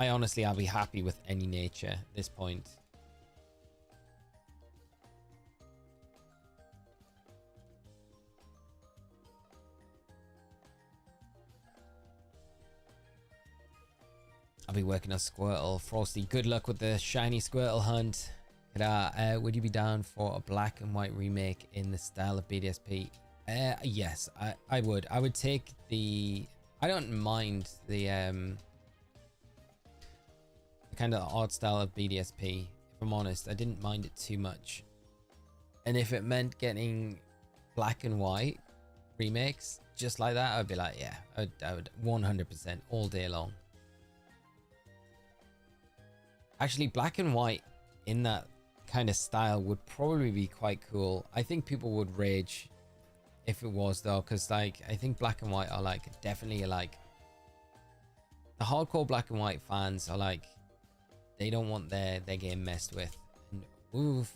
I'll be happy with any nature at this point. I'll be working on Squirtle. Frosty, good luck with the shiny Squirtle hunt. Would you be down for a black and white remake in the style of BDSP? Yes, I would. I would take the... I don't mind the kind of art style of BDSP. If I'm honest, I didn't mind it too much. And if it meant getting black and white remakes just like that, I'd be like, yeah, I would 100% all day long. Actually, black and white in that kind of style would probably be quite cool. I think people would rage if it was, though, because like I think black and white are like definitely like the hardcore black and white fans are like, they don't want their game messed with. And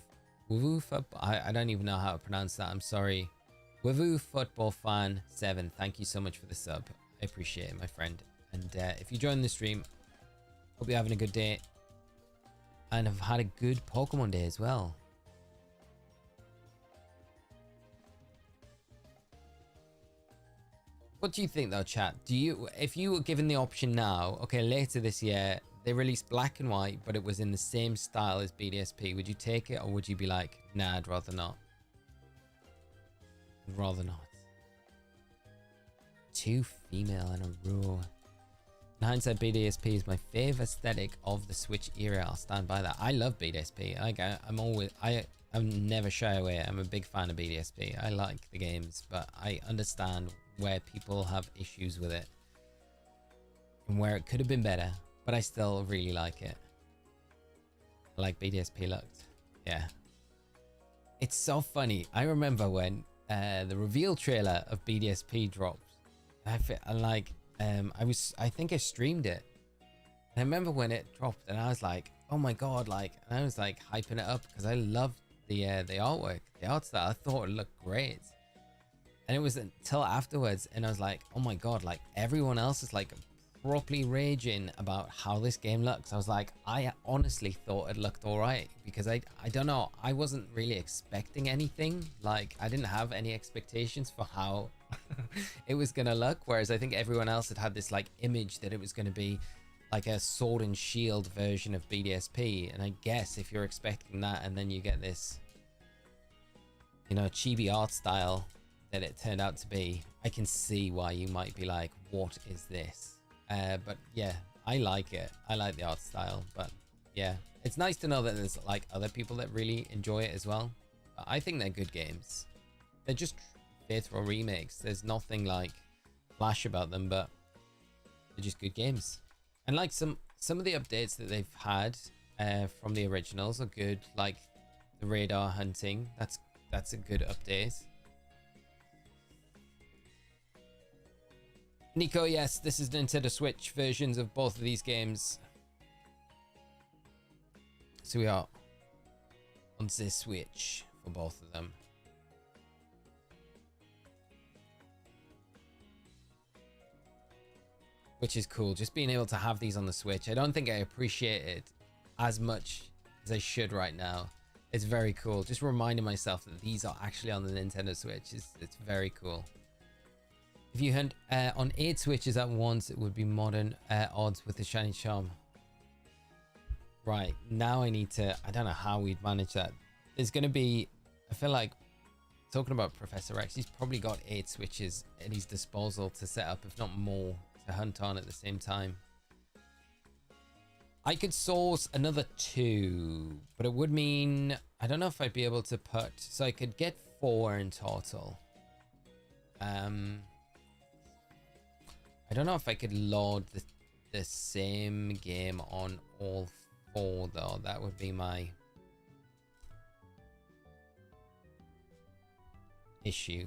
I don't even know how to pronounce that. I'm sorry. Woohoo Football Fan 7, thank you so much for the sub. I appreciate it, my friend. And if you join the stream, hope you're having a good day and have had a good Pokemon day as well. What do you think though, chat? Do you, if you were given the option now, okay, later this year they released black and white, but it was in the same style as BDSP, would you take it, or would you be like, nah, I'd rather not? I'd rather not. 2 female in a row. In hindsight, BDSP is my favorite aesthetic of the Switch era. I'll stand by that. I love BDSP. I'm never shy away. I'm a big fan of BDSP. I like the games, but I understand where people have issues with it and where it could have been better, but I still really like it. I like BDSP looked. Yeah. It's so funny. I remember when the reveal trailer of BDSP dropped. I think I streamed it. And I remember when it dropped and I was like, oh my god, like, and I was like hyping it up because I loved the artwork, the art style. I thought it looked great. And it was until afterwards and I was like, oh my god, like everyone else is like properly raging about how this game looks. I was like, I honestly thought it looked all right because I don't know, I wasn't really expecting anything. Like I didn't have any expectations for how it was gonna look, whereas I think everyone else had this like image that it was going to be like a sword and shield version of BDSP. And I guess if you're expecting that and then you get this, you know, chibi art style that it turned out to be, I can see why you might be like, what is this? But yeah, I like it. I like the art style, but yeah, it's nice to know that there's like other people that really enjoy it as well. But I think they're good games. They're just faithful remakes. There's nothing like flash about them, but they're just good games. And like some of the updates that they've had from the originals are good. Like the radar hunting, that's a good update. Nico, yes, this is Nintendo Switch versions of both of these games. So we are on the Switch for both of them. Which is cool, just being able to have these on the Switch. I don't think I appreciate it as much as I should right now. It's very cool. Just reminding myself that these are actually on the Nintendo Switch. It's very cool. If you had on 8 Switches at once, it would be modern odds with the shiny charm. Right, now I need to... I don't know how we'd manage that. There's going to be... I feel like, talking about Professor X, he's probably got 8 Switches at his disposal to set up, if not more, to hunt on at the same time. I could source another 2, but it would mean... I don't know if I'd be able to put... So I could get 4 in total. I don't know if I could load the same game on all 4 though. That would be my issue.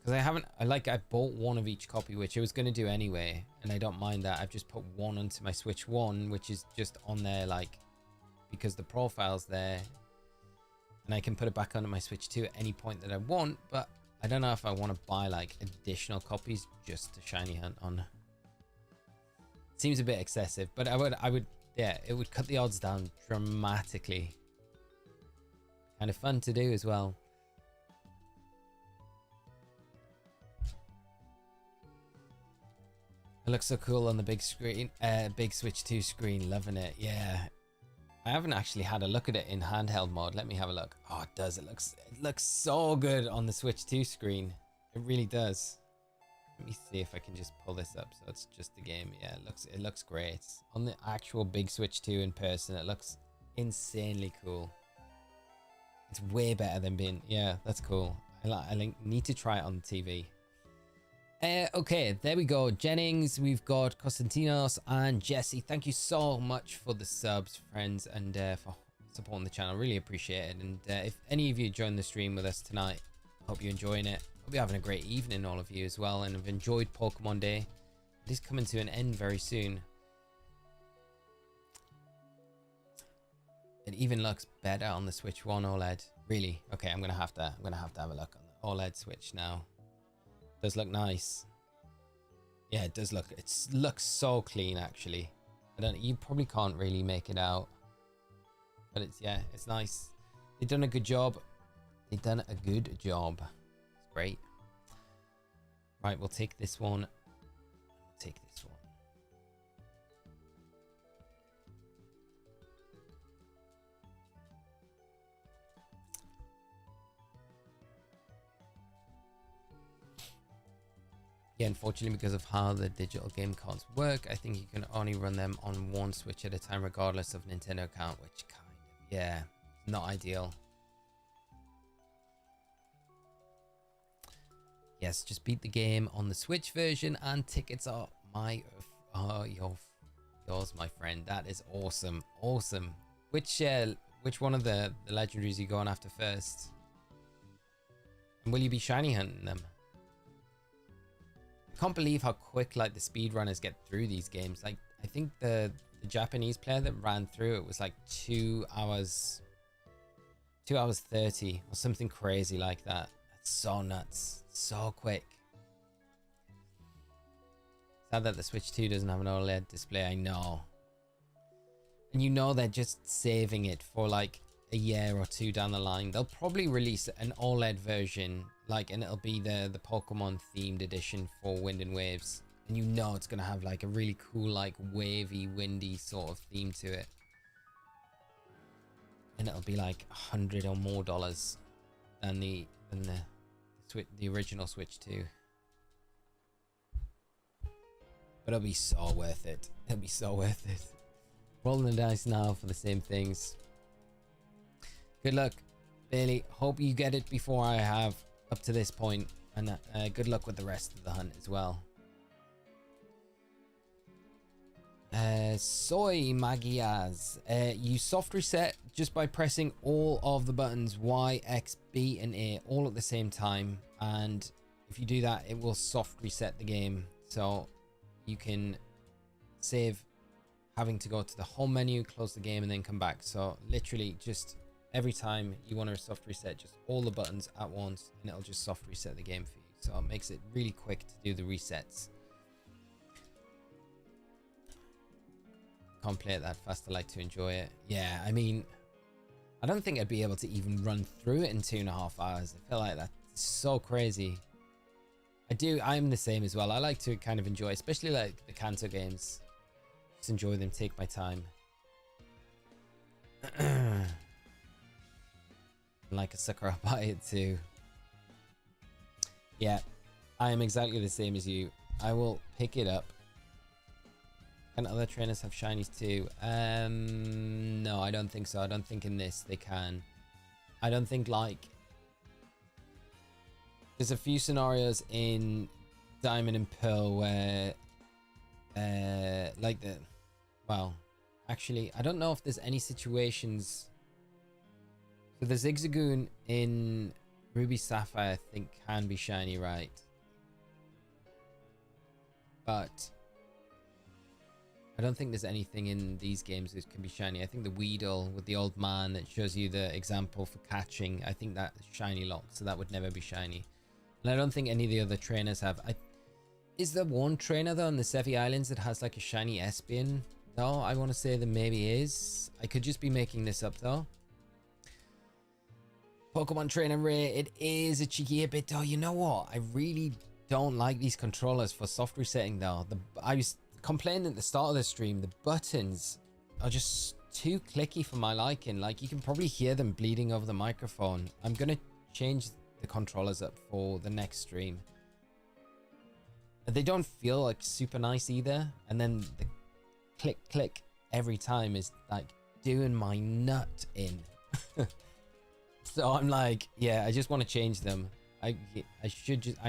Because I bought 1 of each copy, which I was going to do anyway, and I don't mind that. I've just put 1 onto my Switch 1, which is just on there like because the profile's there, and I can put it back onto my Switch 2 at any point that I want. But I don't know if I want to buy like additional copies just to shiny hunt on. Seems a bit excessive, but I would, yeah, it would cut the odds down dramatically. Kind of fun to do as well. It looks so cool on the big screen, big Switch 2 screen. Loving it. Yeah. I haven't actually had a look at it in handheld mode. Let me have a look. Oh, it does. It looks so good on the Switch 2 screen. It really does. Let me see if I can just pull this up so it's just the game. Yeah, it looks great. On the actual big Switch 2 in person, it looks insanely cool. It's way better than being... Yeah, that's cool. I need to try it on the TV. Okay, there we go. Jennings, we've got Constantinos and Jesse. Thank you so much for the subs, friends, and for supporting the channel. Really appreciate it. And if any of you join the stream with us tonight, I hope you're enjoying it. Hope you're having a great evening, all of you as well, and have enjoyed Pokemon Day. It is coming to an end very soon. It even looks better on the Switch 1 OLED. Really? Okay, I'm gonna have to have a look on the OLED Switch now. Does look nice. Yeah, it does look. It looks so clean, actually. You probably can't really make it out, but it's nice. They've done a good job. They've done a good job. It's great. Right, we'll take this one. Take this one. Yeah, unfortunately, because of how the digital game cards work, I think you can only run them on one Switch at a time, regardless of Nintendo account, which kind of, yeah, not ideal. Yes, just beat the game on the Switch version, and tickets are yours, my friend. That is awesome, awesome. Which one of the legendaries are you going after first? And will you be shiny hunting them? I can't believe how quick like the speedrunners get through these games. Like, I think the Japanese player that ran through it was like 2 hours 30 or something crazy like that. That's so nuts, so quick. Sad that the Switch 2 doesn't have an OLED display. I know, and you know they're just saving it for like a year or two down the line. They'll probably release an OLED version, like, and it'll be the Pokemon themed edition for Wind and Waves, and you know it's gonna have like a really cool, like, wavy, windy sort of theme to it, and it'll be like $100 or more than the original Switch 2. But it'll be so worth it. It'll be so worth it. Rolling the dice now for the same things. Good luck, Bailey. Hope you get it before I have up to this point, and good luck with the rest of the hunt as well. Soy Magias, you soft reset just by pressing all of the buttons Y, X, B, and A all at the same time, and if you do that, it will soft reset the game, so you can save having to go to the home menu, close the game, and then come back. So literally just every time you want to soft reset, just all the buttons at once, and it'll just soft reset the game for you. So it makes it really quick to do the resets. Can't play it that fast. I like to enjoy it. Yeah, I mean, I don't think I'd be able to even run through it in 2.5 hours. I feel like that's so crazy. I'm the same as well. I like to kind of enjoy, especially like the Kanto games. Just enjoy them, take my time. Like a sucker up at it too. Yeah, I am exactly the same as you. I will pick it up. Can other trainers have shinies too? No, I don't think so. I don't think in this they can. I don't think, like, there's a few scenarios in Diamond and Pearl where well, actually, I don't know if there's any situations. So the Zigzagoon in Ruby Sapphire, I think, can be shiny, right? But I don't think there's anything in these games that can be shiny. I think the Weedle with the old man that shows you the example for catching, I think that's shiny locked, so that would never be shiny. And I don't think any of the other trainers have. Is there one trainer though on the Sevi Islands that has like a shiny Espion? No, I want to say there maybe is. I could just be making this up though. Pokemon Trainer Rare, it is a cheeky bit. Oh, you know what? I really don't like these controllers for soft resetting though. I was complaining at the start of the stream, the buttons are just too clicky for my liking. Like, you can probably hear them bleeding over the microphone. I'm gonna change the controllers up for the next stream. They don't feel like super nice either, and then the click click every time is like doing my nut in. So I'm like, yeah, I just want to change them. I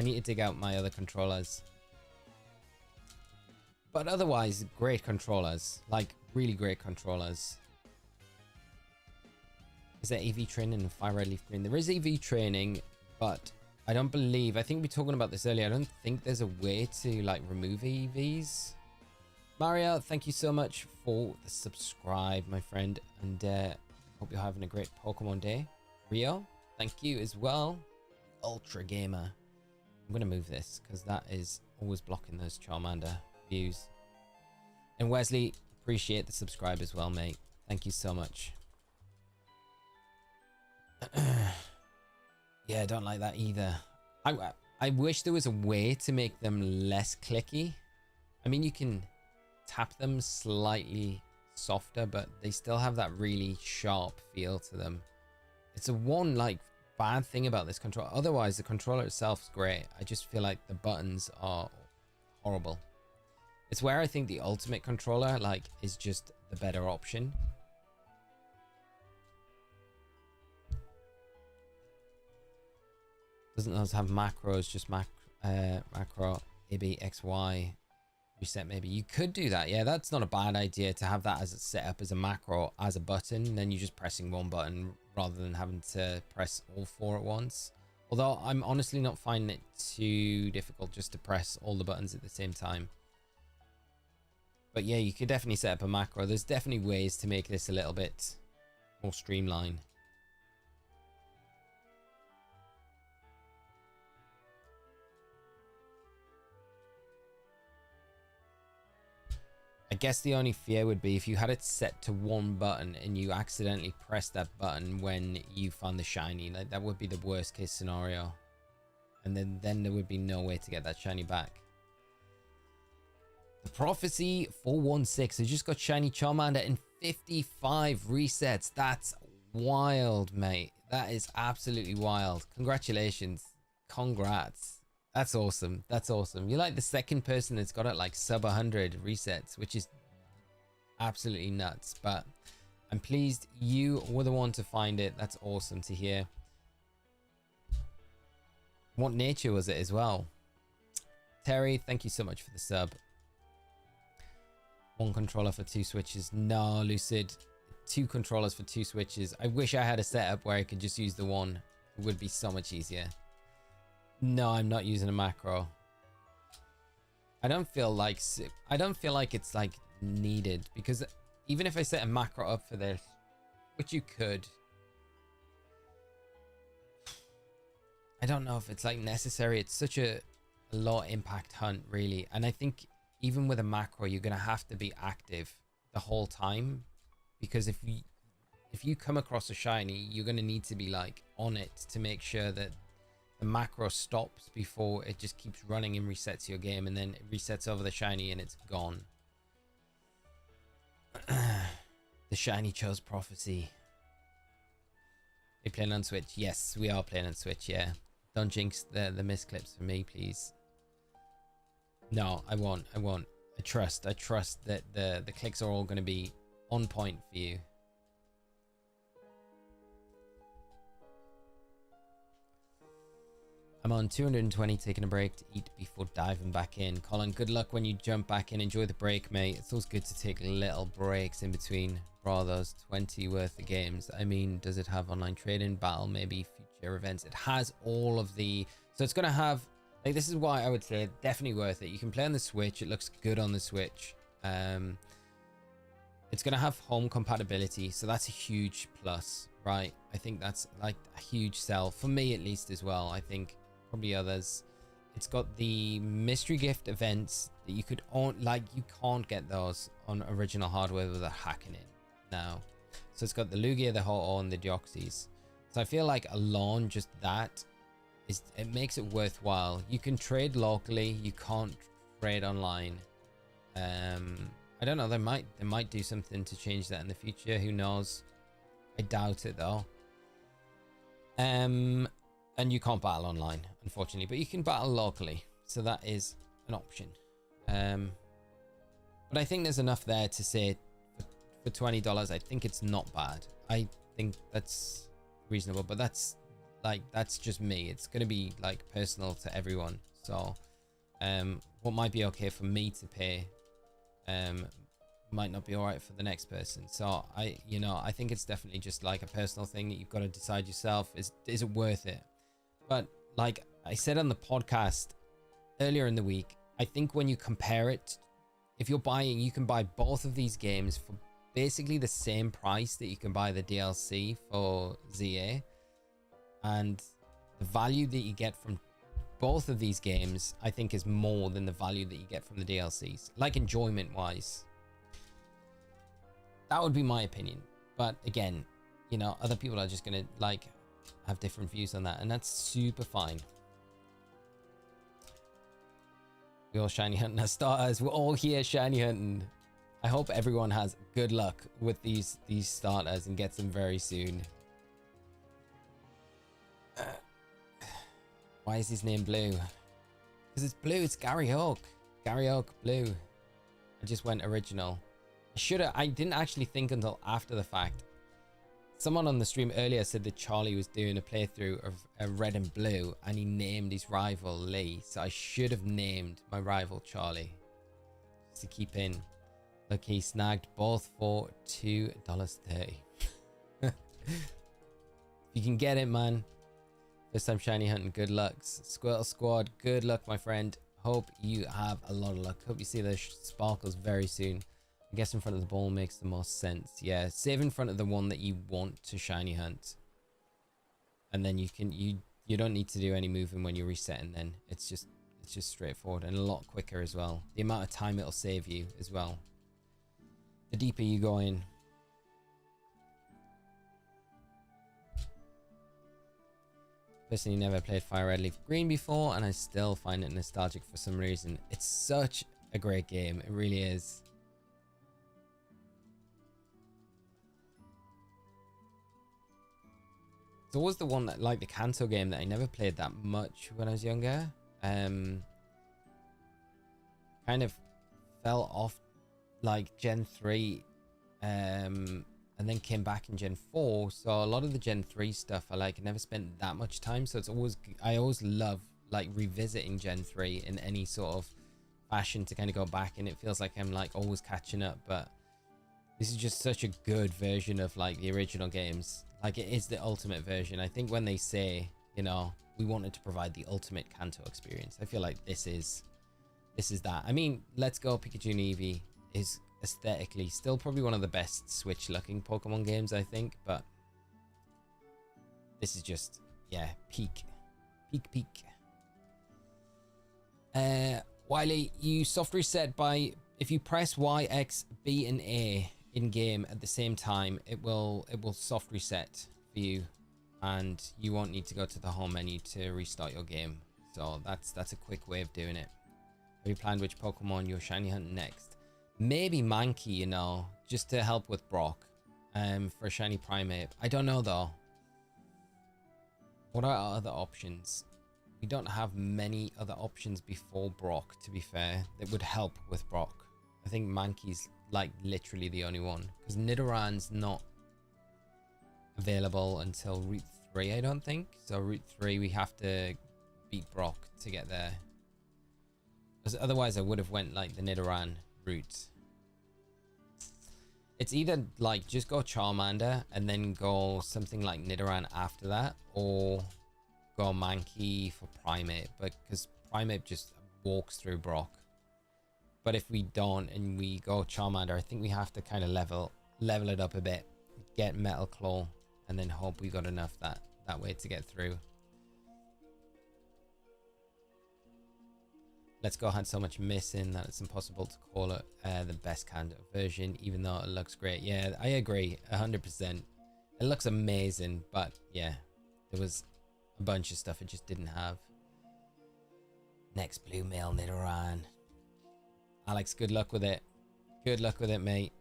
need to dig out my other controllers. But otherwise, great controllers, like really great controllers. Is there EV training in Fire Red Leaf Green? There is EV training, but I don't believe, I think we were talking about this earlier, I don't think there's a way to like remove EVs. Mario, thank you so much for the subscribe, my friend, and hope you're having a great Pokemon day. Rio, thank you as well. Ultra Gamer. I'm gonna move this because that is always blocking those Charmander views. And Wesley, appreciate the subscribe as well, mate. Thank you so much. Yeah, I don't like that either. I wish there was a way to make them less clicky. I mean, you can tap them slightly softer, but they still have that really sharp feel to them. It's a one like bad thing about this controller. Otherwise, the controller itself is great. I just feel like the buttons are horrible. It's where I think the ultimate controller like is just the better option. Doesn't those have macros? Just macro ABXY reset maybe. You could do that. Yeah, that's not a bad idea to have that as a set up as a macro as a button. Then you're just pressing one button rather than having to press all four at once. Although I'm honestly not finding it too difficult just to press all the buttons at the same time. But yeah, you could definitely set up a macro. There's definitely ways to make this a little bit more streamlined. I guess the only fear would be if you had it set to one button and you accidentally press that button when you found the shiny. Like, that would be the worst case scenario. And then there would be no way to get that shiny back. The Prophecy 416 has just got shiny Charmander in 55 resets. That's wild, mate. That is absolutely wild. Congratulations. Congrats. That's awesome. That's awesome. You're like the second person that's got it like sub 100 resets, which is absolutely nuts. But I'm pleased you were the one to find it. That's awesome to hear. What nature was it as well? Terry, thank you so much for the sub. One controller for two switches. No, Lucid. Two controllers for two switches. I wish I had a setup where I could just use the one. It would be so much easier. No, I'm not using a macro. I don't feel like it's like needed, because even if I set a macro up for this, which you could, I don't know if it's like necessary. It's such a low impact hunt, really. And I think even with a macro, you're gonna have to be active the whole time, because if you come across a shiny, you're gonna need to be like on it to make sure that the macro stops before it just keeps running and resets your game, and then it resets over the shiny and it's gone. The shiny chose Prophecy. Are you playing on Switch? Yes, we are playing on Switch, yeah. Don't jinx the misclips for me, please. No, I won't. I trust that the clicks are all going to be on point for you. I'm on 220, taking a break to eat before diving back in. Colin, good luck when you jump back in. Enjoy the break, mate. It's always good to take little breaks in between. Bro, those 20 worth of games. I mean, does it have online trading, battle, maybe future events? It has all of the... So it's going to have... Like, this is why I would say definitely worth it. You can play on the Switch. It looks good on the Switch. It's going to have home compatibility. So that's a huge plus, right? I think that's like a huge sell. For me, at least, as well. I think... probably others. It's got the mystery gift events that you could own, like you can't get those on original hardware without hacking it now. So it's got the Lugia, the Ho-Oh, and the Deoxys. So I feel like alone just that is it makes it worthwhile. You can trade locally, you can't trade online. I don't know, they might do something to change that in the future, who knows. I doubt it though. And you can't battle online, unfortunately, but you can battle locally, so that is an option. But I think there's enough there to say for $20, I think it's not bad. I think that's reasonable, but that's just me. It's going to be like personal to everyone. So what might be okay for me to pay might not be all right for the next person. So I think it's definitely just like a personal thing that you've got to decide yourself. Is it worth it? But like I said on the podcast earlier in the week, I think when you compare it, if you're buying, you can buy both of these games for basically the same price that you can buy the DLC for ZA, and the value that you get from both of these games I think is more than the value that you get from the DLCs, like enjoyment wise. That would be my opinion, but again, you know, other people are just gonna like have different views on that, and that's super fine. We all shiny hunting as starters. We're all here shiny hunting. I hope everyone has good luck with these starters and gets them very soon. Why is his name Blue? Because it's blue. It's Gary Oak. Gary Oak Blue. I just went original. I didn't actually think until after the fact. Someone on the stream earlier said that Charlie was doing a playthrough of Red and Blue, and he named his rival Lee. So I should have named my rival Charlie, just to keep in. Look, he snagged both for $2.30. If you can get it, man. First time shiny hunting, good luck. Squirtle Squad, good luck, my friend. Hope you have a lot of luck. Hope you see those sparkles very soon. I guess in front of the ball makes the most sense. Yeah, save in front of the one that you want to shiny hunt, and then you don't need to do any moving when you're resetting. Then it's just straightforward and a lot quicker as well. The amount of time it'll save you as well, the deeper you go in. Personally never played Fire Red Leaf Green before, and I still find it nostalgic for some reason. It's such a great game, it really is. It's always the one that, like the Kanto game, that I never played that much when I was younger. Kind of fell off like Gen 3 and then came back in Gen 4. So a lot of the Gen 3 stuff I never spent that much time. So it's always, I always love like revisiting Gen 3 in any sort of fashion to kind of go back, and it feels like I'm like always catching up. But this is just such a good version of like the original games. Like it is the ultimate version. I think when they say, you know, we wanted to provide the ultimate Kanto experience, I feel like this is that. I mean, Let's Go Pikachu and Eevee is aesthetically still probably one of the best Switch looking Pokemon games, I think, but this is just, yeah, peak. Wiley, you soft reset by, if you press Y, X, B and A in game at the same time, it will soft reset for you, and you won't need to go to the home menu to restart your game. So that's a quick way of doing it. Have you planned which Pokemon you're shiny hunting next? Maybe Mankey, you know, just to help with Brock, for a shiny Primeape. I don't know though. What are our other options? We don't have many other options before Brock, to be fair, that would help with Brock. I think Mankey's like literally the only one, because Nidoran's not available until Route 3, I don't think. So Route 3 we have to beat Brock to get there, because otherwise I would have went like the Nidoran route. It's either like just go Charmander and then go something like Nidoran after that, or go Mankey for Primeape, but because Primeape just walks through Brock. But if we don't and we go Charmander, I think we have to kind of level it up a bit, get Metal Claw, and then hope we got enough that way to get through. Let's Go had so much missing that it's impossible to call it the best Kanto version, even though it looks great. Yeah, I agree 100%. It looks amazing, but yeah, there was a bunch of stuff it just didn't have. Next blue male Nidoran. Alex, good luck with it. Good luck with it, mate.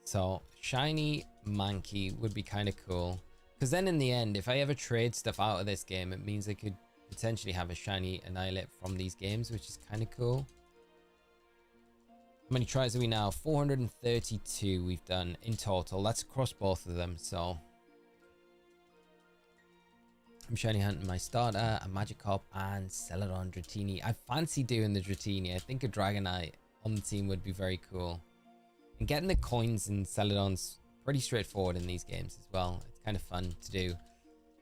So, shiny Mankey would be kind of cool. Because then in the end, if I ever trade stuff out of this game, it means I could potentially have a shiny Annihilate from these games, which is kind of cool. How many tries are we now? 432 we've done in total. That's across both of them, so... I'm shiny hunting my starter, a Magikarp, and Celadon Dratini. I fancy doing the Dratini. I think a Dragonite on the team would be very cool. And getting the coins in Celadon's pretty straightforward in these games as well. It's kind of fun to do,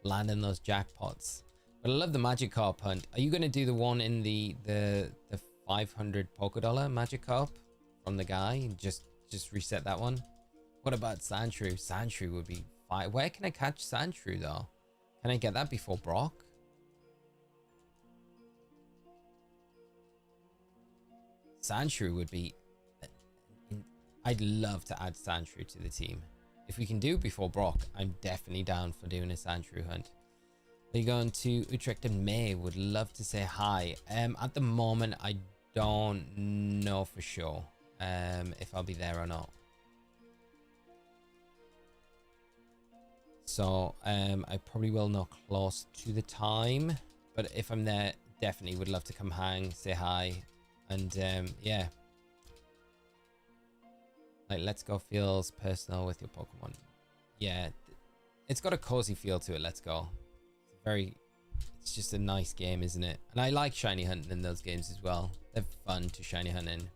landing those jackpots. But I love the Magikarp hunt. Are you going to do the one in the 500 Pokédollar Magikarp from the guy and just reset that one? What about Sandshrew? Sandshrew would be fine. Where can I catch Sandshrew though? Can I get that before Brock? Sandshrew would be... I'd love to add Sandshrew to the team. If we can do it before Brock, I'm definitely down for doing a Sandshrew hunt. Are you going to Utrecht in May? Would love to say hi. At the moment, I don't know for sure if I'll be there or not. So I probably will know close to the time, but if I'm there, definitely would love to come hang, say hi, and yeah. Like, Let's Go feels personal with your Pokemon. Yeah, it's got a cozy feel to it. Let's Go. It's just a nice game, isn't it? And I like shiny hunting in those games as well. They're fun to shiny hunt in.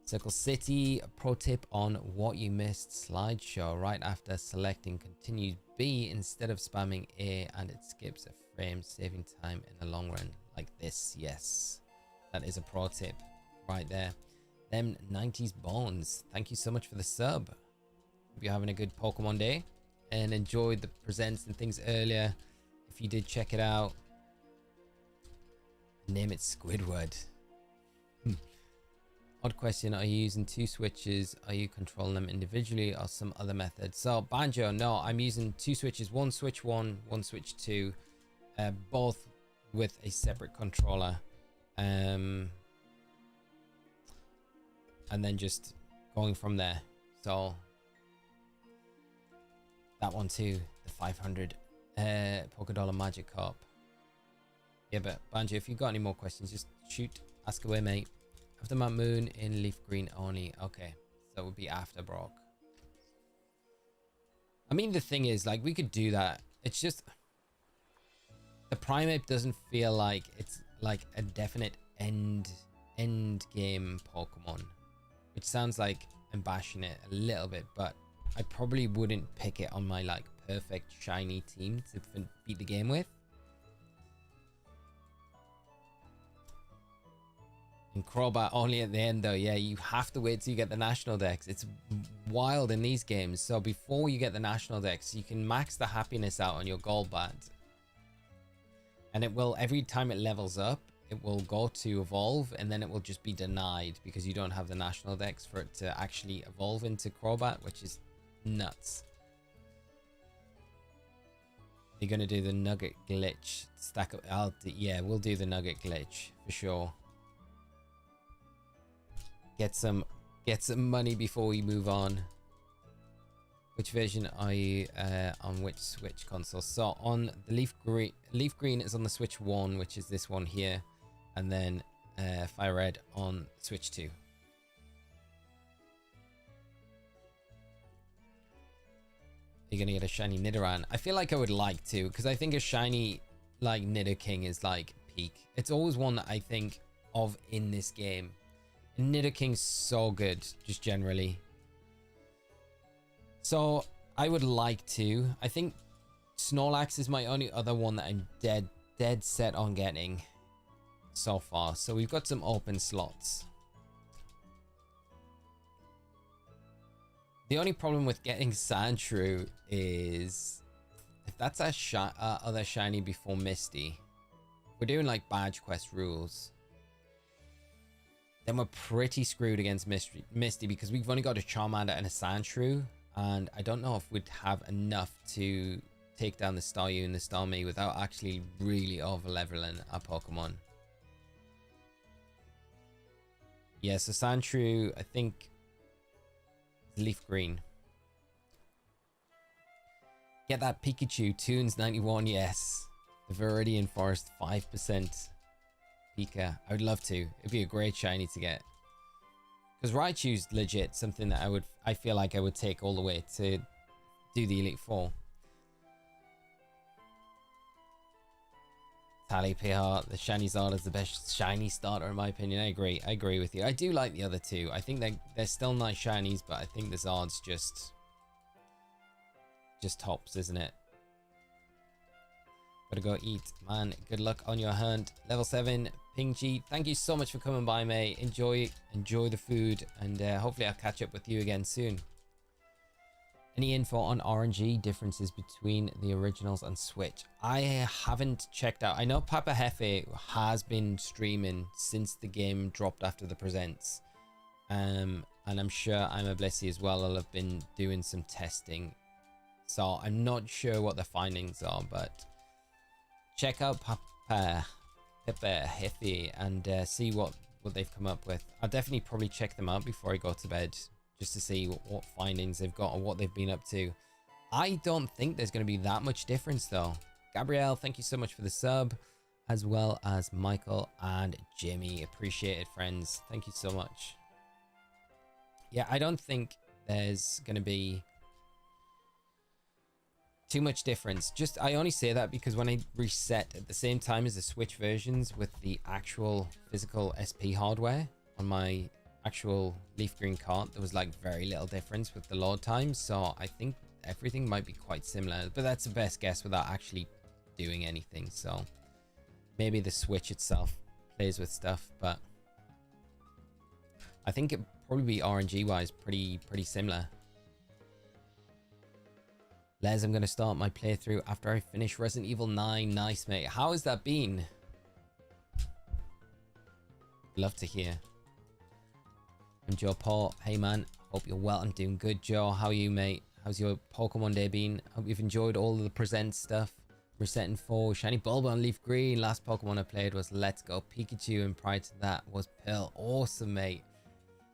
Circle City, a pro tip on what you missed slideshow. Right after selecting continues B instead of spamming A, and it skips a frame, saving time in the long run. Like this, yes. That is a pro tip right there. Them 90s Bones, thank you so much for the sub. Hope you're having a good Pokemon day and enjoyed the presents and things earlier. If you did, check it out. Name it Squidward. Odd question, are you using two switches? Are you controlling them individually or some other method? So Banjo, no, I'm using two switches, one switch 1, one switch 2, both with a separate controller. And then just going from there. So that one too, the 500 Pokédollar Magikarp. Yeah, but Banjo, if you've got any more questions, just shoot, ask away, mate. After Mount Moon in Leaf Green only. Okay, so that would be after Brock. I mean, the thing is, like, we could do that. It's just the Primeape doesn't feel like it's like a definite end game Pokemon, which sounds like I'm bashing it a little bit, but I probably wouldn't pick it on my like perfect shiny team to beat the game with. And Crobat only at the end though. Yeah, you have to wait till you get the national dex. It's wild in these games. So before you get the national dex, you can max the happiness out on your Golbat. And it will, every time it levels up, it will go to evolve, and then it will just be denied because you don't have the national dex for it to actually evolve into Crobat, which is nuts. You're going to do the nugget glitch. Stack up. Yeah, we'll do the nugget glitch for sure. Get some money before we move on. Which version are you on which Switch console? So on the Leaf Green is on the Switch 1, which is this one here, and then Fire Red on Switch 2. You're gonna get a shiny Nidoran. I feel like I would like to, because I think a shiny like Nidoking is like peak. It's always one that I think of in this game. Nidoking's so good, just generally. So I would like to. I think Snorlax is my only other one that I'm dead set on getting so far. So we've got some open slots. The only problem with getting Sandshrew is if that's our other shiny before Misty. We're doing like badge quest rules. then we're pretty screwed against Misty because we've only got a Charmander and a Sandshrew, and I don't know if we'd have enough to take down the Staryu and the Starmie without actually really over leveling our Pokemon. Yeah, so Sandshrew, I think, is leaf green. Get that Pikachu, Toons 91, yes. The Viridian Forest, 5%. Pika, I would love to. It'd be a great shiny to get. Because Raichu's legit something that I feel like I would take all the way to do the Elite Four. Tally PR, the shiny Zard is the best shiny starter in my opinion. I agree with you. I do like the other two. I think they're still nice shinies, but I think the Zard's just tops, isn't it? Gotta go eat, man. Good luck on your hunt. Level 7, Ping G. Thank you so much for coming by, mate. Enjoy the food, and hopefully I'll catch up with you again soon. Any info on RNG differences between the originals and Switch? I haven't checked out. I know Papa Hefe has been streaming since the game dropped after the presents. And I'm sure I'm a Blissey as well. I'll have been doing some testing. So I'm not sure what the findings are, but check out Papa Hefe and see what they've come up with. I'll definitely probably check them out before I go to bed, just to see what findings they've got or what they've been up to. I don't think there's going to be that much difference though. Gabrielle, thank you so much for the sub, as well as Michael and Jimmy. Appreciate it, friends. Thank you so much. Yeah, I don't think there's going to be too much difference. I only say that because when I reset at the same time as the Switch versions with the actual physical SP hardware on my actual leaf green cart, there was like very little difference with the load time, so I think everything might be quite similar, but that's the best guess without actually doing anything. So maybe the Switch itself plays with stuff, but I think it probably be RNG wise pretty similar. Les, I'm going to start my playthrough after I finish Resident Evil 9. Nice, mate. How has that been? Love to hear. I'm Joe Paul. Hey, man. Hope you're well. I'm doing good, Joe. How are you, mate? How's your Pokemon day been? Hope you've enjoyed all of the present stuff. Resetting 4. Shiny Bulba on Leaf Green. Last Pokemon I played was Let's Go Pikachu, and prior to that was Pill. Awesome, mate.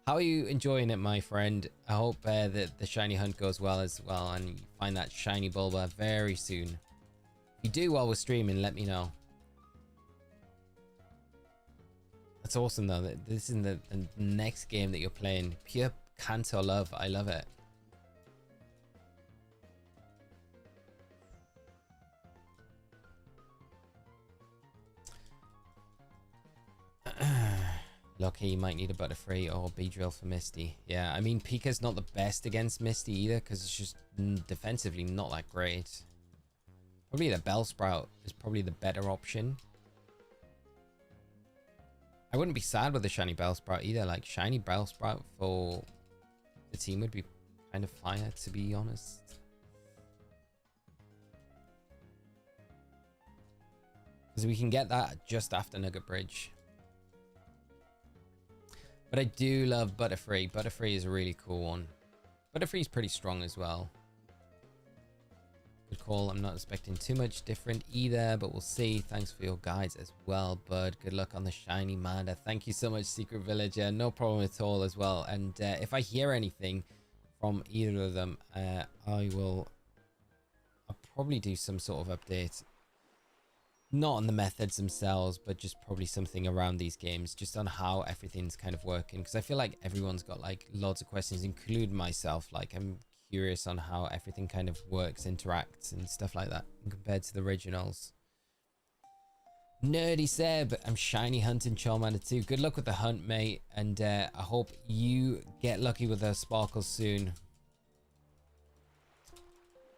How are you enjoying it, my friend? I hope that the shiny hunt goes well as well, and you find that shiny Bulba very soon. If you do while we're streaming, let me know. That's awesome, though. This is the next game that you're playing. Pure Kanto love. I love it. Lucky, you might need a Butterfree or Beedrill for Misty. Yeah, I mean, Pika's not the best against Misty either, because it's just defensively not that great. Probably the Bellsprout is probably the better option. I wouldn't be sad with the shiny Bellsprout either. Like, shiny Bellsprout for the team would be kind of fire, to be honest. Because we can get that just after Nugget Bridge. But I do love Butterfree. Butterfree is a really cool one. Butterfree's pretty strong as well. Good call. I'm not expecting too much different either, but we'll see. Thanks for your guides as well, bud. Good luck on the shiny Manda. Thank you so much, Secret Villager. No problem at all as well. And if I hear anything from either of them, I'll probably do some sort of update. Not on the methods themselves, but just probably something around these games, just on how everything's kind of working, because I feel like everyone's got like lots of questions, including myself. Like, I'm curious on how everything kind of works, interacts and stuff like that compared to the originals. Nerdy Seb, I'm shiny hunting Charmander too. Good luck with the hunt, mate, and I hope you get lucky with those sparkles soon.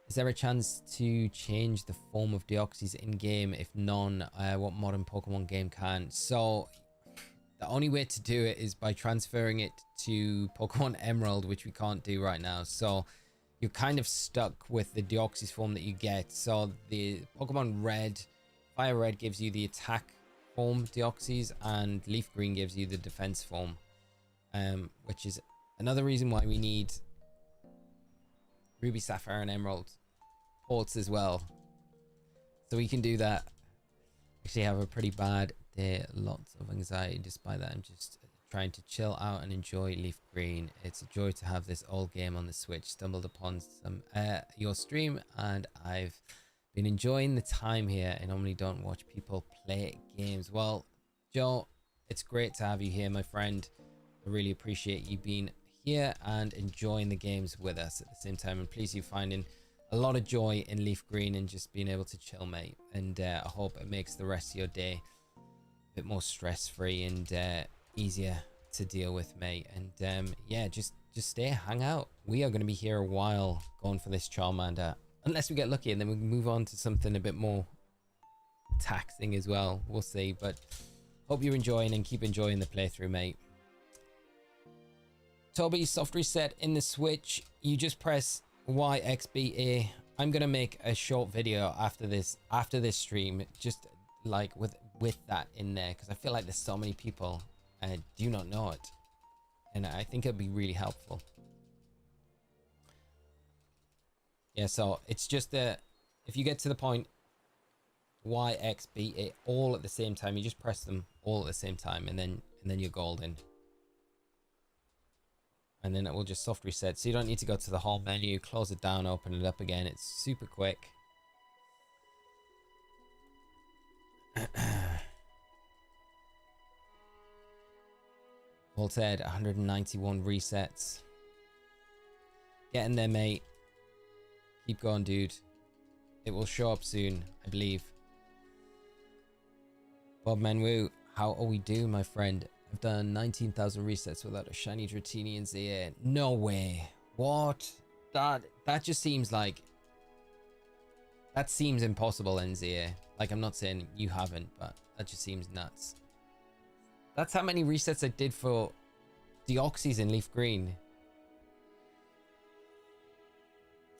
Is there a chance to change the form of Deoxys in-game? If none, what modern Pokemon game can? So, the only way to do it is by transferring it to Pokemon Emerald, which we can't do right now. So, you're kind of stuck with the Deoxys form that you get. So, the Pokemon Red, Fire Red gives you the attack form deoxys, and leaf green gives you the defense form, which is another reason why we need ruby, sapphire, and emerald ports as well, so we can do that. Actually have a pretty bad day, lots of anxiety. Despite that, I'm just trying to chill out and enjoy leaf green. It's a joy to have this old game on the Switch. Stumbled upon some your stream and I've been enjoying the time here. I normally don't watch people play games. Well, Joe, it's great to have you here, my friend. I really appreciate you being here and enjoying the games with us at the same time, and please you finding a lot of joy in leaf green and just being able to chill, mate. And I hope it makes the rest of your day a bit more stress-free and easier to deal with, mate. And yeah, just stay, hang out. We are going to be here a while going for this Charmander, unless we get lucky and then we move on to something a bit more taxing as well. We'll see, but hope you're enjoying and keep enjoying the playthrough, mate. Toby, soft reset in the Switch. You just press YXBA. I'm gonna make a short video after this stream, just like with that in there, because I feel like there's so many people do not know it, and I think it'd be really helpful. Yeah, so it's just if you get to the point YXBA all at the same time, you just press them all at the same time, and then you're golden. And then it will just soft reset, so you don't need to go to the home menu, close it down, open it up again. It's super quick. Volted 191 resets. Getting there, mate. Keep going, dude. It will show up soon, I believe. Bob Manwu, how are we doing, my friend? I've done 19,000 resets without a shiny Dratini in ZA. No way. What? That just seems like... That seems impossible in ZA. Like, I'm not saying you haven't, but that just seems nuts. That's how many resets I did for Deoxys in Leaf Green.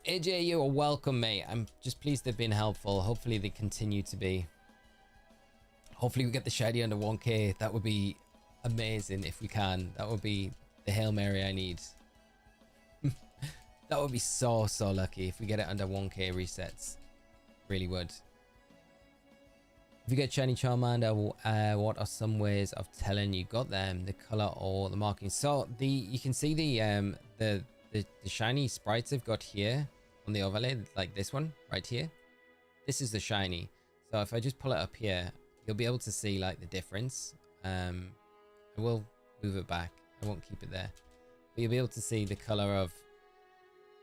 AJ, you are welcome, mate. I'm just pleased they've been helpful. Hopefully they continue to be. Hopefully we get the shiny under 1k. That would be amazing if we can. That would be the Hail Mary I need. That would be so lucky if we get it under 1k resets. Really would. If you get shiny Charmander, what are some ways of telling you got them? The color or the marking? So you can see the shiny sprites they've got here on the overlay, like this one right here. This is the shiny. So if I just pull it up here, you'll be able to see like the difference. I will move it back. I won't keep it there. But you'll be able to see the color of,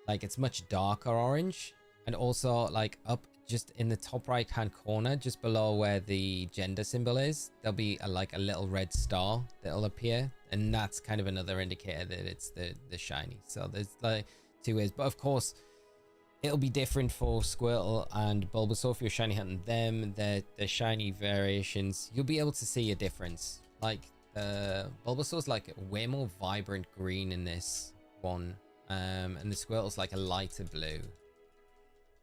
like, it's much darker orange, and also like up just in the top right hand corner, just below where the gender symbol is, there'll be like a little red star that'll appear, and that's kind of another indicator that it's the shiny. So there's like two ways, but of course it'll be different for Squirtle and Bulbasaur. If you're shiny hunting them, the shiny variations, you'll be able to see a difference. Like Bulbasaur's like a way more vibrant green in this one, and the Squirtle's like a lighter blue.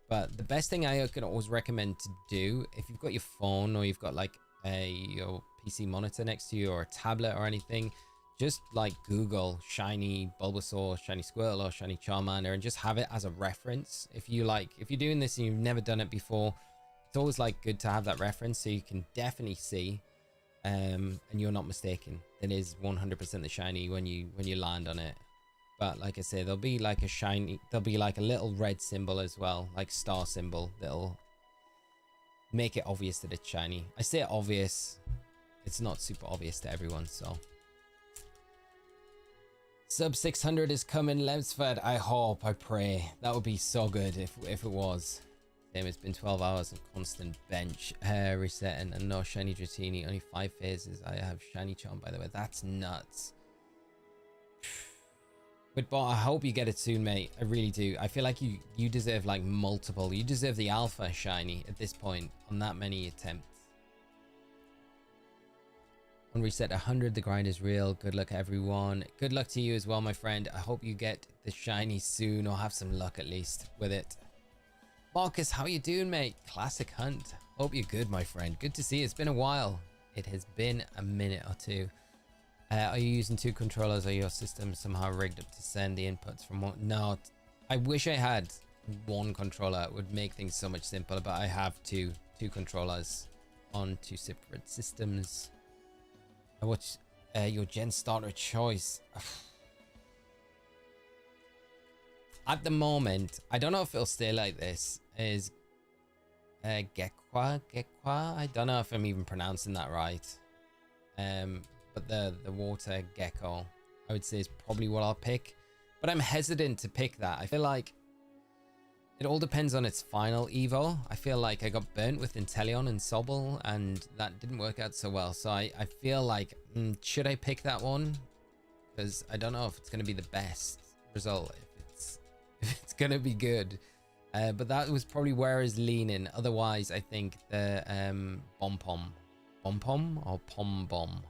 But the best thing I can always recommend to do, if you've got your phone or you've got like your PC monitor next to you or a tablet or anything, just like Google shiny Bulbasaur, shiny Squirtle, or shiny Charmander, and just have it as a reference. If you're doing this and you've never done it before, it's always like good to have that reference so you can definitely see, and you're not mistaken. It is 100% the shiny when you land on it. But like I say, there'll be like a little red symbol as well, like star symbol, that'll make it obvious that it's shiny. I say obvious, it's not super obvious to everyone, so. Sub 600 is coming, Lemsford. I hope, I pray. That would be so good if it was. Damn, it's been 12 hours of constant bench resetting and no shiny Dratini, only 5 phases. I have shiny Charm, by the way. That's nuts. But I hope you get it soon, mate. I really do. I feel like you deserve like multiple. You deserve the alpha shiny at this point on that many attempts. On reset 100, the grind is real. Good luck, everyone. Good luck to you as well, my friend. I hope you get the shiny soon, or have some luck at least with it. Marcus, how you doing, mate? Classic hunt. Hope you're good, my friend. Good to see you. It's been a while. It has been a minute or two. Are you using 2 controllers, or your system somehow rigged up to send the inputs from one? No, I wish I had 1 controller. It would make things so much simpler, but I have two controllers on 2 separate systems. What's your gen starter choice? At the moment, I don't know if it'll stay like this, is Gekwa? I don't know if I'm even pronouncing that right. But the water gecko, I would say, is probably what I'll pick. But I'm hesitant to pick that. I feel like it all depends on its final evo. I feel like I got burnt with Inteleon and Sobble, and that didn't work out so well. So I feel like, should I pick that one? Because I don't know if it's going to be the best result, if it's going to be good. But that was probably where I was leaning. Otherwise, I think the Pom-Pom or Pom-Bomb,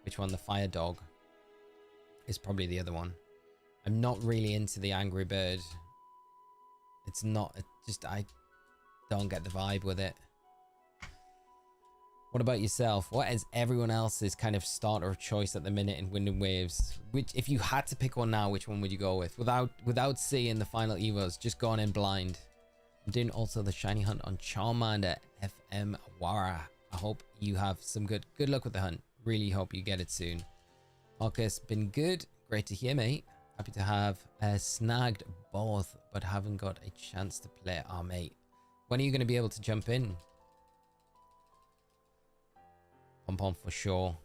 which one? The Fire Dog is probably the other one. I'm not really into the Angry Bird. It's not, I don't get the vibe with it. What about yourself? What is everyone else's kind of starter of choice at the minute in Wind and Waves? Which, if you had to pick one now, which one would you go with? Without seeing the final evos, just going in blind. I'm doing also the shiny hunt on Charmander FM Wara. I hope you have some good luck with the hunt. Really hope you get it soon. Marcus, been good. Great to hear, mate. Happy to have snagged both, but haven't got a chance to play. Oh, mate. When are you going to be able to jump in? Pom-Pom for sure.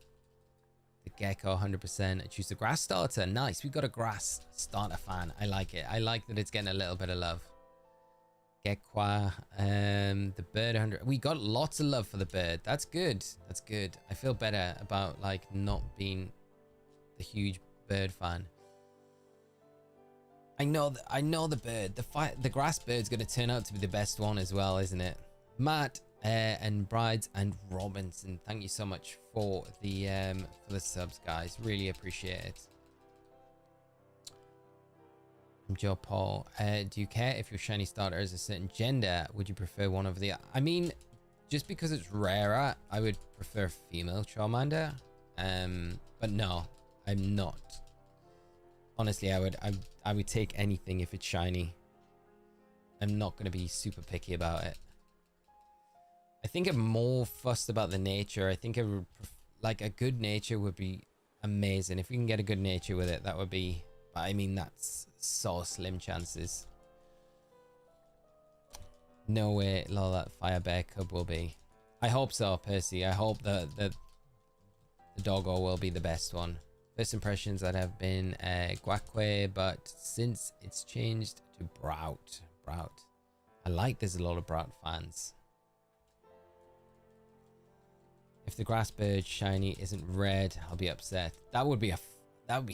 The Gecko, 100%. I choose the Grass Starter. Nice. We got a Grass Starter fan. I like it. I like that it's getting a little bit of love. Gekwa, the bird 100. We got lots of love for the bird. That's good. That's good. I feel better about like not being the huge bird fan. I know the bird. The grass bird's gonna turn out to be the best one as well, isn't it? Matt and Brides and Robinson, thank you so much for the subs, guys. Really appreciate it. Joe Paul, do you care if your shiny starter is a certain gender? Would you prefer one over the other? I mean, just because it's rarer, I would prefer female Charmander. But no, I'm not. Honestly, I would take anything if it's shiny. I'm not going to be super picky about it. I think I'm more fussed about the nature. I think like a good nature would be amazing. If we can get a good nature with it, that would be... I mean, that's so slim chances. No way lol that Fire Bear Cub will be. I hope so, Percy. I hope that the doggo will be the best one. First impressions that have been Guaque, but since it's changed to Brout. I like there's a lot of Brout fans. If the grass bird shiny isn't red, I'll be upset. That would be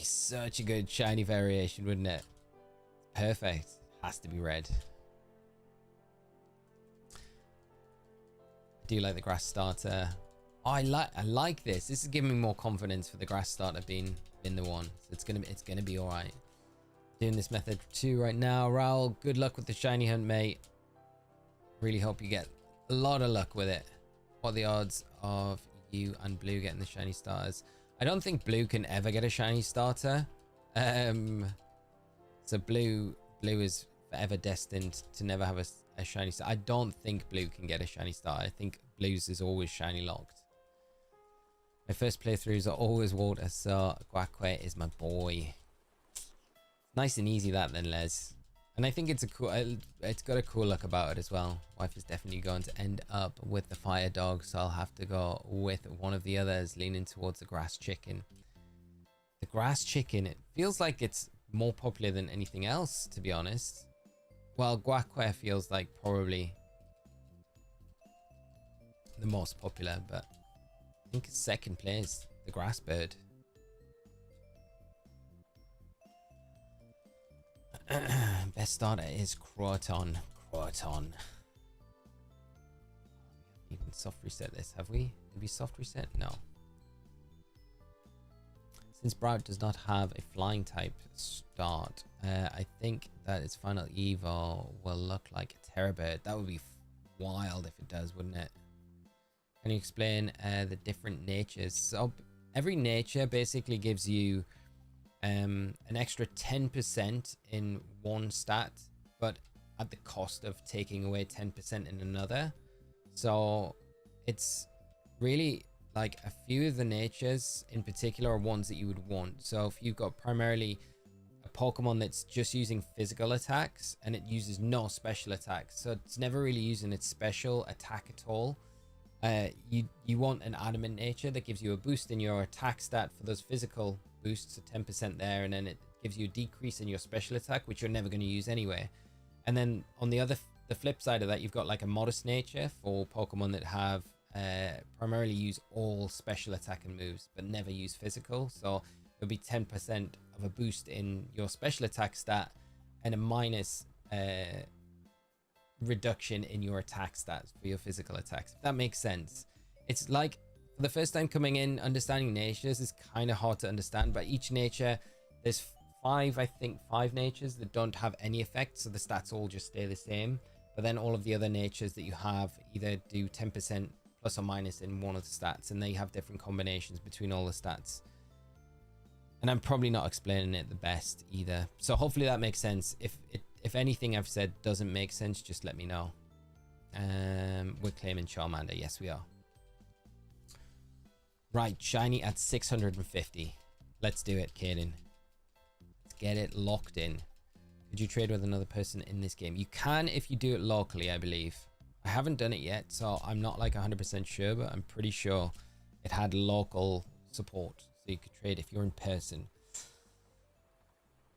such a good shiny variation, wouldn't it? Perfect. Has to be red. I do like the grass starter. Oh, I like this. This is giving me more confidence for the grass starter being the one. So it's gonna be all right. Doing this method 2 right now. Raul, good luck with the shiny hunt, mate. Really hope you get a lot of luck with it. What are the odds of you and Blue getting the shiny starters? I don't think Blue can ever get a shiny starter. So Blue is forever destined to never have a shiny star. I don't think Blue can get a shiny starter. I think Blue's is always shiny locked. My first playthroughs are always water, so Guaque is my boy. Nice and easy that then, Les. And I think it's got a cool look about it as well. Wife is definitely going to end up with the Fire Dog, so I'll have to go with one of the others, leaning towards the Grass Chicken. The Grass Chicken, it feels like it's more popular than anything else, to be honest. Well, Guaque feels like probably the most popular, but I think second place, the Grass Bird. Best starter is Croton. Even soft reset this, have we? Did we soft reset? No. Since Brout does not have a flying type start, I think that its final evo will look like a Terra Bird. That would be wild if it does, wouldn't it? Can you explain the different natures? So every nature basically gives you an extra 10% in one stat, but at the cost of taking away 10% in another. So it's really like a few of the natures in particular are ones that you would want. So if you've got primarily a Pokemon that's just using physical attacks and it uses no special attacks, so it's never really using its special attack at all, you want an adamant nature that gives you a boost in your attack stat for those physical boosts, so 10% there, and then it gives you a decrease in your special attack, which you're never going to use anyway. And then on the flip side of that, you've got like a modest nature for Pokemon that have primarily use all special attack and moves but never use physical, so it'll be 10% of a boost in your special attack stat and a minus reduction in your attack stats for your physical attacks, if that makes sense. It's like, for the first time coming in, understanding natures is kind of hard to understand, but each nature, there's five natures that don't have any effect, so the stats all just stay the same, but then all of the other natures that you have either do 10% plus or minus in one of the stats, and they have different combinations between all the stats. And I'm probably not explaining it the best either, so hopefully that makes sense. If anything I've said doesn't make sense, just let me know. We're claiming Charmander. Yes, we are. Right, shiny at 650. Let's do it, Kaden. Let's get it locked in. Could you trade with another person in this game? You can if you do it locally, I believe. I haven't done it yet, so I'm not like 100% sure, but I'm pretty sure it had local support, so you could trade if you're in person.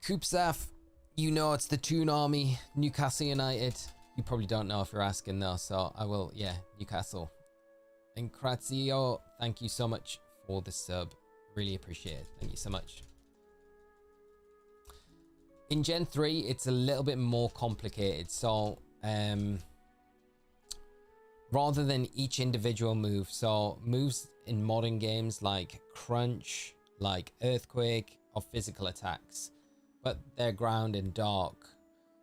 Koopsaf, you know it's the Toon Army, Newcastle United. You probably don't know if you're asking though, so I will, yeah, Newcastle. And Krazio, thank you so much for the sub. Really appreciate it. Thank you so much. In Gen 3, it's a little bit more complicated. So, rather than each individual move, so moves in modern games like Crunch, like Earthquake, are physical attacks, but they're ground and dark.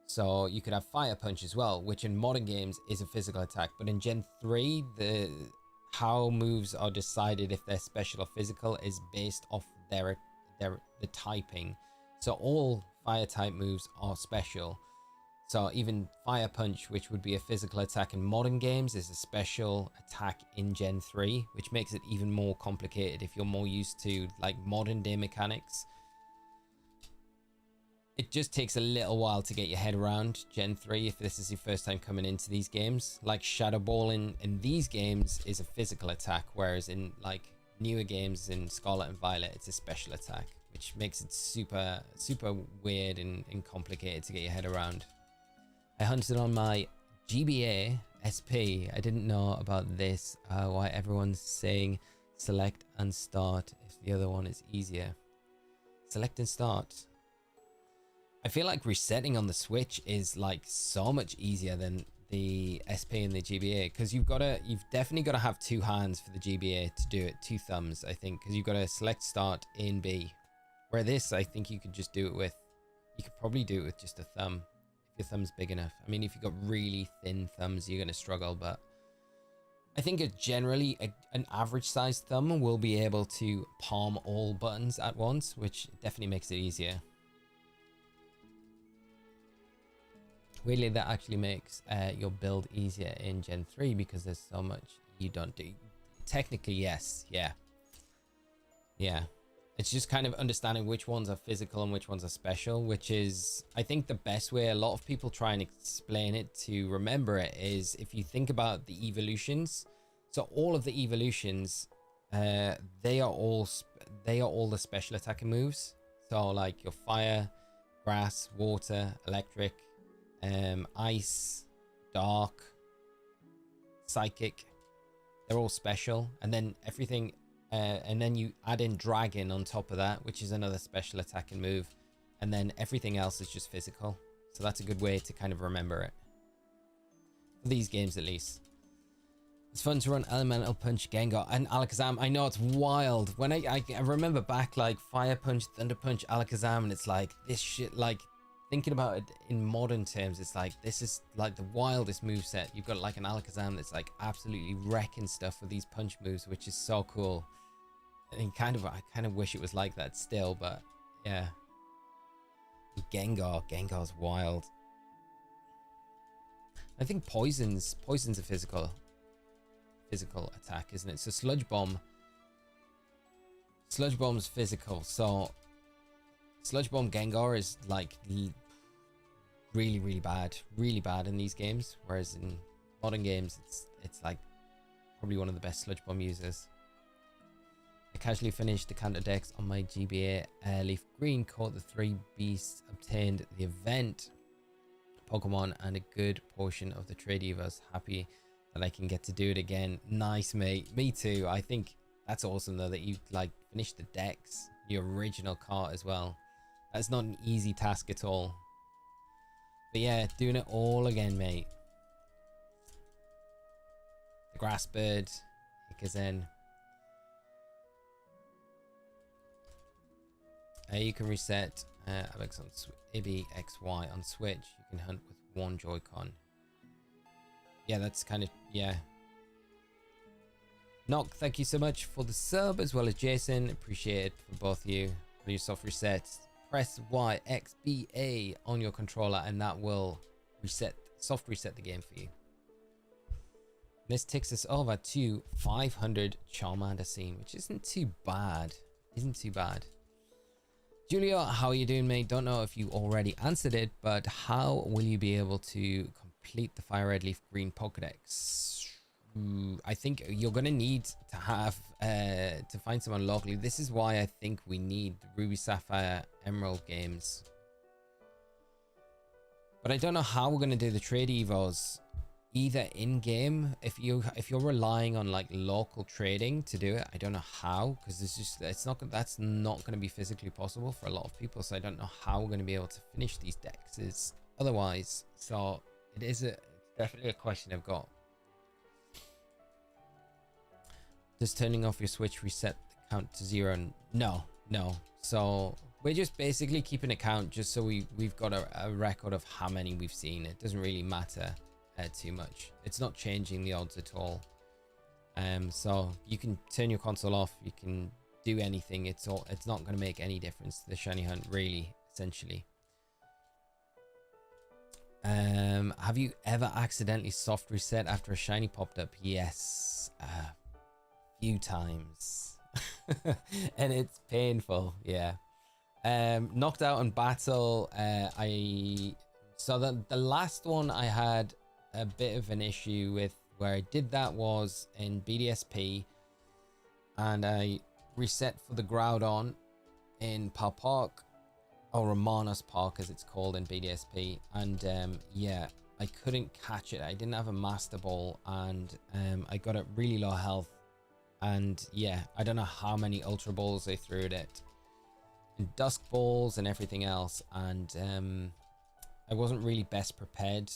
So you could have Fire Punch as well, which in modern games is a physical attack. But in Gen 3, how moves are decided if they're special or physical is based off the typing. So all fire type moves are special. So even Fire Punch, which would be a physical attack in modern games, is a special attack in Gen 3, which makes it even more complicated if you're more used to like modern day mechanics. It just takes a little while to get your head around Gen 3 if this is your first time coming into these games. Like Shadow Ball in these games is a physical attack, whereas in like newer games in Scarlet and Violet, it's a special attack, which makes it super weird and complicated to get your head around. I hunted on my GBA SP. I didn't know about this. Why everyone's saying select and start if the other one is easier. Select and start. I feel like resetting on the Switch is like so much easier than the SP and the GBA, because you've definitely got to have two hands for the GBA to do it, two thumbs, I think, because you've got to select start A and B. Where this, I think you could just do it with, you could probably do it with just a thumb if your thumb's big enough. I mean, if you've got really thin thumbs, you're going to struggle, but I think generally an average sized thumb will be able to palm all buttons at once, which definitely makes it easier. Weirdly, that actually makes your build easier in Gen 3 because there's so much you don't do. Technically, yes. Yeah. It's just kind of understanding which ones are physical and which ones are special, which is, I think, the best way a lot of people try and explain it to remember it is if you think about the evolutions. So all of the evolutions, they are all the special attacking moves. So like your fire, grass, water, electric, ice, dark, psychic, they're all special, and then everything, and then you add in dragon on top of that, which is another special attacking move, and then everything else is just physical. So that's a good way to kind of remember it for these games, at least. It's fun to run Elemental Punch, Gengar, and Alakazam. I know, it's wild. When I remember back like Fire Punch, Thunder Punch, Alakazam, and it's like this shit, like thinking about it in modern terms, it's like this is like the wildest moveset. You've got like an Alakazam that's like absolutely wrecking stuff with these punch moves, which is so cool. And I kind of wish it was like that still, but yeah. Gengar's wild. I think poison's a physical attack, isn't it? So Sludge Bomb's physical. So Sludge Bomb Gengar is like really bad in these games, whereas in modern games it's like probably one of the best Sludge Bomb users. I casually finished the Kanto decks on my GBA Leaf Green, caught the 3 beasts, obtained the event Pokemon and a good portion of the trade evos. Happy that I can get to do it again. Nice, mate. Me too. I think that's awesome though that you like finished the decks, your original cart as well. That's not an easy task at all. But yeah, doing it all again, mate. The Grass Bird, Hikazen. You can reset Alex on Ibby XY on Switch. You can hunt with one Joy-Con. Yeah, that's kind of, yeah. Nock, thank you so much for the sub, as well as Jason. Appreciate it for both of you. For your soft resets, press YXBA on your controller and that will soft reset the game for you. This takes us over to 500 Charmander scene, which isn't too bad. Julio, how are you doing, mate? Don't know if you already answered it, but how will you be able to complete the Fire Red Leaf Green Pokedex? I think you're going to need to have to find someone locally. This is why I think we need the Ruby, Sapphire, Emerald games. But I don't know how we're going to do the trade evos either in game. If you're relying on like local trading to do it, I don't know how, because that's not going to be physically possible for a lot of people. So I don't know how we're going to be able to finish these decks otherwise. So it is definitely a question I've got. Does turning off your Switch reset the count to 0? No. So we're just basically keeping a count just so we've got a record of how many we've seen. It doesn't really matter too much. It's not changing the odds at all. So you can turn your console off, you can do anything. It's not going to make any difference to the shiny hunt, really, essentially. Have you ever accidentally soft reset after a shiny popped up? Yes, a few times. And it's painful. Yeah. Knocked out in battle. So the last one I had a bit of an issue with where I did that was in BDSP, and I reset for the Groudon in Park, or Romanos Park as it's called in BDSP, and yeah, I couldn't catch it. I didn't have a Master Ball, and I got it really low health, and yeah, I don't know how many Ultra Balls they threw at it, and Dusk Balls and everything else, and I wasn't really best prepared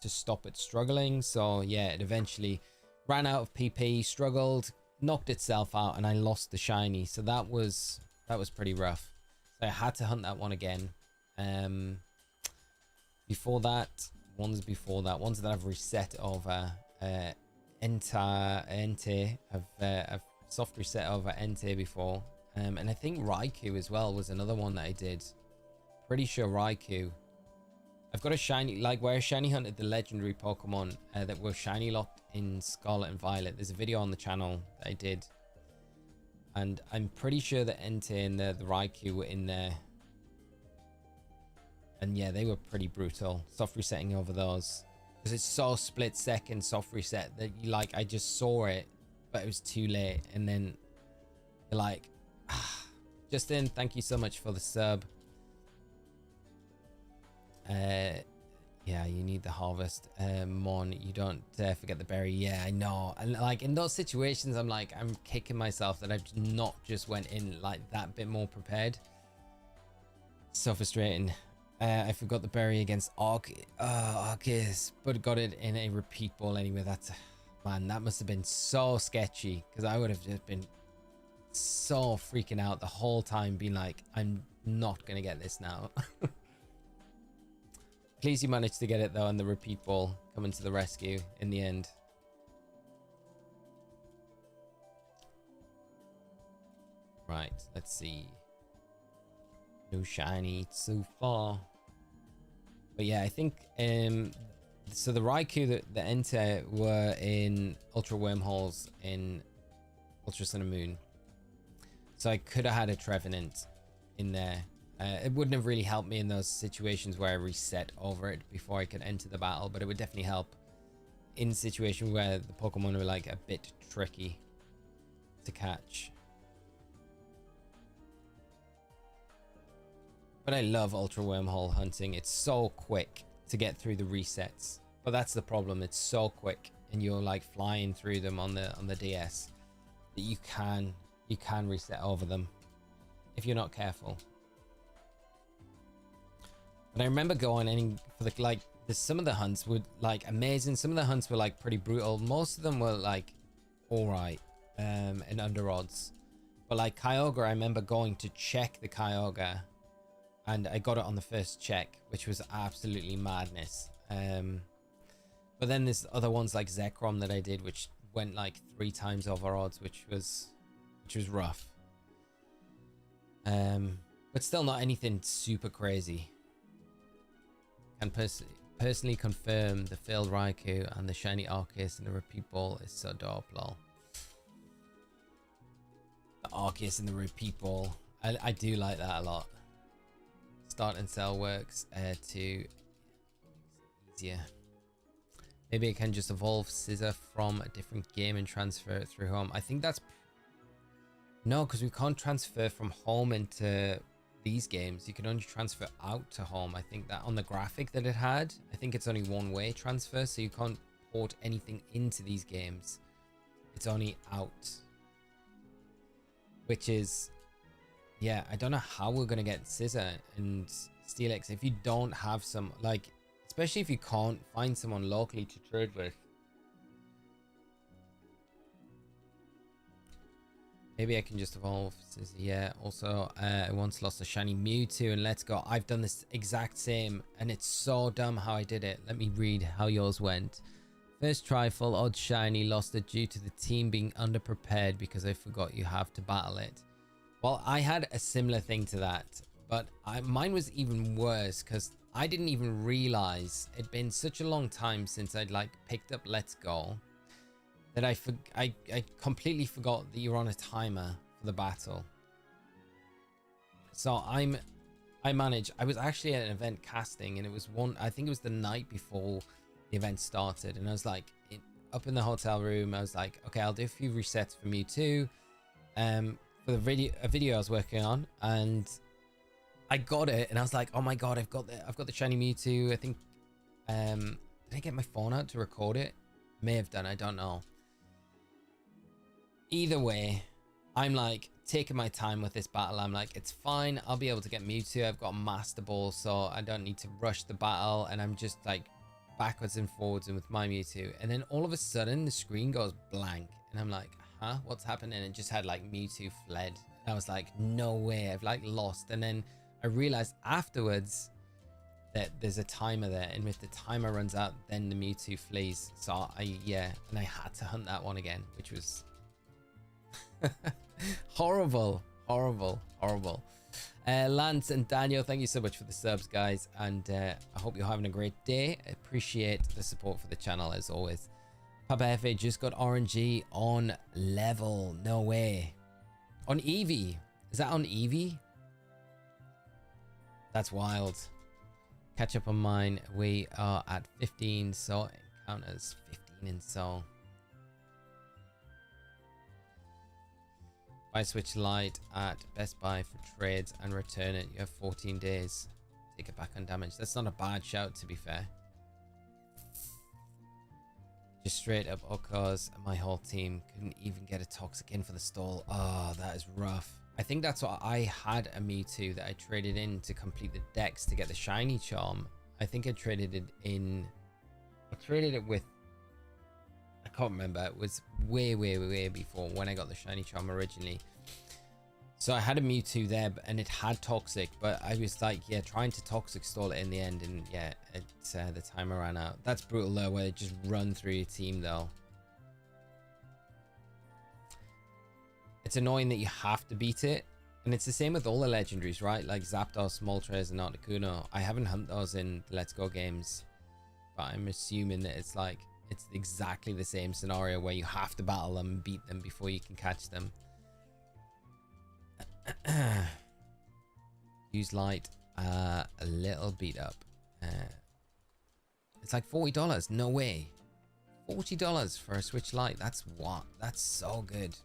to stop it struggling. So yeah, it eventually ran out of PP, struggled, knocked itself out, and I lost the shiny. So that was pretty rough. So I had to hunt that one again. Before that, ones that I've reset over Entei. I've soft reset over Entei before. And I think Raikou as well was another one that I did. Pretty sure Raikou. I've got a shiny, like where I shiny hunted the legendary Pokemon that were shiny locked in Scarlet and Violet. There's a video on the channel that I did. And I'm pretty sure that Entei and the Raikou were in there. And yeah, they were pretty brutal. Soft resetting over those. Because it's so split second soft reset that you like, I just saw it, but it was too late. And then you're like, Justin, thank you so much for the sub. Yeah, you need the harvest. Mon, you don't forget the berry. Yeah, I know. And like in those situations, I'm kicking myself that I've not just went in like that bit more prepared. So frustrating. I forgot the berry against Arceus, but got it in a repeat ball anyway. That's, man, that must have been so sketchy, because I would have just been so freaking out the whole time, being like, I'm not gonna get this now. Please you managed to get it though, and the repeat ball coming to the rescue in the end. Right, let's see. No shiny so far. But yeah, I think so the Raikou that enter were in Ultra Wormholes in Ultra Sun and Moon. So I could have had a Trevenant in there. It wouldn't have really helped me in those situations where I reset over it before I could enter the battle, but it would definitely help in situations where the Pokemon were like a bit tricky to catch. But I love Ultra Wormhole hunting. It's so quick to get through the resets. But that's the problem. It's so quick and you're like flying through them on the DS that you can reset over them if you're not careful. But I remember going in for the like some of the hunts were like amazing. Some of the hunts were like pretty brutal. Most of them were like alright and under odds. But like Kyogre, I remember going to check the Kyogre and I got it on the first check, which was absolutely madness. But then there's other ones like Zekrom that I did, which went like 3 times over odds, which was rough. But still not anything super crazy. Can personally confirm the failed Raikou and the shiny Arceus and the repeat ball is so dope, lol. The Arceus and the repeat ball, I do like that a lot. Start and sell works to easier. Maybe I can just evolve Scissor from a different game and transfer it through home. I think that's no, because we can't transfer from home into these games. You can only transfer out to home. I think that on the graphic that it had, I think it's only one-way transfer, so you can't port anything into these games. It's only out, which is, yeah, I don't know how we're gonna get Scissor and Steelix if you don't have some, like, especially if you can't find someone locally to trade with. Maybe I can just evolve Scissor. Yeah, also I once lost a shiny Mewtwo and let's go. I've done this exact same and it's so dumb how I did it. Let me read how yours went. First try, full odd shiny, lost it due to the team being underprepared because I forgot you have to battle it. Well, I had a similar thing to that, but mine was even worse because I didn't even realize it'd been such a long time since I'd like picked up Let's Go that I completely forgot that you're on a timer for the battle. So I was actually at an event casting and it was I think it was the night before the event started, and I was like up in the hotel room. I was like, okay, I'll do a few resets for Mewtwo for the video I was working on, and I got it and I was like, oh my god, I've got the shiny Mewtwo. I think did I get my phone out to record it? May have done, I don't know. Either way, I'm like taking my time with this battle. I'm like, it's fine, I'll be able to get Mewtwo. I've got a Master Ball, so I don't need to rush the battle, and I'm just like backwards and forwards and with my Mewtwo, and then all of a sudden the screen goes blank and I'm like, huh, what's happening? And it just had like Mewtwo fled, and I was like, no way, I've like lost. And then I realized afterwards that there's a timer there, and if the timer runs out then the Mewtwo flees. So and I had to hunt that one again, which was horrible. Lance and Daniel, thank you so much for the subs, guys, and I hope you're having a great day. I appreciate the support for the channel as always. Papa FA just got RNG on level. No way. On Eevee. Is that on Eevee? That's wild. Catch up on mine. We are at 15, so it counts as 15 in Soul. Buy Switch Lite at Best Buy for trades and return it. You have 14 days. Take it back undamaged. That's not a bad shout, to be fair. Just straight up, because my whole team couldn't even get a Toxic in for the stall. Oh, that is rough. I think that's what I had a Mewtwo that I traded in to complete the Dex to get the shiny charm. I think I traded it in. I traded it with. I can't remember. It was way before when I got the shiny charm originally. So I had a Mewtwo there, and it had Toxic, but I was like, yeah, trying to Toxic stall it in the end, and yeah, the timer ran out. That's brutal though, where it just run through your team though. It's annoying that you have to beat it, and it's the same with all the legendaries, right? Like Zapdos, Moltres, and Articuno. I haven't hunted those in the Let's Go games, but I'm assuming that it's like, it's exactly the same scenario where you have to battle them and beat them before you can catch them. Use light, a little beat up. It's like $40. No way. $40 for a Switch Lite. That's what? That's so good.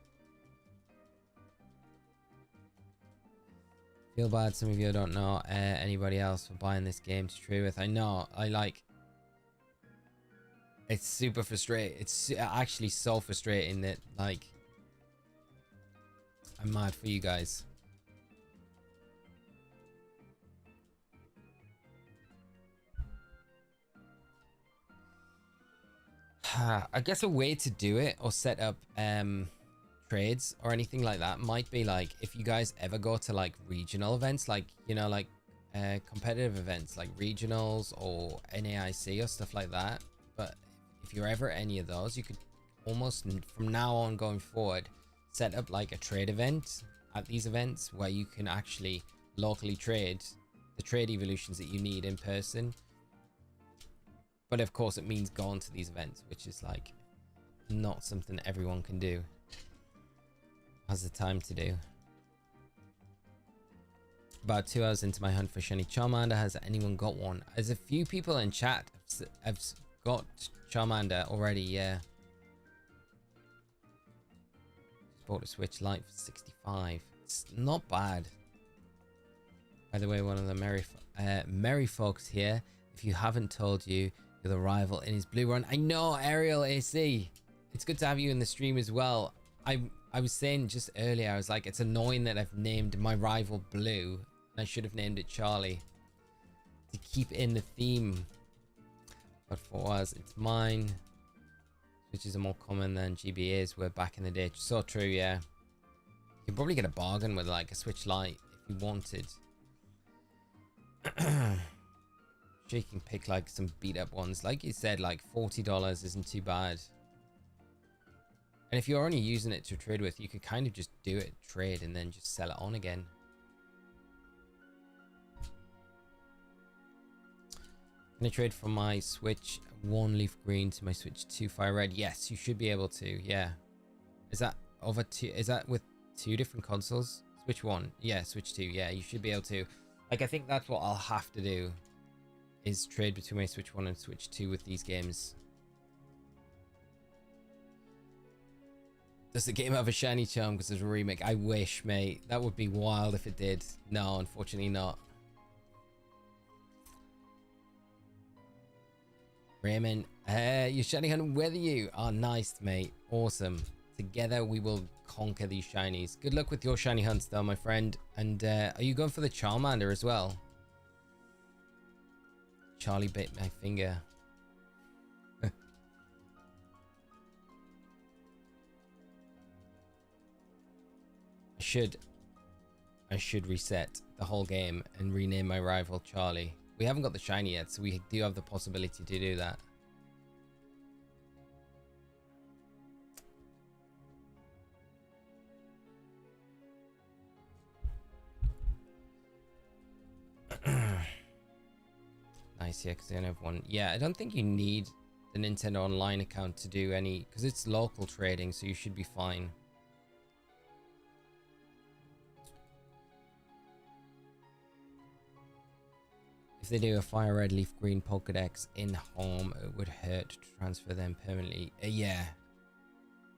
Feel bad some of you don't know anybody else for buying this game to trade with. I know. I like. It's super frustrating. It's actually so frustrating that like I'm mad for you guys. I guess a way to do it or set up trades or anything like that might be like if you guys ever go to like regional events, like, you know, like competitive events like regionals or NAIC or stuff like that. But if you're ever at any of those, you could almost from now on going forward set up like a trade event at these events where you can actually locally trade the trade evolutions that you need in person. But of course it means going to these events, which is like not something everyone can do, has the time to do. About 2 hours into my hunt for shiny Charmander. Has anyone got one? There's a few people in chat have got Charmander already, yeah. Bought a Switch Lite for 65. It's not bad. By the way, one of the merry folks here, if you haven't told you, you're the rival in his blue run. I know, Ariel AC. It's good to have you in the stream as well. I was saying just earlier, I was like, it's annoying that I've named my rival Blue. And I should have named it Charlie. To keep in the theme. But for us, it's mine. Switches are more common than GBAs were back in the day. So true, yeah. You can probably get a bargain with like a Switch Lite if you wanted. Sure, you can pick like some beat up ones. Like you said, like $40 isn't too bad. And if you're only using it to trade with, you could kind of just do it, trade, and then just sell it on again. Can I trade from my Switch 1 Leaf Green to my Switch 2 Fire Red? Yes, you should be able to, yeah. Is that over two? Is that with 2 different consoles? Switch 1, yeah, Switch 2, yeah, you should be able to. Like, I think that's what I'll have to do, is trade between my Switch 1 and Switch 2 with these games. Does the game have a shiny charm because there's a remake? I wish, mate. That would be wild if it did. No, unfortunately not. Raymond, you're shiny hunting with you. Oh, nice, mate. Awesome. Together we will conquer these shinies. Good luck with your shiny hunts though, my friend. And are you going for the Charmander as well? Charlie bit my finger. I should reset the whole game and rename my rival Charlie. We haven't got the shiny yet, so we do have the possibility to do that. Nice, yeah, because I only have one. Yeah, I don't think you need the Nintendo Online account to do any, because it's local trading, so you should be fine. If they do a Fire Red Leaf Green Pokedex in home, it would hurt to transfer them permanently. Yeah.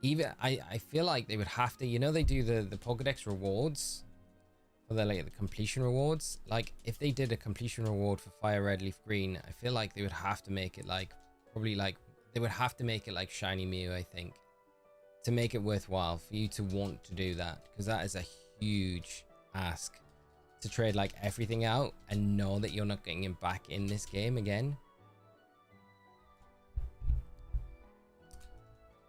Even I feel like they would have to, you know, they do the Pokedex rewards for the like the completion rewards. Like if they did a completion reward for Fire Red Leaf Green, I feel like they would have to make it like probably like they would have to make it like Shiny Mew, I think, to make it worthwhile for you to want to do that, because that is a huge ask. To trade like everything out and know that you're not getting him back in this game again.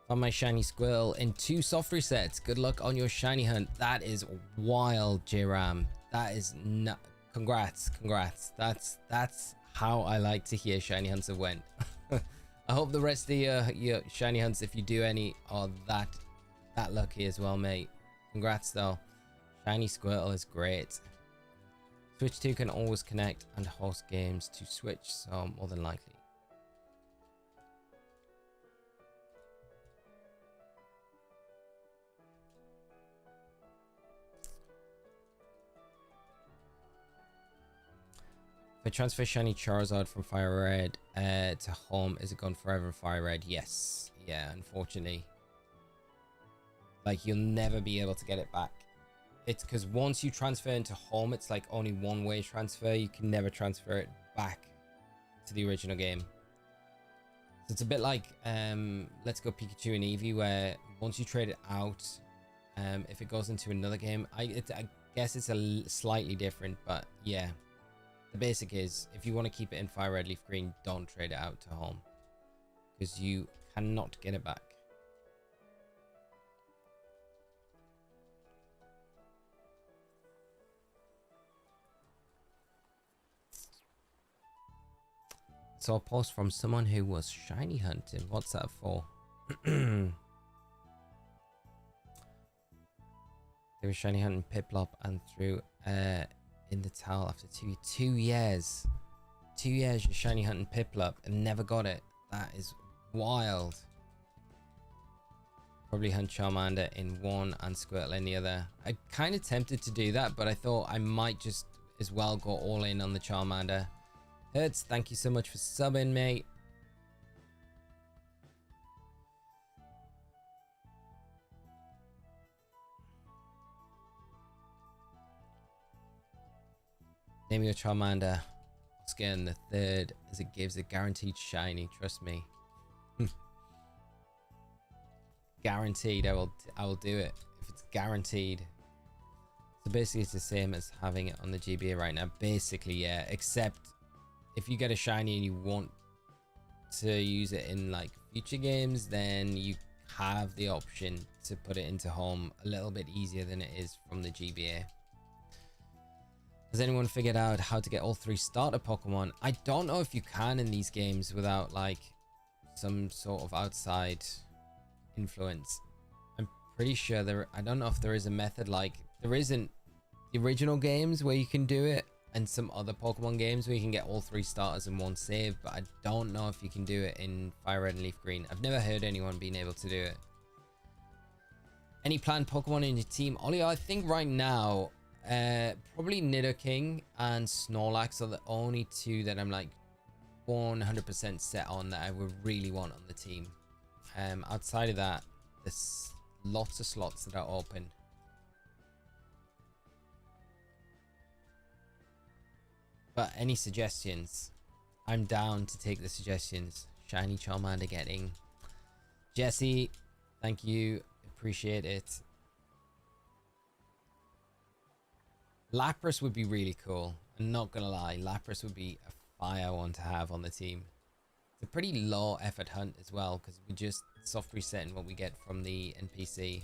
Found my shiny squirrel in 2 soft resets. Good luck on your shiny hunt. That is wild, J-Ram. That is not... Congrats. That's how I like to hear shiny hunts have went. I hope the rest of your shiny hunts, if you do any, are that lucky as well, mate. Congrats though. Shiny squirrel is great. Switch 2 can always connect and host games to Switch, so more than likely. If I transfer shiny Charizard from Fire Red to home, is it gone forever in Fire Red? Yes. Yeah, unfortunately. Like, you'll never be able to get it back. It's because once you transfer into home, it's like only one-way transfer. You can never transfer it back to the original game. So it's a bit like Let's Go Pikachu and Eevee, where once you trade it out, if it goes into another game, I guess it's slightly different, but yeah. The basic is, if you want to keep it in Fire Red Leaf Green, don't trade it out to home, because you cannot get it back. So a post from someone who was shiny hunting. What's that for? They were shiny hunting Piplup and threw in the towel after 2 years. 2 years you're shiny hunting Piplup and never got it. That is wild. Probably hunt Charmander in one and Squirtle in the other. I'm kind of tempted to do that, but I thought I might just as well go all in on the Charmander. Hertz, thank you so much for subbing, mate. Name your Charmander. Oscar in the 3rd, as it gives a guaranteed shiny. Trust me. Guaranteed. I will do it if it's guaranteed. So basically, it's the same as having it on the GBA right now. Basically, yeah. Except if you get a shiny and you want to use it in like future games, then you have the option to put it into home a little bit easier than it is from the GBA. Has anyone figured out how to get all 3 starter Pokemon? I don't know if you can in these games without like some sort of outside influence. I'm pretty sure there... I don't know if there is a method like... There isn't the original games where you can do it, and some other Pokemon games where you can get all 3 starters in one save, but I don't know if you can do it in Fire Red and Leaf Green. I've never heard anyone being able to do it. Any planned Pokemon in your team? Ollie, I think right now, probably Nidoking and Snorlax are the only 2 that I'm like 100% set on that I would really want on the team. Outside of that, there's lots of slots that are open. But any suggestions? I'm down to take the suggestions. Shiny Charmander getting. Jesse, thank you. Appreciate it. Lapras would be really cool. I'm not gonna lie. Lapras would be a fire one to have on the team. It's a pretty low effort hunt as well, because we're just soft resetting what we get from the NPC.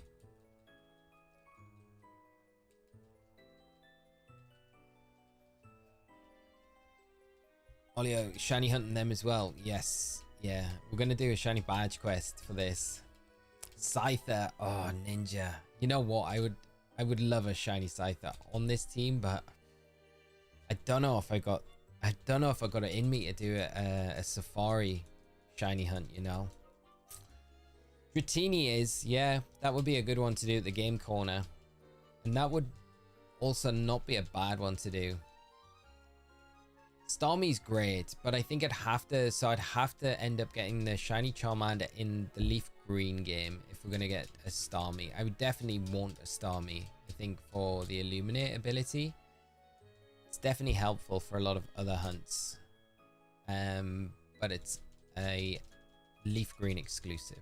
Olio, shiny hunting them as well. Yes. Yeah. We're going to do a shiny badge quest for this. Scyther. Oh, Ninja. You know what? I would love a shiny Scyther on this team, but I don't know if I got it in me to do a Safari shiny hunt, you know. Dratini is, yeah, that would be a good one to do at the game corner. And that would also not be a bad one to do. Starmie's great, but I think I'd have to end up getting the shiny Charmander in the Leaf Green game if we're going to get a Starmie. I would definitely want a Starmie, I think, for the Illuminate ability. It's definitely helpful for a lot of other hunts. But it's a Leaf Green exclusive.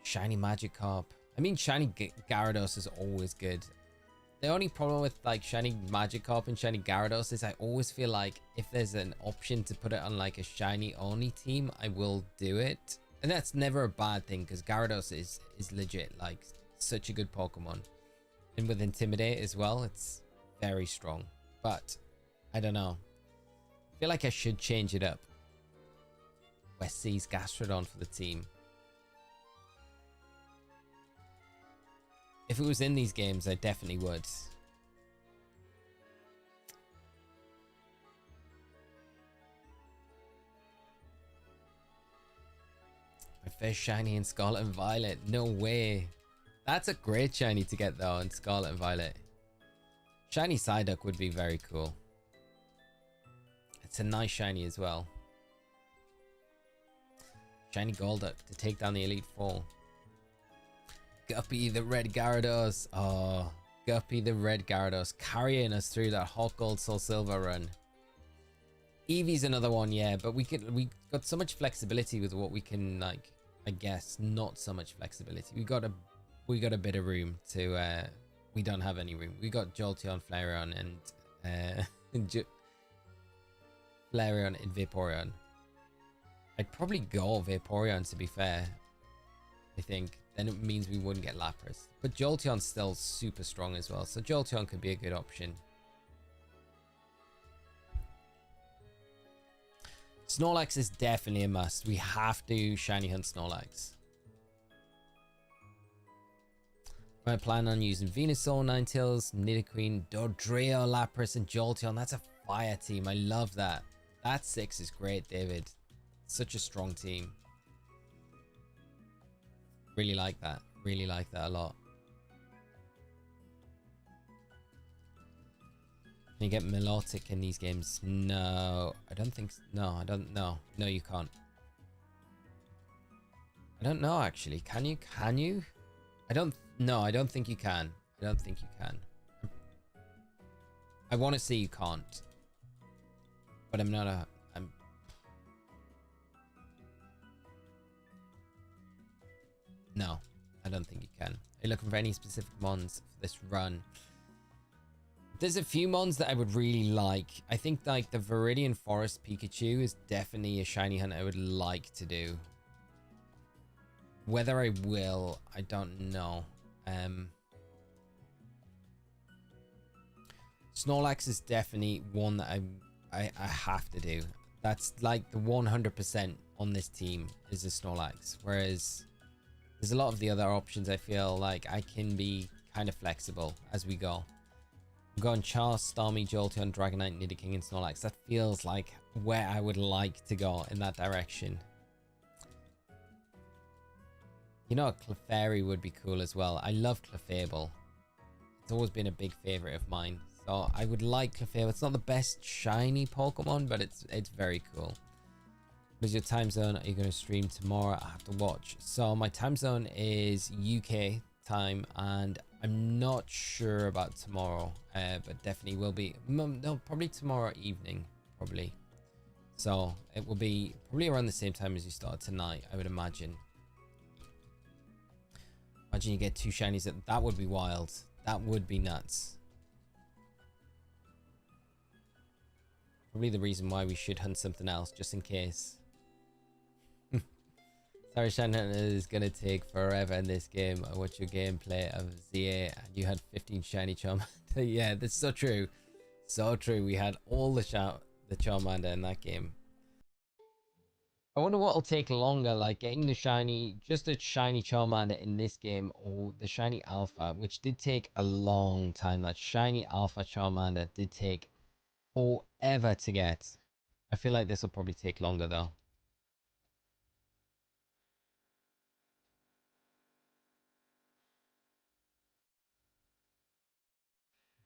Shiny Magikarp. I mean, shiny Gyarados is always good. The only problem with like shiny Magikarp and shiny Gyarados is I always feel like if there's an option to put it on like a shiny only team, I will do it. And that's never a bad thing because Gyarados is legit like such a good Pokemon. And with Intimidate as well, it's very strong. But I don't know. I feel like I should change it up. West Seas Gastrodon for the team. If it was in these games, I definitely would. My first shiny in Scarlet and Violet. No way. That's a great shiny to get though in Scarlet and Violet. Shiny Psyduck would be very cool. It's a nice shiny as well. Shiny Golduck to take down the Elite Four. Guppy the Red Gyarados. Oh, Guppy the Red Gyarados carrying us through that Hot Gold Soul Silver run. Eevee's another one, yeah, but we got so much flexibility with what we can, like, I guess not so much flexibility. We got a bit of room to we don't have any room. We got Jolteon, Flareon and Flareon and Vaporeon. I'd probably go Vaporeon to be fair. I think then it means we wouldn't get Lapras. But Jolteon's still super strong as well, so Jolteon could be a good option. Snorlax is definitely a must. We have to shiny hunt Snorlax. I plan on using Venusaur, Ninetales, Nidoqueen, Dodrio, Lapras, and Jolteon. That's a fire team. I love that. That 6 is great, David. Such a strong team. Really like that. Really like that a lot. Can you get Milotic in these games? No, I don't think so. No, I don't know. No, you can't. I don't know actually. Can you? Can you? I don't think you can. I don't think you can. I want to say you can't. But I'm not a... No, I don't think you can. Are you looking for any specific mons for this run? There's a few mons that I would really like. I think like the Viridian Forest Pikachu is definitely a shiny hunt I would like to do. Whether I will, I don't know. Snorlax is definitely one that I have to do. That's like the 100% on this team is a Snorlax. Whereas there's a lot of the other options I feel like I can be kind of flexible as we go. I'm going Char, Starmie, Jolteon, Dragonite, Nidoking, and Snorlax. That feels like where I would like to go in that direction. You know, Clefairy would be cool as well. I love Clefable. It's always been a big favorite of mine. So I would like Clefable. It's not the best shiny Pokemon, but it's very cool. What is your time zone? Are you going to stream tomorrow? I have to watch. So my time zone is UK time, and I'm not sure about tomorrow, but definitely will be. No, probably tomorrow evening, probably. So it will be probably around the same time as you start tonight, I would imagine. Imagine you get 2 shinies. That would be wild. That would be nuts. Probably the reason why we should hunt something else, just in case. Sorry, Shannon, is gonna take forever in this game. I watched your gameplay of ZA and you had 15 shiny Charmander. Yeah, that's so true. So true. We had all the Charmander in that game. I wonder what'll take longer, like getting the shiny, just a shiny Charmander in this game, or the shiny Alpha, which did take a long time. That shiny Alpha Charmander did take forever to get. I feel like this will probably take longer though.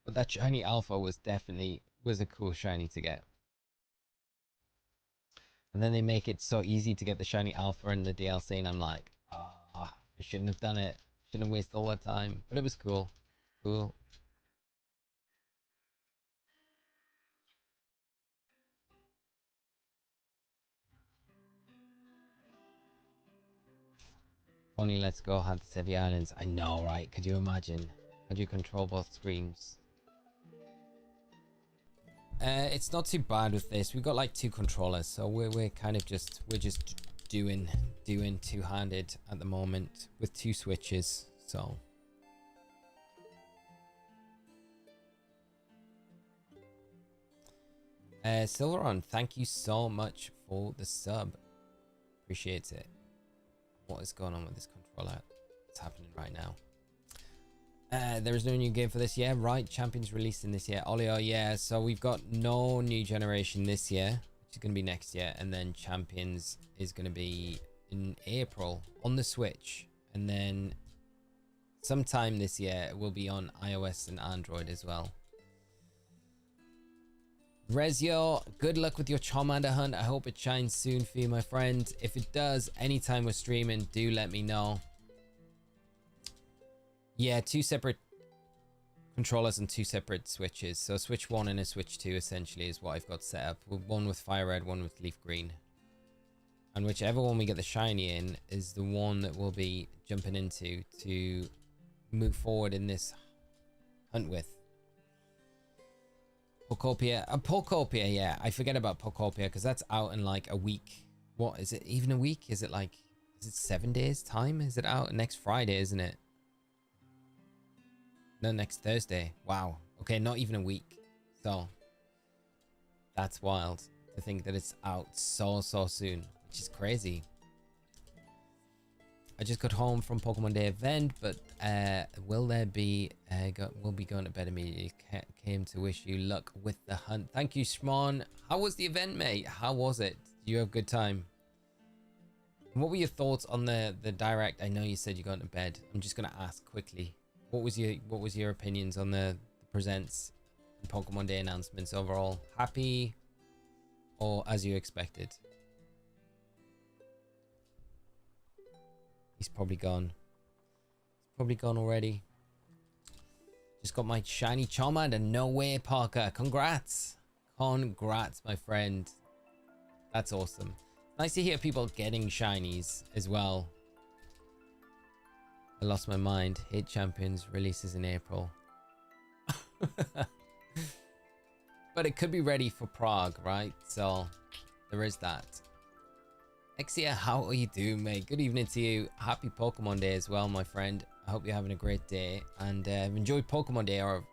But that shiny Alpha was definitely a cool shiny to get. And then they make it so easy to get the shiny Alpha in the DLC, and I'm like, oh, I shouldn't have done it. Shouldn't have wasted all that time. But it was cool. Cool. Only let's go hunt the Sevi Islands. I know, right? Could you imagine? How do you control both screens? It's not too bad with this. We've got like 2 controllers, so we're kind of just doing two-handed at the moment with 2 switches. So Silveron, thank you so much for the sub. Appreciate it. What is going on with this controller? What's happening right now? There is no new game for this year, right? Champions released in this year. Olio, yeah. So we've got no new generation this year, which is going to be next year, and then Champions is going to be in April on the Switch, and then sometime this year it will be on iOS and Android as well. Rezio, good luck with your Charmander hunt. I hope it shines soon for you, my friend. If it does, anytime we're streaming, do let me know. Yeah, 2 separate controllers and 2 separate switches. So Switch 1 and a Switch 2 essentially is what I've got set up. One with Fire Red, one with Leaf Green. And whichever one we get the shiny in is the one that we'll be jumping into to move forward in this hunt with. Pokopia, yeah. I forget about Pokopia because that's out in like a week. What is it? Even a week? Is it 7 days time? Is it out next Friday, isn't it? No, next Thursday. Wow. Okay, not even a week. So that's wild to think that it's out so soon, which is crazy. I just got home from Pokemon Day event, but will there be we'll be going to bed immediately. Came to wish you luck with the hunt. Thank you, Shmon. How was the event, mate? How was it? Did you have a good time? What were your thoughts on the direct? I know you said you're going to bed. I'm just going to ask quickly. What was your opinions on the presents and Pokemon Day announcements overall? Happy or as you expected? He's probably gone. He's probably gone already. Just got my shiny Charmander. No way, Parker. Congrats. Congrats, my friend. That's awesome. Nice to hear people getting shinies as well. I lost my mind. Hate Champions releases in April. But it could be ready for Prague, right? So there is that. Exia, how are you doing, mate? Good evening to you. Happy Pokemon Day as well, my friend. I hope you're having a great day and enjoyed Pokemon Day, or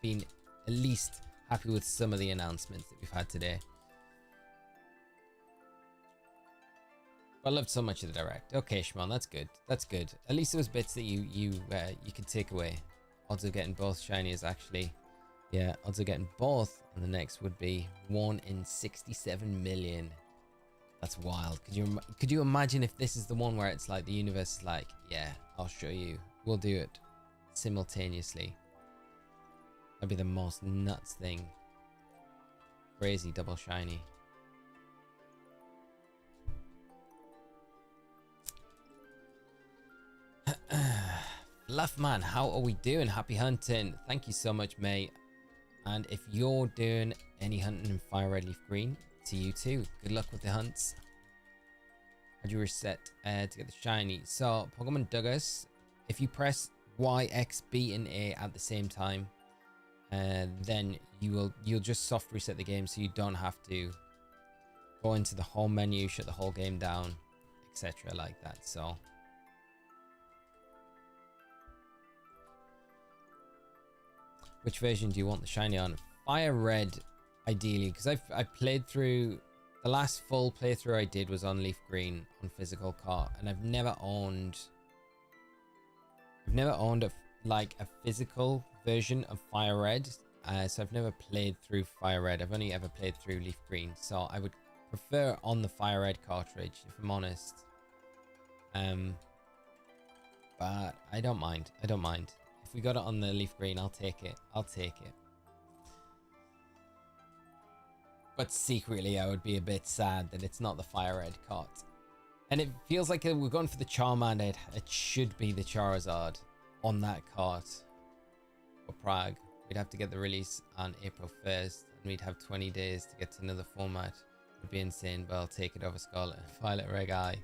been at least happy with some of the announcements that we've had today. I loved so much of the direct. Okay, Shimon, that's good. That's good. At least there was bits that you could take away. Odds of getting both shinies, actually. Yeah, odds of getting both on the next would be 1 in 67 million. That's wild. Could you imagine if this is the one where it's like the universe is like, yeah, I'll show you. We'll do it simultaneously. That'd be the most nuts thing. Crazy double shiny. Fluffman, how are we doing? Happy hunting. Thank you so much, mate. And if you're doing any hunting in Fire Red Leaf Green, to you too. Good luck with the hunts. How do you reset to get the shiny? So Pokemon Douglas, if you press Y, X, B, and A at the same time, then you'll just soft reset the game, so you don't have to go into the home menu, shut the whole game down, etc. like that. So which version do you want the shiny on? Fire Red, ideally, because I played through the last full playthrough I did was on Leaf Green on physical cart, and I've never owned a physical version of Fire Red, so I've never played through Fire Red. I've only ever played through Leaf Green, so I would prefer on the Fire Red cartridge, if I'm honest. But I don't mind. If we got it on the Leaf Green, I'll take it. But secretly, I would be a bit sad that it's not the Fire Red cart. And it feels like we're going for the Charmander. It should be the Charizard on that cart for Prague. We'd have to get the release on April 1st, and we'd have 20 days to get to another format. It would be insane, but I'll take it over Scarlet and Violet Reg Eye.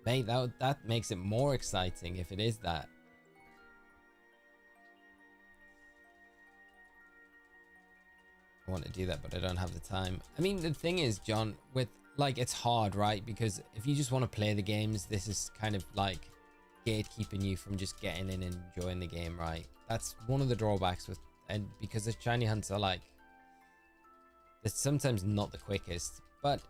Mate, that makes it more exciting if it is that. I want to do that, but I don't have the time. I mean, the thing is, John, with like, it's hard, right? Because if you just want to play the games, this is kind of like gatekeeping you from just getting in and enjoying the game, right? That's one of the drawbacks with, and because the shiny hunts are like, it's sometimes not the quickest, but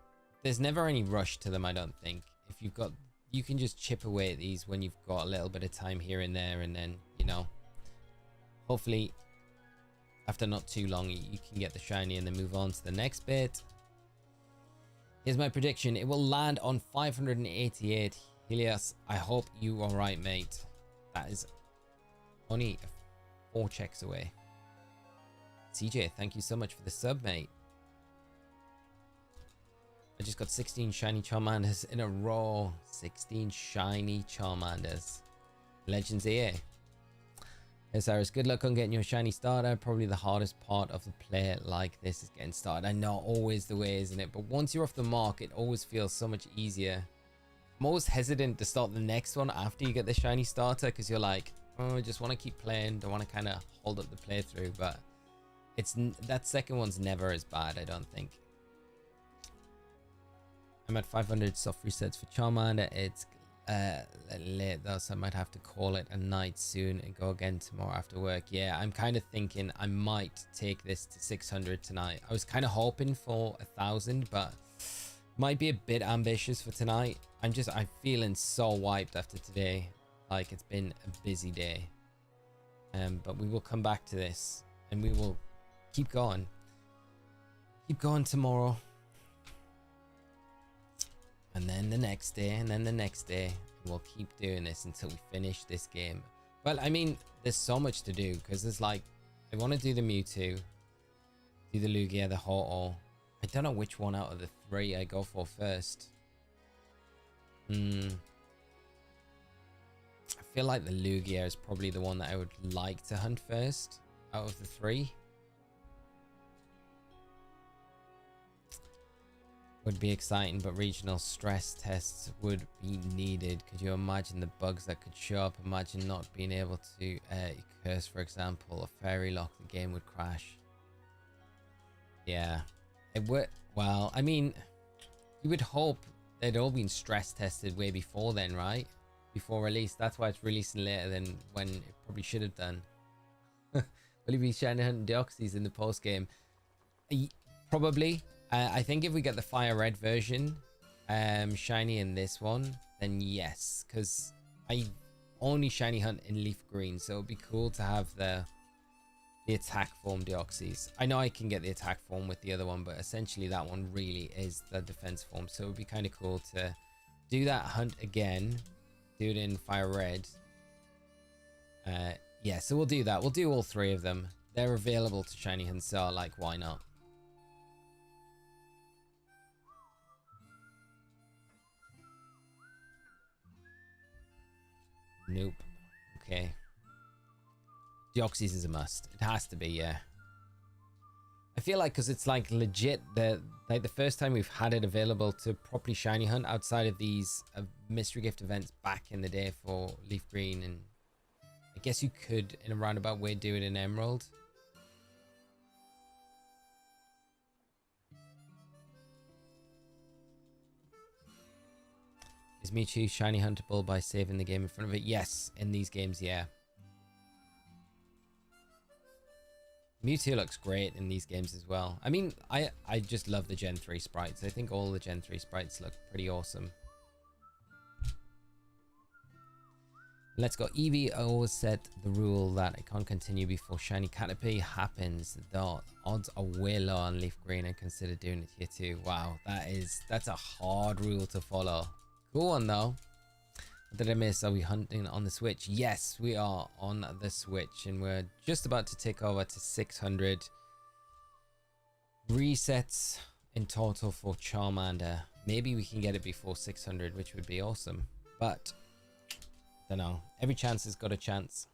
there's never any rush to them, I don't think. If you've got, you can just chip away at these when you've got a little bit of time here and there, and then, you know, hopefully after not too long you can get the shiny and then move on to the next bit. Here's my prediction. It will land on 588. Helios, I hope you are right, mate. That is only 4 checks away. CJ, thank you so much for the sub, mate. I just got 16 shiny Charmanders in a row. 16 shiny Charmanders. Legends EA. Hey Cyrus, good luck on getting your shiny starter. Probably the hardest part of the play like this is getting started. I know, always the way, isn't it? But once you're off the mark, it always feels so much easier. I'm always hesitant to start the next one after you get the shiny starter, because you're like, oh, I just want to keep playing. Don't want to kind of hold up the playthrough. But it's, that second one's never as bad, I don't think. I'm at 500 soft resets for Charmander. It's late though, so I might have to call it a night soon and go again tomorrow after work. Yeah, I'm kind of thinking I might take this to 600 tonight. I was kind of hoping for 1,000, but might be a bit ambitious for tonight. I'm feeling so wiped after today. Like, it's been a busy day. But we will come back to this and we will keep going. Keep going tomorrow. And then the next day, and then the next day. And we'll keep doing this until we finish this game. Well, I mean, there's so much to do, because there's like, I want to do the Mewtwo, do the Lugia, the Ho-Oh. I don't know which one out of the 3 I go for first. I feel like the Lugia is probably the one that I would like to hunt first out of the 3. Would be exciting, but regional stress tests would be needed. Could you imagine the bugs that could show up? Imagine not being able to curse, for example, a fairy lock. The game would crash. Yeah, it would. Well, I mean, you would hope they'd all been stress tested way before then, right? Before release. That's why it's releasing later than when it probably should have done. Will you be shiny hunting Deoxys in the post game? Probably. I think if we get the fire red version shiny in this one, then yes, because I only shiny hunt in leaf green, so it'd be cool to have the attack form Deoxys. I know I can get the attack form with the other one, but essentially that one really is the defense form, so it would be kind of cool to do that hunt again, do it in fire red. Yeah, so we'll do that. We'll do all 3 of them. They're available to shiny hunt, so like, why not? Nope. Okay. Deoxys is a must. It has to be, yeah. I feel like, because it's like legit, like the first time we've had it available to properly shiny hunt outside of these mystery gift events back in the day for leaf green, and I guess you could in a roundabout way do it in emerald. Is Mewtwo shiny huntable by saving the game in front of it? Yes, in these games, yeah. Mewtwo looks great in these games as well. I mean, I just love the Gen 3 sprites. I think all the Gen 3 sprites look pretty awesome. Let's go. Eevee always set the rule that it can't continue before shiny Caterpie happens. The odds are way low on leaf green, and consider doing it here too. Wow, that's a hard rule to follow. Cool one though. What did I miss? Are we hunting on the Switch? Yes, we are on the Switch, and we're just about to take over to 600 resets in total for Charmander. Maybe we can get it before 600, which would be awesome, but don't know. Every chance has got a chance.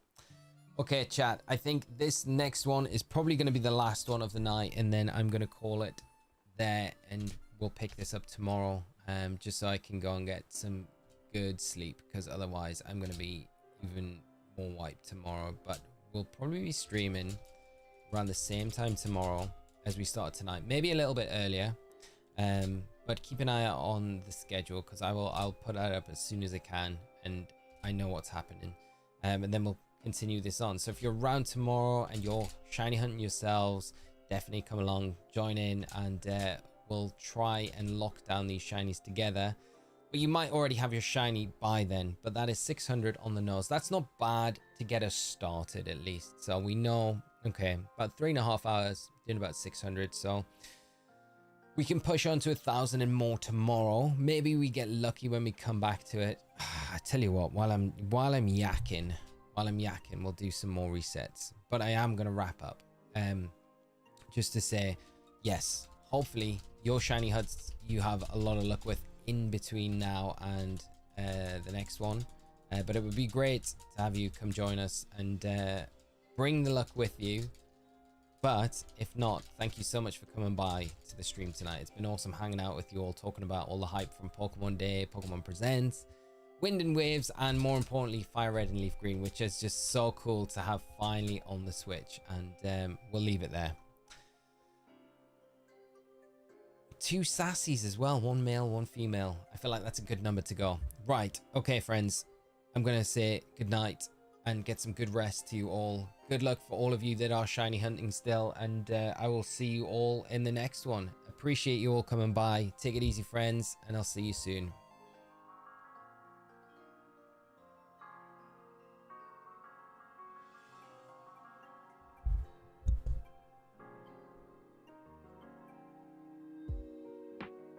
Okay, chat, I think this next one is probably going to be the last one of the night, and then I'm going to call it there, and we'll pick this up tomorrow, just so I can go and get some good sleep, because otherwise I'm going to be even more wiped tomorrow. But we'll probably be streaming around the same time tomorrow, as we start tonight, maybe a little bit earlier, but keep an eye out on the schedule, because I'll put that up as soon as I can and I know what's happening, and then we'll continue this on. So if you're around tomorrow and you're shiny hunting yourselves, definitely come along, join in, and we'll try and lock down these shinies together. But you might already have your shiny by then, but that is 600 on the nose. That's not bad to get us started, at least. So we know, okay, about 3.5 hours doing about 600. So we can push on to 1,000 and more tomorrow. Maybe we get lucky when we come back to it. I tell you what, while I'm yakking, we'll do some more resets. But I am gonna wrap up. Just to say, yes, hopefully your shiny huts you have a lot of luck with in between now and the next one, but it would be great to have you come join us and bring the luck with you. But if not, thank you so much for coming by to the stream tonight. It's been awesome hanging out with you all, talking about all the hype from Pokemon Day, Pokemon Presents, Wind and Waves, and more importantly Fire Red and Leaf Green, which is just so cool to have finally on the Switch. And we'll leave it there. 2 sassies as well, 1 male, 1 female. I feel like that's a good number to go. Right, okay friends, I'm gonna say good night and get some good rest to you all. Good luck for all of you that are shiny hunting still, and I will see you all in the next one. Appreciate you all coming by. Take it easy friends, and I'll see you soon.